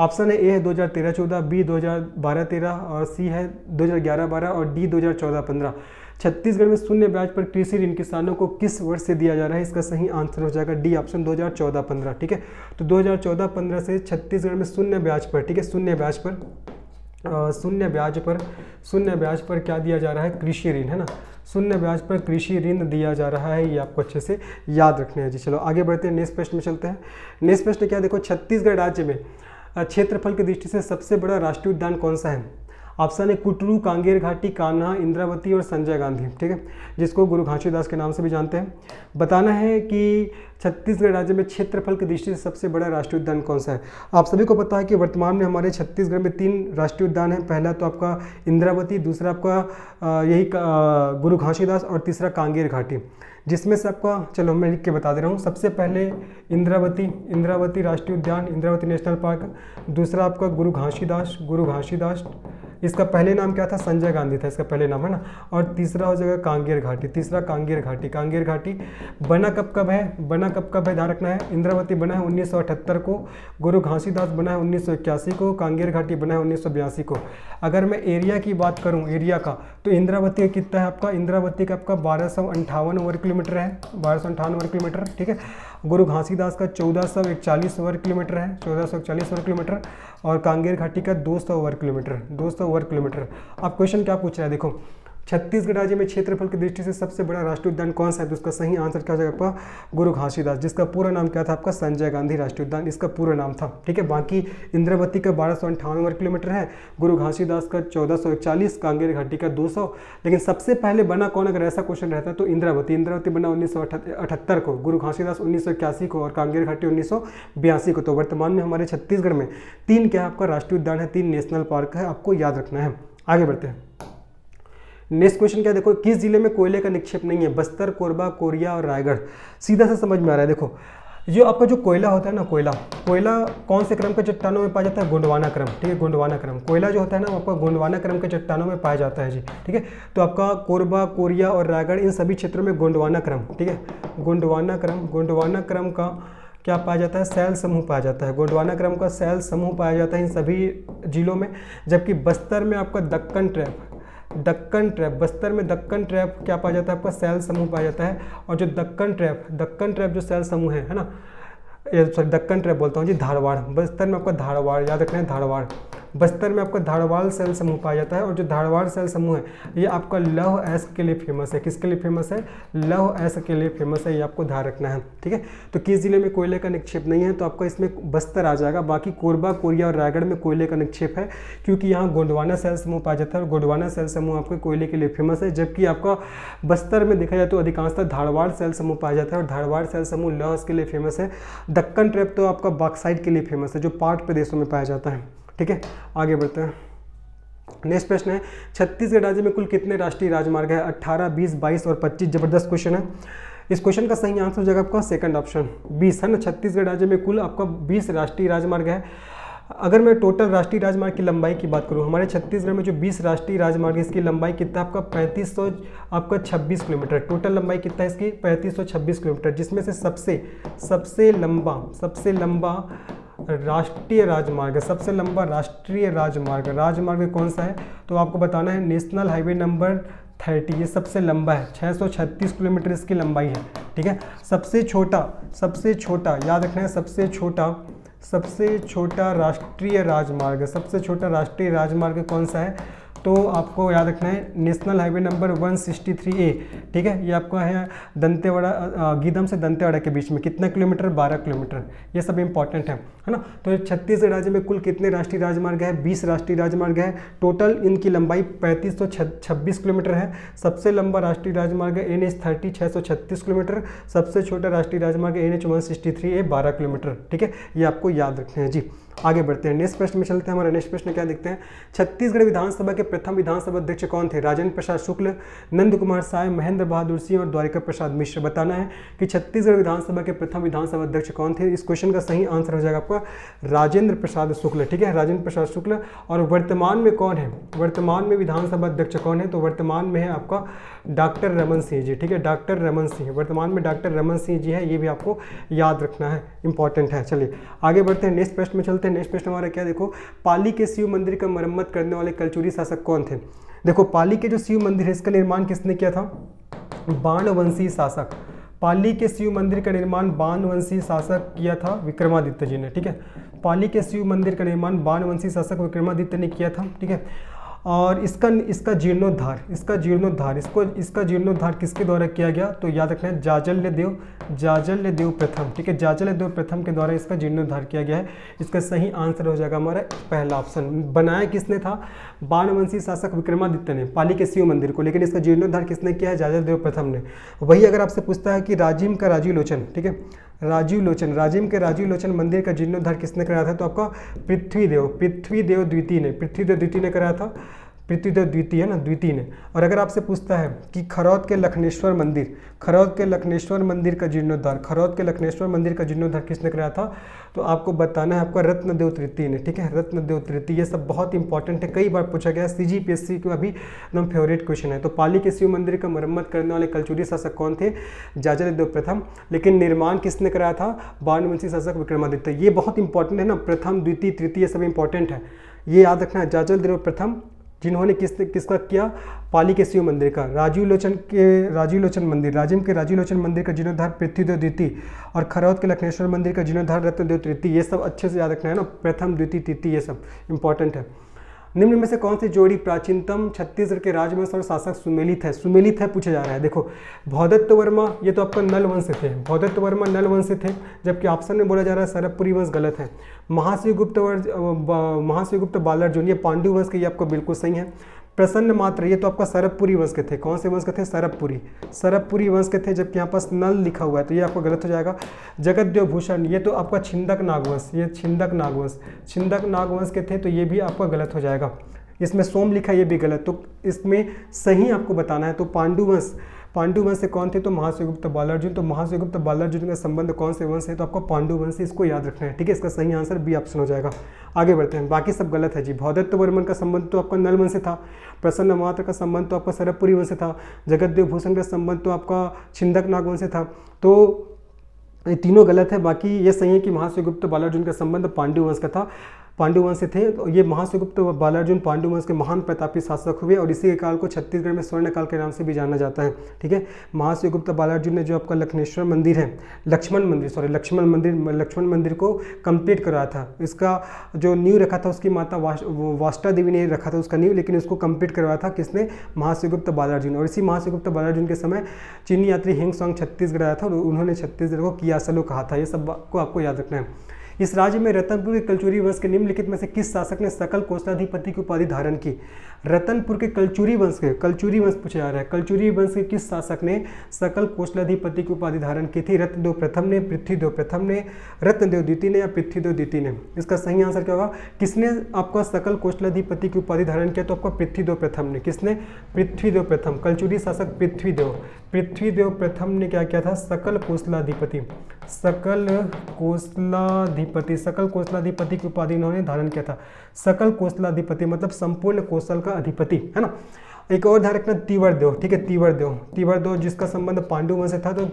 ऑप्शन है ए है 2013-14, बी 2012-13 और सी है 2011-12 और डी 2014-15। छत्तीसगढ़ में शून्य ब्याज पर कृषि ऋण किसानों को किस वर्ष से दिया जा रहा है? इसका सही आंसर हो जाएगा डी ऑप्शन 2014-15। ठीक है, तो 2014-15 से छत्तीसगढ़ में शून्य ब्याज पर, ठीक है, शून्य ब्याज पर क्या दिया जा रहा है? कृषि ऋण, है ना। शून्य ब्याज पर कृषि ऋण दिया जा रहा है, ये आपको अच्छे से याद रखना है जी। चलो आगे बढ़ते हैं, नेक्स्ट प्रश्न में चलते हैं। नेक्स्ट प्रश्न क्या? देखो, छत्तीसगढ़ राज्य में क्षेत्रफल की दृष्टि से सबसे बड़ा राष्ट्रीय उद्यान कौन सा है? ऑप्शन है कुटरू, कांगेर घाटी, कान्हा, इंद्रावती और संजय गांधी। ठीक है, जिसको गुरु घासीदास के नाम से भी जानते हैं। बताना है कि छत्तीसगढ़ राज्य में क्षेत्रफल की दृष्टि से सबसे बड़ा राष्ट्रीय उद्यान कौन सा है। आप सभी को पता है कि वर्तमान में हमारे छत्तीसगढ़ में 3 राष्ट्रीय उद्यान हैं। पहला तो आपका इंद्रावती, दूसरा आपका यही गुरु घासीदास और तीसरा कांगेर घाटी। जिसमें से आपका, चलो मैं लिख के बता दे रहा हूँ। सबसे पहले इंद्रावती राष्ट्रीय उद्यान, इंद्रावती नेशनल पार्क। दूसरा आपका गुरु घासीदास, इसका पहले नाम क्या था? संजय गांधी था इसका पहले नाम, है ना। और तीसरा हो जाएगा कांगेर घाटी। कांगेर घाटी बना कब है ध्यान रखना है। इंद्रावती बना है 1978 को, गुरु घासीदास बना है 1981 को, कांगेर घाटी बना है 1982 को। अगर मैं एरिया की बात करूं, एरिया का, तो इंद्रावती कितना है आपका? इंद्रावती का आपका 1258 वर्ग किलोमीटर है, 1258 वर्ग किलोमीटर। ठीक है, गुरु घासीदास का 1441 वर्ग किलोमीटर है, 1441 वर्ग किलोमीटर। और कांगेर घाटी का 200 वर्ग किलोमीटर। अब क्वेश्चन क्या पूछ रहा है? देखो, छत्तीसगढ़ राज्य में क्षेत्रफल की दृष्टि से सबसे बड़ा राष्ट्रीय उद्यान कौन सा है? तो उसका सही आंसर क्या हो जाएगा आपका? गुरु घासीदास, जिसका पूरा नाम क्या था आपका? संजय गांधी राष्ट्रीय उद्यान, इसका पूरा नाम था। ठीक है, बाकी इंद्रावती का 1258 वर्ग किलोमीटर है, गुरु घासीदास का 1441, कांगेर घाटी का 200। लेकिन सबसे पहले बना कौन? अगर ऐसा क्वेश्चन रहता तो इंद्रावती बना 1978 को, गुरु घासीदास 1981 को और कांगेर घाटी 1982 को। तो वर्तमान में हमारे छत्तीसगढ़ में 3 क्या आपका राष्ट्रीय उद्यान है, 3 नेशनल पार्क है, आपको याद रखना है। आगे बढ़ते हैं, नेक्स्ट क्वेश्चन क्या? देखो, किस जिले में कोयले का निक्षेप नहीं है? बस्तर, कोरबा, कोरिया और रायगढ़। सीधा सा समझ में आ रहा है। देखो, जो आपका जो कोयला होता है ना, कोयला कौन से क्रम के चट्टानों में पाया जाता है? गोंडवाना क्रम। ठीक है, गोंडवाना क्रम कोयला जो होता है ना, वो आपका गोंडवाना क्रम के चट्टानों में पाया जाता है जी। ठीक है, तो आपका कोरबा, कोरिया और रायगढ़, इन सभी क्षेत्रों में गोंडवाना क्रम, ठीक है, गोंडवाना क्रम का क्या पाया जाता है? सैल समूह पाया जाता है। गोंडवाना क्रम का सैल समूह पाया जाता है इन सभी जिलों में। जबकि बस्तर में आपका दक्कन ट्रैप, बस्तर में दक्कन ट्रैप क्या पाया जाता है? आपका सैल समूह पाया जाता है। और जो दक्कन ट्रैप जो सैल समूह है ना, सॉरी दक्कन ट्रैप बोलता हूँ जी, धारवाड़। बस्तर में आपका धारवाड़, याद रखना है, धारवाड़। बस्तर में आपका धारवाड़ सेल समूह पाया जाता है। और जो धारवाड़ सेल समूह है, ये आपका लौह अयस्क के लिए फेमस है। किसके लिए फेमस है? लौह अयस्क के लिए फेमस है, ये आपको ध्यान रखना है। ठीक है, तो किस जिले में कोयले का निक्षेप नहीं है? तो आपका इसमें बस्तर आ जाएगा। बाकी कोरबा, कोरिया और रायगढ़ में कोयले का निक्षेप है, क्योंकि यहाँ गोंडवाना सेल समूह पाया जाता है और गोंडवाना सेल समूह आपके कोयले के लिए फेमस है। जबकि आपका बस्तर में देखा जाए तो अधिकांशतः धारवाड़ सेल समूह पाया जाता है और धारवाड़ सेल समूह लौह अयस्क के लिए फेमस है। दक्कन ट्रैप तो आपका बॉक्साइट के लिए फेमस है, जो पाट प्रदेशों में पाया जाता है। ठीक है, आगे बढ़ते हैं। नेक्स्ट प्रश्न है, छत्तीसगढ़ राज्य में कुल कितने राष्ट्रीय राजमार्ग है? 18, 20, 22 और 25। जबरदस्त क्वेश्चन है। इस क्वेश्चन का सही आंसर हो जाएगा आपका सेकंड ऑप्शन 20, है ना। छत्तीसगढ़ राज्य में कुल आपका 20 राष्ट्रीय राजमार्ग है। अगर मैं टोटल राष्ट्रीय राजमार्ग की लंबाई की बात करूं, हमारे छत्तीसगढ़ में जो 20 राष्ट्रीय राजमार्ग है इसकी लंबाई कितना है आपका 3526 किलोमीटर। टोटल लंबाई कितना है इसकी 3526 किलोमीटर, जिसमें से सबसे लंबा राष्ट्रीय राजमार्ग है, सबसे लंबा राष्ट्रीय राजमार्ग कौन सा है, तो आपको बताना है नेशनल हाईवे नंबर 30, ये सबसे लंबा है, 636 किलोमीटर इसकी लंबाई है। ठीक है, सबसे छोटा याद रखना है, सबसे छोटा राष्ट्रीय राजमार्ग कौन सा है, तो आपको याद रखना है नेशनल हाईवे नंबर 163A। ठीक है, ये आपका है दंतेवाड़ा, गीदम से दंतेवाड़ा के बीच में, कितना किलोमीटर, 12 किलोमीटर। ये सब इंपॉर्टेंट है ना। तो छत्तीसगढ़ राज्य में कुल कितने राष्ट्रीय राजमार्ग है, 20 राष्ट्रीय राजमार्ग है। टोटल इनकी लंबाई 3526 किलोमीटर है। सबसे लंबा राष्ट्रीय राजमार्ग है NH30, 636 किलोमीटर। सबसे छोटा राष्ट्रीय राजमार्ग है NH 163A, 12 किलोमीटर। ठीक है, ये आपको याद रखना है जी। आगे बढ़ते हैं, नेक्स्ट प्रश्न में चलते हैं। हमारा नेक्स्ट प्रश्न क्या देखते हैं, छत्तीसगढ़ विधानसभा के प्रथम विधानसभा अध्यक्ष कौन थे, राजेंद्र प्रसाद शुक्ल, नंद कुमार साय, महेंद्र बहादुर सिंह और द्वारिका प्रसाद मिश्र। बताना है कि छत्तीसगढ़ विधानसभा के प्रथम विधानसभा अध्यक्ष कौन थे। इस क्वेश्चन का सही आंसर हो जाएगा आपका राजेंद्र प्रसाद शुक्ल। ठीक है, राजेंद्र प्रसाद शुक्ल। और वर्तमान में कौन है, वर्तमान में विधानसभा अध्यक्ष कौन है, तो वर्तमान में है आपका डॉक्टर रमन सिंह जी। ठीक है, डॉक्टर रमन सिंह, वर्तमान में डॉक्टर रमन सिंह जी है, ये भी आपको याद रखना है, इंपॉर्टेंट है। चलिए आगे बढ़ते हैं, नेक्स्ट प्रश्न में चलते हैं। नेक्स्ट प्रश्न हमारा क्या, देखो पाली के शिव मंदिर का मरम्मत करने वाले कलचुरी शासक कौन थे। देखो पाली के जो शिव मंदिर है इसका निर्माण किसने किया था, बाणवंशी शासक। पाली के शिव मंदिर का निर्माण बाणवंशी शासक किया था विक्रमादित्य जी ने। ठीक है, पाली के शिव मंदिर का निर्माण बाणवंशी शासक विक्रमादित्य ने किया था। ठीक है, और इसका जीर्णोद्धार किसके द्वारा किया गया, तो याद रखना है जाजल्य देव प्रथम। ठीक है, जाजल्य देव प्रथम के द्वारा इसका जीर्णोद्धार किया गया है। इसका सही आंसर हो जाएगा हमारा पहला ऑप्शन। बनाया किसने था, बाणवंशी शासक विक्रमादित्य ने पाली के शिव मंदिर को, लेकिन इसका जीर्णोद्धार किसने किया है, जाजल्य देव प्रथम ने। वही अगर आपसे पूछता है कि राजिम का राजीव लोचन, ठीक है, राजिम के राजीव लोचन मंदिर का जीर्णोद्धार किसने कराया था, तो आपका पृथ्वीदेव द्वितीय ने कराया था, पृथ्वीदेव द्वितीय है ना, द्वितीय ने। और अगर आपसे पूछता है कि खरौद के लखनेश्वर मंदिर का जीर्णोद्धार किसने कराया था, तो आपको बताना है आपका रत्नदेव तृतीय ने। ठीक है, रत्नदेव तृतीय। ये सब बहुत इंपॉर्टेंट है, कई बार पूछा गया है, CGPSC का भी एकदम फेवरेट क्वेश्चन है। तो पाली के शिव मंदिर का मरम्मत करने वाले कलचुरी शासक कौन थे, जाजल्य देव प्रथम, लेकिन निर्माण किसने कराया था, बाणवंशी शासक विक्रमादित्य। ये बहुत इंपॉर्टेंट है ना, प्रथम द्वितीय तृतीय सब इंपॉर्टेंट है, ये याद रखना है। जाजल्य देव प्रथम जिन्होंने किसका किया, पाली के शिव मंदिर का। राजिम के राजीव लोचन मंदिर का जीर्णोद्धार पृथ्वीदेव द्वितीय, और खरौद के लखनेश्वर मंदिर का जीर्णोद्धार रत्नदेव तृतीय। ये सब अच्छे से याद रखना है ना, प्रथम द्वितीय तृतीय, ये सब इंपॉर्टेंट है। निम्न में से कौन सी जोड़ी प्राचीनतम छत्तीसगढ़ के राजवंश और शासक सुमेलित है पूछा जा रहा है। देखो भौदत्त वर्मा, ये तो आपका नल वंश से थे, भौदत्त वर्मा नल वंश से थे, जबकि ऑप्शन में बोला जा रहा है सरबपुरी वंश, गलत है। महाशिवगुप्त बालार्जुन, ये पांडु वंश के, ये आपको बिल्कुल सही है। प्रसन्न मात्र, ये तो आपका सरबपुरी वंश के थे। कौन से वंश के थे, सरबपुरी वंश के थे, जबकि यहाँ पास नल लिखा हुआ है, तो ये आपको गलत हो जाएगा। जगतदेव भूषण, ये तो आपका छिंदक नागवंश के थे, तो ये भी आपका गलत हो जाएगा। इसमें सोम लिखा है, ये भी गलत, तो इसमें सही आपको बताना है। तो पांडु वंश से कौन थे, तो महाशिवगुप्त बालार्जुन। तो महाशिवगुप्त बालार्जुन का संबंध कौन से वंश है, तो आपको पांडु वंश से, इसको याद रखना है। ठीक है, इसका सही आंसर बी ऑप्शन हो जाएगा। आगे बढ़ते हैं, बाकी सब गलत है जी। भौदत्त वर्मन का संबंध तो आपका नल वंश से था, प्रसन्न मात्र का संबंध तो आपका सरबपुरी वंश से था, जगतदेव भूषण का संबंध तो आपका छिंदक नागवंश से था। तो ये तीनों गलत है, बाकी ये सही है कि महाशिवगुप्त बालार्जुन का संबंध पांडु वंश का था, पांडु वंश से थे। तो ये महाशिवगुप्त बालार्जुन पांडु वंश के महान प्रतापी शासक हुए, और इसी के काल को छत्तीसगढ़ में स्वर्ण काल के नाम से भी जाना जाता है। ठीक है, महाशिवगुप्त बालार्जुन ने जो आपका लखनेश्वर मंदिर है, लक्ष्मण मंदिर को कंप्लीट कराया था। इसका जो नींव रखा था उसकी माता वाष्टा देवी ने रखा था उसका नींव, लेकिन उसको कंप्लीट करवाया था किसने, महाशिवगुप्त बालार्जुन। और इसी महाशिवगुप्त बालार्जुन के समय चीनी यात्री हिंग सांग छत्तीसगढ़ आया था, और उन्होंने छत्तीसगढ़ को कियासलो कहा था। ये सब को आपको याद रखना है। इस राज्य में रतनपुर के कलचुरी वंश के निम्नलिखित में से किस शासक ने सकल कोषाधिपति की उपाधि धारण की। रतनपुर के कलचुरी वंश पूछा जा रहा है, कलचुरी वंश के किस शासक ने सकल कोषाधिपति की उपाधि धारण की थी। रत्नदेव प्रथम ने, पृथ्वीदेव प्रथम ने, रत्नदेव द्वितीय ने, या पृथ्वीदेव द्वितीय ने। इसका सही आंसर क्या होगा, किसने आपका सकल कोषाधिपति की उपाधि धारण किया, तो आपका पृथ्वीदेव प्रथम ने। किसने, पृथ्वीदेव प्रथम, कलचुरी शासक पृथ्वीदेव। पृथ्वीदेव प्रथम ने क्या किया था, सकल कोसलाधिपति, सकल कोसलाधिपति, सकल कोसलाधिपति की उपाधि इन्होंने धारण किया था। सकल कोसलाधिपति मतलब संपूर्ण कोसल का अधिपति, है ना। एक और ध्यान रखना, तीवरदेव, ठीक है, तीवरदेव, तीवरदेव जिसका संबंध पांडु वंश से था, तो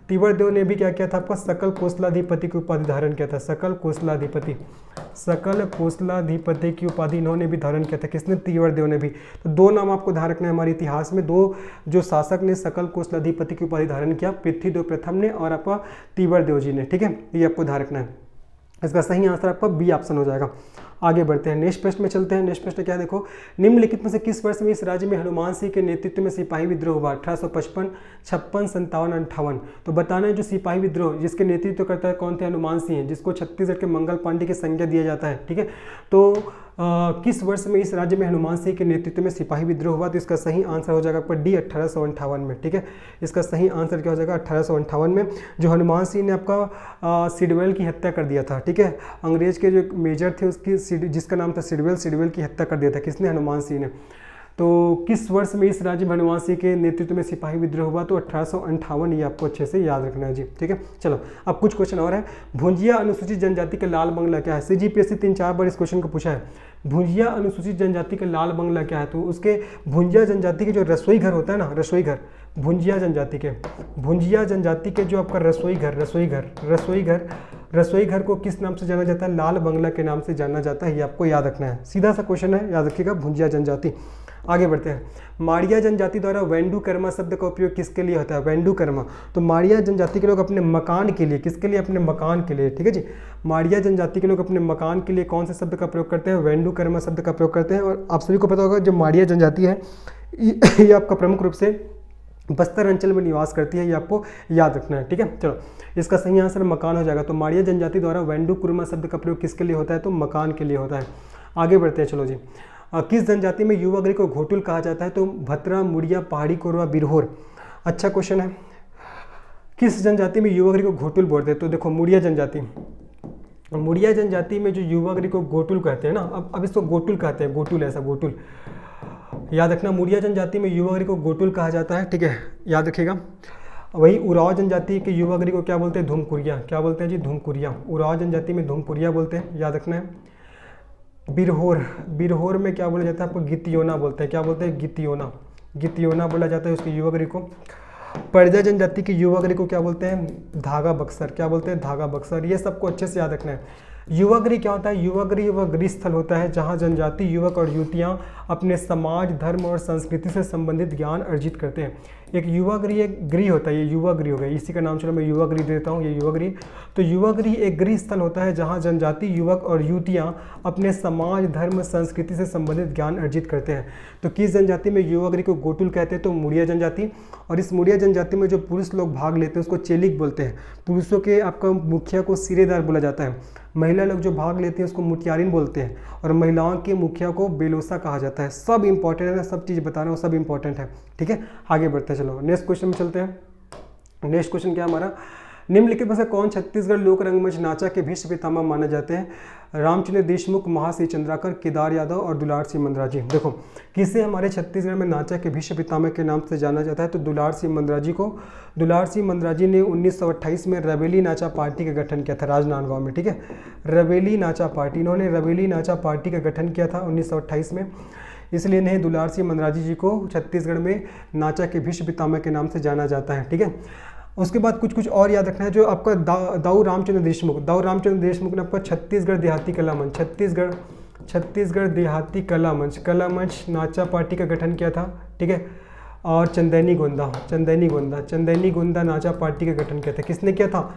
तीवरदेव ने भी क्या किया था आपका, सकल कोसलाधिपति की उपाधि धारण किया था। सकल कोसलाधिपति, सकल कोसलाधिपति की उपाधि इन्होंने भी धारण किया था। किसने, तीवरदेव ने भी। तो दो नाम आपको ध्यान रखना है हमारे इतिहास में, दो जो शासक ने सकल कोसलाधिपति की उपाधि धारण किया, पृथ्वीदेव प्रथम ने और आपका तीवरदेव जी ने, ठीक है, ये आपको ध्यान रखना है। इसका सही आंसर आपका बी ऑप्शन हो जाएगा। आगे बढ़ते हैं, नेक्स्ट प्रश्न में चलते हैं। नेक्स्ट प्रश्न क्या है, देखो, निम्नलिखित में से किस वर्ष में इस राज्य में हनुमान सिंह के नेतृत्व में सिपाही विद्रोह हुआ, 1855, 56, 57, 58। तो बताना है जो सिपाही विद्रोह जिसके नेतृत्व करता है कौन थे, हनुमान सिंह है, जिसको छत्तीसगढ़ के मंगल पांडे की संज्ञा दिया जाता है, ठीक है। तो किस वर्ष में इस राज्य में हनुमान सिंह के नेतृत्व में सिपाही विद्रोह हुआ, तो इसका सही आंसर हो जाएगा आपका डी, 1858 में, ठीक है। इसका सही आंसर क्या हो जाएगा, 1858 में, जो हनुमान सिंह ने आपका सिडवेल की हत्या कर दिया था, ठीक है। अंग्रेज के जो मेजर थे उसकी जिसका नाम था सिडवेल की हत्या कर दिया था, किसने, हनुमान सिंह ने। तो किस वर्ष में इस राज्य में हनुमान सिंह के नेतृत्व में सिपाही विद्रोह हुआ, तो 1858, ये आपको अच्छे से याद रखना है जी, ठीक है। चलो अब कुछ क्वेश्चन और है। भुंजिया अनुसूचित जनजाति का लाल बंगला क्या है, CGPSC 3-4 बार इस क्वेश्चन को पूछा है। भुंजिया अनुसूचित जनजाति का लाल बंगला क्या है, तो उसके भुंजिया जनजाति के जो रसोई घर होता है ना, रसोई घर, भुंजिया जनजाति के जो आपका रसोई घर को किस नाम से जाना जाता है, लाल बंगला के नाम से जाना जाता है, ये आपको याद रखना है। सीधा सा क्वेश्चन है, याद रखिएगा, भुंजिया जनजाति। आगे बढ़ते हैं, माड़िया जनजाति द्वारा वेंडुकर्मा शब्द का उपयोग किसके लिए होता है, वेंडुकर्मा। तो माड़िया जनजाति के लोग अपने मकान के लिए, किसके लिए, अपने मकान के लिए, ठीक है जी। माड़िया जनजाति के लोग अपने मकान के लिए कौन से शब्द का प्रयोग करते हैं, वेंडुकर्मा शब्द का प्रयोग करते हैं। और आप सभी को पता होगा जो माड़िया जनजाति है ये आपका प्रमुख रूप से बस्तर अंचल में निवास करती है, ये आपको याद रखना है, ठीक है। चलो इसका सही आंसर मकान हो जाएगा। तो माड़िया जनजाति द्वारा वेंडुकर्मा शब्द का प्रयोग किसके लिए होता है, तो मकान के लिए होता है। आगे बढ़ते हैं, चलो जी। किस जनजाति में युवागृह को घोटुल कहा जाता है, तो भतरा, मुड़िया, पहाड़ी कोरवा, बिरहोर। अच्छा क्वेश्चन है, किस जनजाति में युवागृह को घोटुल बोलते हैं, तो देखो मुड़िया जनजाति, मुड़िया जनजाति में जो युवागृह को घोटुल कहते हैं ना, अब इसको गोटुल कहते हैं, गोटुल, ऐसा गोटुल याद रखना। मुड़िया जनजाति में युवागृह को गोटुल कहा जाता है, ठीक है, याद रखिएगा। वही उराव जनजाति के युवागृह को क्या बोलते हैं, धूमकुरिया, क्या बोलते हैं जी, धूमकुरिया। उराव जनजाति में धूमकुरिया बोलते हैं, याद रखना है। बिरहोर में क्या बोला जाता है आपको, गितियोना बोलते हैं, क्या बोलते हैं, गितियोना बोला जाता है उसके युवागृह को। परिजा जनजाति के युवागृह को क्या बोलते हैं, धागा बक्सर, क्या बोलते हैं, धागा बक्सर। ये सबको अच्छे से याद रखना है। युवागृह क्या होता है, युवागृह वह गृह स्थल होता है जहाँ जनजाति युवक और युवतियाँ अपने समाज, धर्म और संस्कृति से संबंधित ज्ञान अर्जित करते हैं। एक युवागृह एक गृह होता है, ये युवागृह हो गया, इसी का नाम चलो मैं युवागृह देता हूँ, ये युवागृह। तो युवागृह एक गृह स्थल होता है जहाँ जनजाति युवक और युवतियाँ अपने समाज, धर्म, संस्कृति से संबंधित ज्ञान अर्जित करते हैं। तो किस जनजाति में युवागृह को गोटुल कहते हैं, तो मुड़िया जनजाति। और इस मुड़िया जनजाति में जो पुरुष लोग भाग लेते हैं उसको चेलिक बोलते हैं। पुरुषों के आपका मुखिया को सिरेदार बोला जाता है। महिला लोग जो भाग लेते हैं उसको मुटियारिन बोलते हैं। और महिलाओं के मुखिया को बेलोसा कहा जाता है। सब इंपॉर्टेंट है, सब चीज़ बताना वो सब इंपॉर्टेंट है, ठीक है। आगे बढ़ते हैं, चलो नेक्स्ट क्वेश्चन में चलते हैं। नेक्स्ट क्वेश्चन क्या हमारा, निम्नलिखित में से कौन छत्तीसगढ़ लोक रंगमंच नाचा के भीष्म पितामह माने जाते हैं, रामचंद्र देशमुख, महासिंह चंद्राकर, केदार यादव और दुलार सिंह मंदराजी। देखो किसे हमारे छत्तीसगढ़ में नाचा के भीष्म पितामह के नाम से जाना जाता है, तो दुलार सिंह मंदराजी को। दुलार सिंह मंदराजी ने 1928 में रवेली नाचा पार्टी का गठन किया था राजनांदगांव में, ठीक है। रवेली नाचा पार्टी, इन्होंने रवेली नाचा पार्टी का गठन किया था 1928 में, इसलिए इन्हें दुलार सिंह मंदराजी जी को छत्तीसगढ़ में नाचा के भीष्म पितामह के नाम से जाना जाता है, ठीक है। उसके बाद कुछ और याद रखना है, जो आपका दाऊ रामचंद्र देशमुख ने आपका छत्तीसगढ़ देहाती कला मंच नाचा पार्टी का गठन किया था, ठीक है। और चंदैनी गोंदा नाचा पार्टी का गठन किया था, किसने किया था,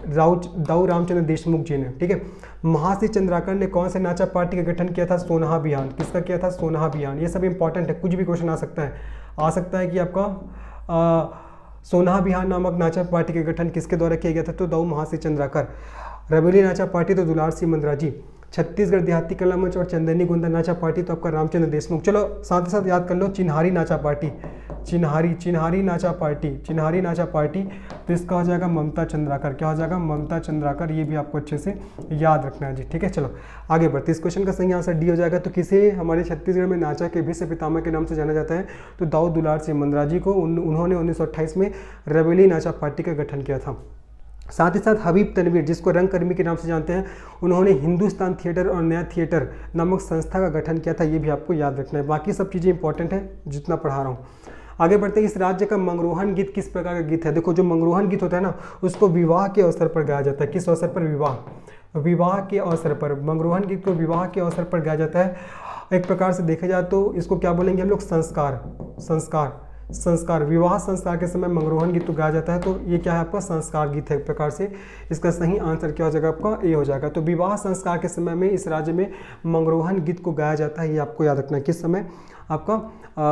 दाऊ रामचंद्र देशमुख जी ने, ठीक है। महासिंह चंद्राकर ने कौन से नाचा पार्टी का गठन किया था, सोनहा अभियान, किसका किया था, सोनहा अभियान। ये सब इंपॉर्टेंट है, कुछ भी क्वेश्चन आ सकता है कि आपका सोनहा अभियान नामक नाचा पार्टी का गठन किसके द्वारा किया गया था, तो दाऊ महासिंह चंद्राकर। रवेली नाचा पार्टी तो दुलार सिंह मंदराजी। छत्तीसगढ़ देहाती कला मंच और चंदनी गुंदा नाचा पार्टी तो आपका रामचंद्र देशमुख। चलो साथ ही साथ याद कर लो चिन्हारी नाचा पार्टी, चिन्हारी नाचा पार्टी तो इसका हो जाएगा ममता चंद्राकर। क्या हो जाएगा? ममता चंद्राकर। ये भी आपको अच्छे से याद रखना है जी। ठीक है, चलो आगे बढ़ते। इस क्वेश्चन का सही आंसर डी हो जाएगा। तो किसे हमारे छत्तीसगढ़ में नाचा के विश्व पितामह के नाम से जाना जाता है? तो दाऊ दुलार सिंह मंदरा जी को। उन्होंने 1928 में रवेली नाचा पार्टी का गठन किया था। साथ ही साथ हबीब तनवीर, जिसको रंगकर्मी के नाम से जानते हैं, उन्होंने हिंदुस्तान थिएटर और नया थिएटर नामक संस्था का गठन किया था। ये भी आपको याद रखना है। बाकी सब चीज़ें इंपॉर्टेंट है जितना पढ़ा रहा हूँ। आगे बढ़ते हैं। इस राज्य का मंगरोहन गीत किस प्रकार का गीत है? देखो जो मंगरोहन गीत होता है ना, उसको विवाह के अवसर पर गाया जाता है। किस अवसर पर? विवाह के अवसर पर। मंगरोहन गीत को विवाह के अवसर पर गाया जाता है। एक प्रकार से देखा जाए तो इसको क्या बोलेंगे हम लोग? संस्कार। विवाह संस्कार के समय मंगरोहन गीत तो गाया जाता है, तो ये क्या है आपका? संस्कार गीत है एक प्रकार से। इसका सही आंसर क्या हो जाएगा आपका? ए हो जाएगा। तो विवाह संस्कार के समय में इस राज्य में मंगरोहन गीत को गाया जाता है। ये आपको याद रखना है। किस समय? आपका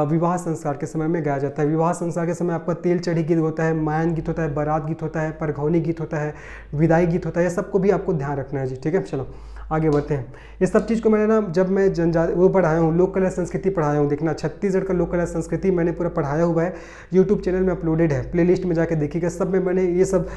विवाह संस्कार के समय में गाया जाता है। विवाह संस्कार के समय आपका तेल चढ़ी गीत होता है, मायन गीत होता है, बारात गीत होता है, परघौनी गीत होता है, विदाई गीत होता है। ये सबको भी आपको ध्यान रखना है जी। ठीक है, चलो आगे बढ़ते हैं। ये सब चीज़ को मैंने ना जब मैं वो पढ़ाया हूँ, लोक कला संस्कृति पढ़ाया हूँ। देखना छत्तीसगढ़ का लोक कला संस्कृति मैंने पूरा पढ़ाया हुआ है, यूट्यूब चैनल में अपलोडेड है, प्लेलिस्ट में जाके देखिएगा। सब में मैंने ये सब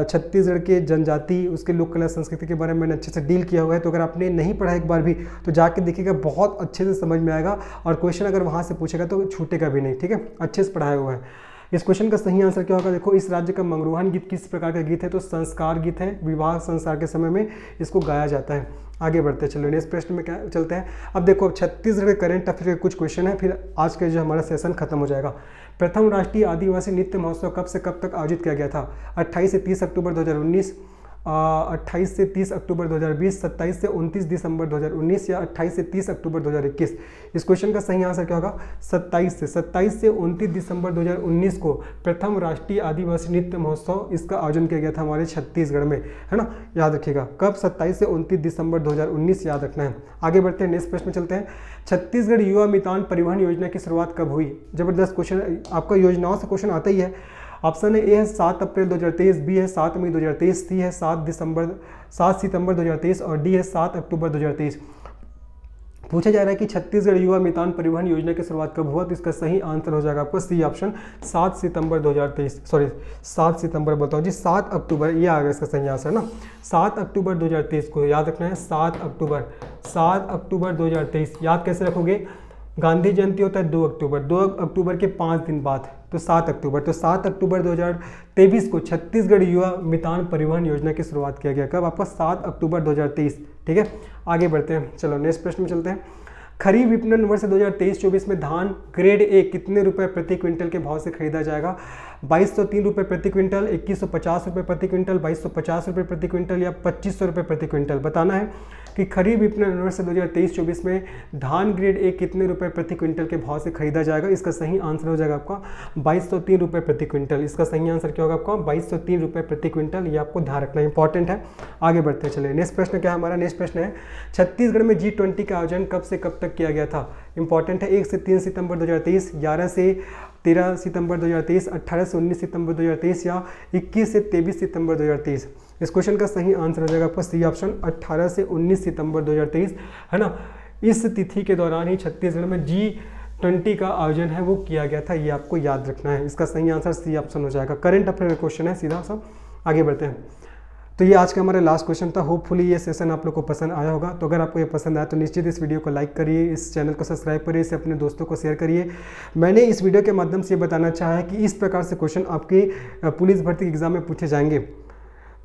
छत्तीसगढ़ के जनजाति, उसके लोक कला संस्कृति के बारे में मैंने अच्छे से डील किया हुआ है। तो अगर आपने नहीं पढ़ा एक बार भी तो जाके देखिएगा, बहुत अच्छे से समझ में आएगा। और क्वेश्चन अगर वहाँ से पूछेगा तो छूटेगा भी नहीं। ठीक है, अच्छे से पढ़ाया हुआ है। इस क्वेश्चन का सही आंसर क्या होगा? देखो इस राज्य का मंगरोहन गीत किस प्रकार का गीत है? तो संस्कार गीत है। विवाह संस्कार के समय में इसको गाया जाता है। आगे बढ़ते हैं। चलो नेक्स्ट प्रश्न में क्या चलते हैं। अब देखो छत्तीसगढ़ के करंट अफेयर के कुछ क्वेश्चन है, फिर आज का जो हमारा सेशन खत्म हो जाएगा। प्रथम राष्ट्रीय आदिवासी नृत्य महोत्सव कब से कब तक आयोजित किया गया था? 28 से 30 अक्टूबर 2019, 28 से 30 अक्टूबर 2020, 27 से 29 दिसंबर 2019 या 28 से 30 अक्टूबर 2021? इस क्वेश्चन का सही आंसर क्या होगा? 27 से 29 दिसंबर 2019 को प्रथम राष्ट्रीय आदिवासी नृत्य महोत्सव इसका आयोजन किया गया था हमारे छत्तीसगढ़ में, है ना। याद रखिएगा कब? 27 से 29 दिसंबर 2019 याद रखना है। आगे बढ़ते हैं, नेक्स्ट प्रश्न में चलते हैं। छत्तीसगढ़ युवा मितान परिवहन योजना की शुरुआत कब हुई? जबरदस्त क्वेश्चन, आपका योजनाओं से क्वेश्चन आता ही है। ऑप्शन ए है 7 अप्रैल 2023, बी है 7 मई 2023, सी है 7 सितंबर 2023 और डी है 7 अक्टूबर 2023। पूछा जा रहा है कि छत्तीसगढ़ युवा मितान परिवहन योजना की शुरुआत कब हुआ? तो इसका सही आंसर हो जाएगा आपको सी ऑप्शन 7 सितंबर 2023, सॉरी 7 सितंबर बताओ जी, 7 अक्टूबर ये आ गया इसका सही आंसर ना। 7 अक्टूबर 2023 को याद रखना है। 7 अक्टूबर 2023 याद कैसे रखोगे? गांधी जयंती होता है 2 अक्टूबर के 5 दिन बाद, तो 7 अक्टूबर। तो 7 अक्टूबर 2023 को छत्तीसगढ़ युवा मितान परिवहन योजना की शुरुआत किया गया। कब? आपका 7 अक्टूबर 2023। ठीक है, आगे बढ़ते हैं। चलो नेक्स्ट प्रश्न में चलते हैं। खरीफ विपणन वर्ष 2023-24 में धान ग्रेड ए कितने रुपए प्रति क्विंटल के भाव से खरीदा जाएगा? 2203 रुपये प्रति क्विंटल, 2150 रुपये प्रति क्विंटल, 2250 रुपये प्रति क्विंटल या 2500 रुपये प्रति क्विंटल? बताना है कि खरीफ विपणन वर्ष 2023-24 में धान ग्रेड ए कितने रुपए प्रति क्विंटल के भाव से खरीदा जाएगा? इसका सही आंसर हो जाएगा आपका 2203 रुपये प्रति क्विंटल। इसका सही आंसर क्या होगा आपका? 2203 रुपये प्रति क्विंटल। ये आपको ध्यान रखना इंपॉर्टेंट है। आगे बढ़ते चले। नेक्स्ट प्रश्न क्या है हमारा? नेक्स्ट प्रश्न है छत्तीसगढ़ में G20 का आयोजन कब से कब तक किया गया था? इंपॉर्टेंट है। 1 से 3 सितंबर 2023, 11 से 13 सितंबर 2023, 18 से 19 सितंबर 2023 या 21 से 23 सितंबर 2023? इस क्वेश्चन का सही आंसर हो जाएगा आपका सी ऑप्शन 18 से 19 सितंबर 2023, है ना। इस तिथि के दौरान ही छत्तीसगढ़ में G20 का आयोजन है वो किया गया था। ये आपको याद रखना है। इसका सही आंसर सी ऑप्शन हो जाएगा। करंट अफेयर का क्वेश्चन है सीधा सा। आगे बढ़ते हैं। तो ये आज का हमारा लास्ट क्वेश्चन था। होपफुली ये सेशन आप लोग को पसंद आया होगा। तो अगर आपको ये पसंद आया तो निश्चित इस वीडियो को लाइक करिए, इस चैनल को सब्सक्राइब करिए, इसे अपने दोस्तों को शेयर करिए। मैंने इस वीडियो के माध्यम से ये बताना चाहा है कि इस प्रकार से क्वेश्चन आपके पुलिस भर्ती एग्जाम में पूछे जाएंगे।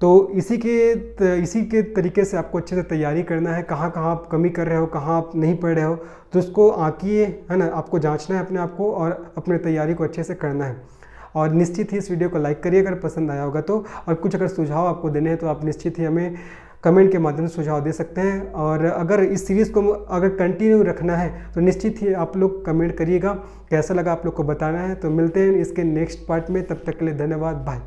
तो इसी के तरीके से आपको अच्छे से तैयारी करना है। कहाँ कहाँ आप कमी कर रहे हो, कहाँ आप नहीं पढ़ रहे हो, तो उसको आंकिए, है ना। आपको जांचना है अपने आप को और अपने तैयारी को अच्छे से करना है। और निश्चित ही इस वीडियो को लाइक करिए अगर पसंद आया होगा तो। और कुछ अगर सुझाव आपको देने हैं तो आप निश्चित ही हमें कमेंट के माध्यम से सुझाव दे सकते हैं। और अगर इस सीरीज़ को अगर कंटिन्यू रखना है तो निश्चित ही आप लोग कमेंट करिएगा। कैसा लगा आप लोग को बताना है। तो मिलते हैं इसके नेक्स्ट पार्ट में, तब तक के लिए धन्यवाद, बाय।